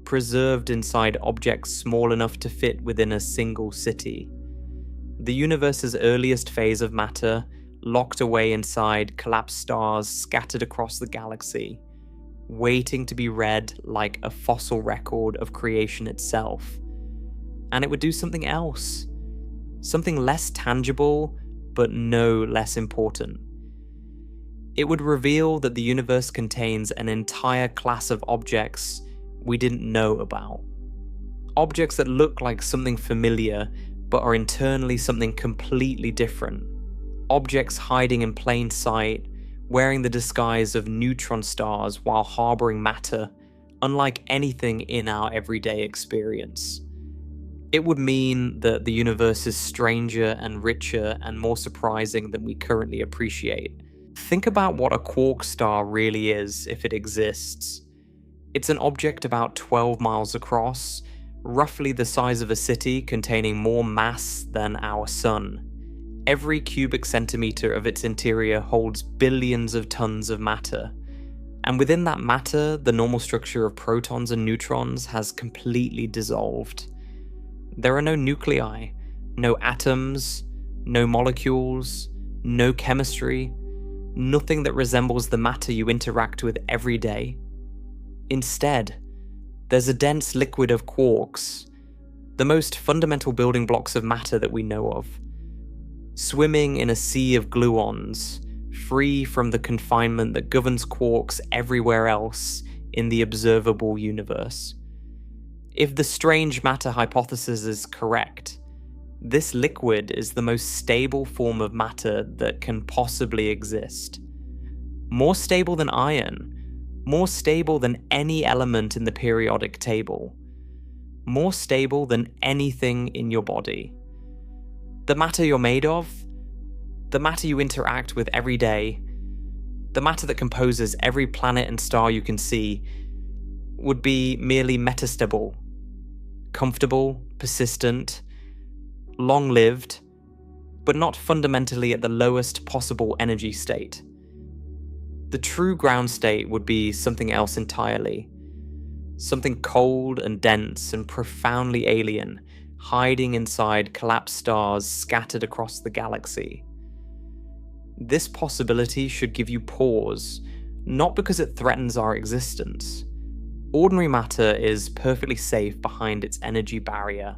preserved inside objects small enough to fit within a single city. The universe's earliest phase of matter, locked away inside collapsed stars scattered across the galaxy, waiting to be read like a fossil record of creation itself, and it would do something else. Something less tangible, but no less important. It would reveal that the universe contains an entire class of objects we didn't know about. Objects that look like something familiar, but are internally something completely different. Objects hiding in plain sight, wearing the disguise of neutron stars while harboring matter, unlike anything in our everyday experience. It would mean that the universe is stranger and richer and more surprising than we currently appreciate. Think about what a quark star really is if it exists. It's an object about 12 miles across, roughly the size of a city containing more mass than our sun. Every cubic centimeter of its interior holds billions of tons of matter. And within that matter, the normal structure of protons and neutrons has completely dissolved. There are no nuclei, no atoms, no molecules, no chemistry, nothing that resembles the matter you interact with every day. Instead, there's a dense liquid of quarks, the most fundamental building blocks of matter that we know of, swimming in a sea of gluons, free from the confinement that governs quarks everywhere else in the observable universe. If the strange matter hypothesis is correct, this liquid is the most stable form of matter that can possibly exist. More stable than iron, more stable than any element in the periodic table, more stable than anything in your body. The matter you're made of, the matter you interact with every day, the matter that composes every planet and star you can see, would be merely metastable, comfortable, persistent, long-lived, but not fundamentally at the lowest possible energy state. The true ground state would be something else entirely. Something cold and dense and profoundly alien, hiding inside collapsed stars scattered across the galaxy. This possibility should give you pause, not because it threatens our existence. Ordinary matter is perfectly safe behind its energy barrier,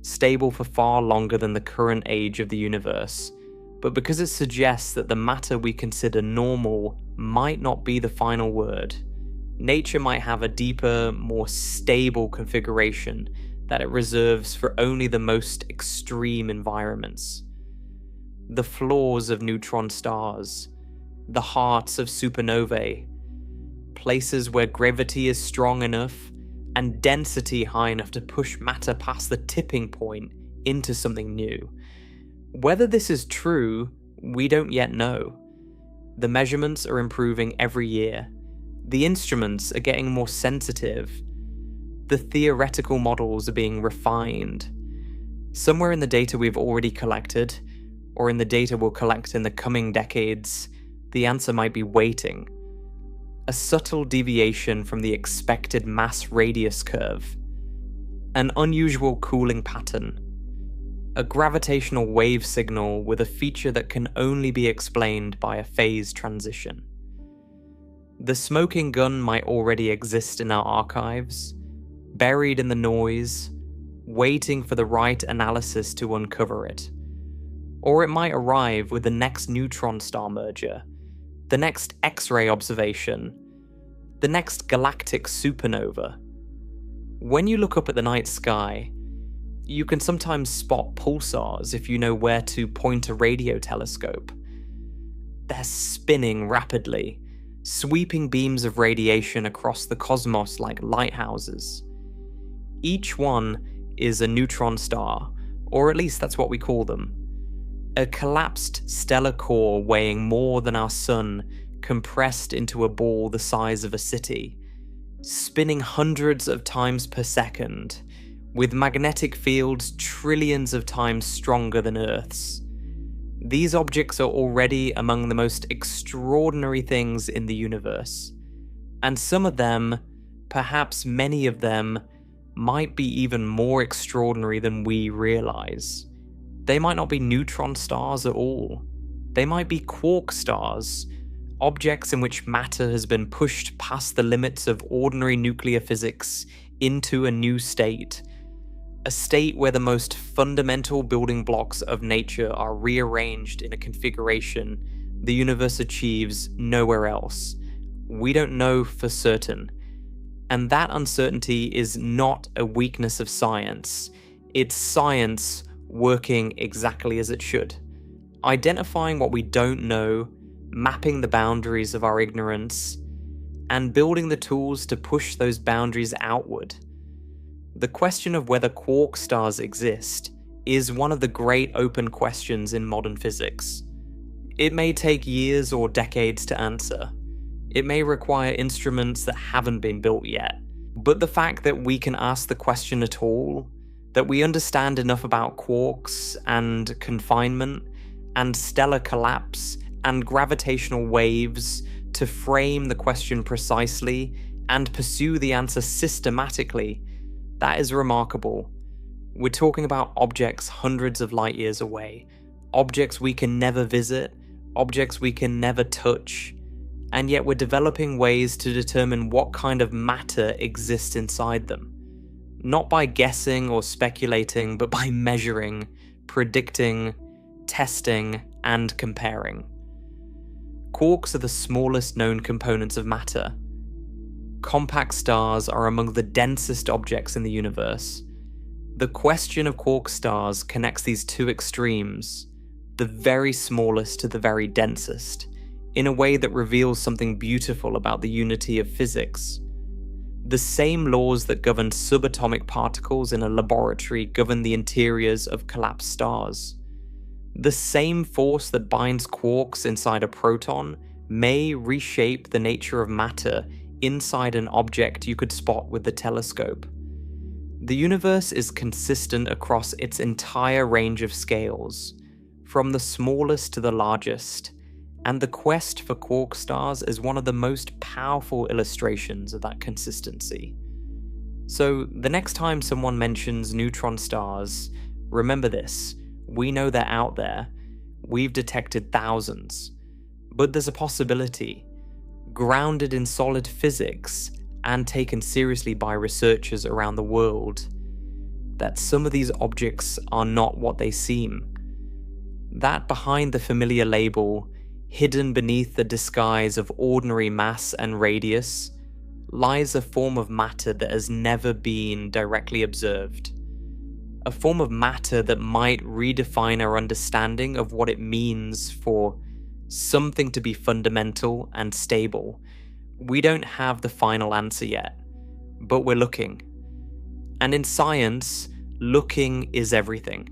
stable for far longer than the current age of the universe, but because it suggests that the matter we consider normal might not be the final word. Nature might have a deeper, more stable configuration that it reserves for only the most extreme environments. The floors of neutron stars, the hearts of supernovae, places where gravity is strong enough and density high enough to push matter past the tipping point into something new. Whether this is true, we don't yet know. The measurements are improving every year. The instruments are getting more sensitive. The theoretical models are being refined. Somewhere in the data we've already collected, or in the data we'll collect in the coming decades, the answer might be waiting. A subtle deviation from the expected mass radius curve. An unusual cooling pattern. A gravitational wave signal with a feature that can only be explained by a phase transition. The smoking gun might already exist in our archives, buried in the noise, waiting for the right analysis to uncover it. Or it might arrive with the next neutron star merger, the next X-ray observation, the next galactic supernova. When you look up at the night sky, you can sometimes spot pulsars if you know where to point a radio telescope. They're spinning rapidly, sweeping beams of radiation across the cosmos like lighthouses. Each one is a neutron star, or at least that's what we call them. A collapsed stellar core weighing more than our sun, compressed into a ball the size of a city, spinning hundreds of times per second, with magnetic fields trillions of times stronger than Earth's. These objects are already among the most extraordinary things in the universe, and some of them, perhaps many of them, might be even more extraordinary than we realize. They might not be neutron stars at all. They might be quark stars, objects in which matter has been pushed past the limits of ordinary nuclear physics into a new state. a state where the most fundamental building blocks of nature are rearranged in a configuration the universe achieves nowhere else. We don't know for certain. And that uncertainty is not a weakness of science. It's science working exactly as it should. Identifying what we don't know, mapping the boundaries of our ignorance, and building the tools to push those boundaries outward. The question of whether quark stars exist is one of the great open questions in modern physics. It may take years or decades to answer. It may require instruments that haven't been built yet. But the fact that we can ask the question at all, that we understand enough about quarks and confinement and stellar collapse and gravitational waves to frame the question precisely and pursue the answer systematically, that is remarkable. We're talking about objects hundreds of light years away, objects we can never visit, objects we can never touch, and yet we're developing ways to determine what kind of matter exists inside them. Not by guessing or speculating, but by measuring, predicting, testing, and comparing. Quarks are the smallest known components of matter. Compact stars are among the densest objects in the universe. The question of quark stars connects these two extremes, the very smallest to the very densest, in a way that reveals something beautiful about the unity of physics. The same laws that govern subatomic particles in a laboratory govern the interiors of collapsed stars. The same force that binds quarks inside a proton may reshape the nature of matter inside an object you could spot with the telescope. The universe is consistent across its entire range of scales, from the smallest to the largest, and the quest for quark stars is one of the most powerful illustrations of that consistency. So, the next time someone mentions neutron stars, remember this: we know they're out there, we've detected thousands, but there's a possibility, grounded in solid physics and taken seriously by researchers around the world, that some of these objects are not what they seem. That behind the familiar label, hidden beneath the disguise of ordinary mass and radius, lies a form of matter that has never been directly observed. A form of matter that might redefine our understanding of what it means for something to be fundamental and stable. We don't have the final answer yet, but we're looking. And in science, looking is everything.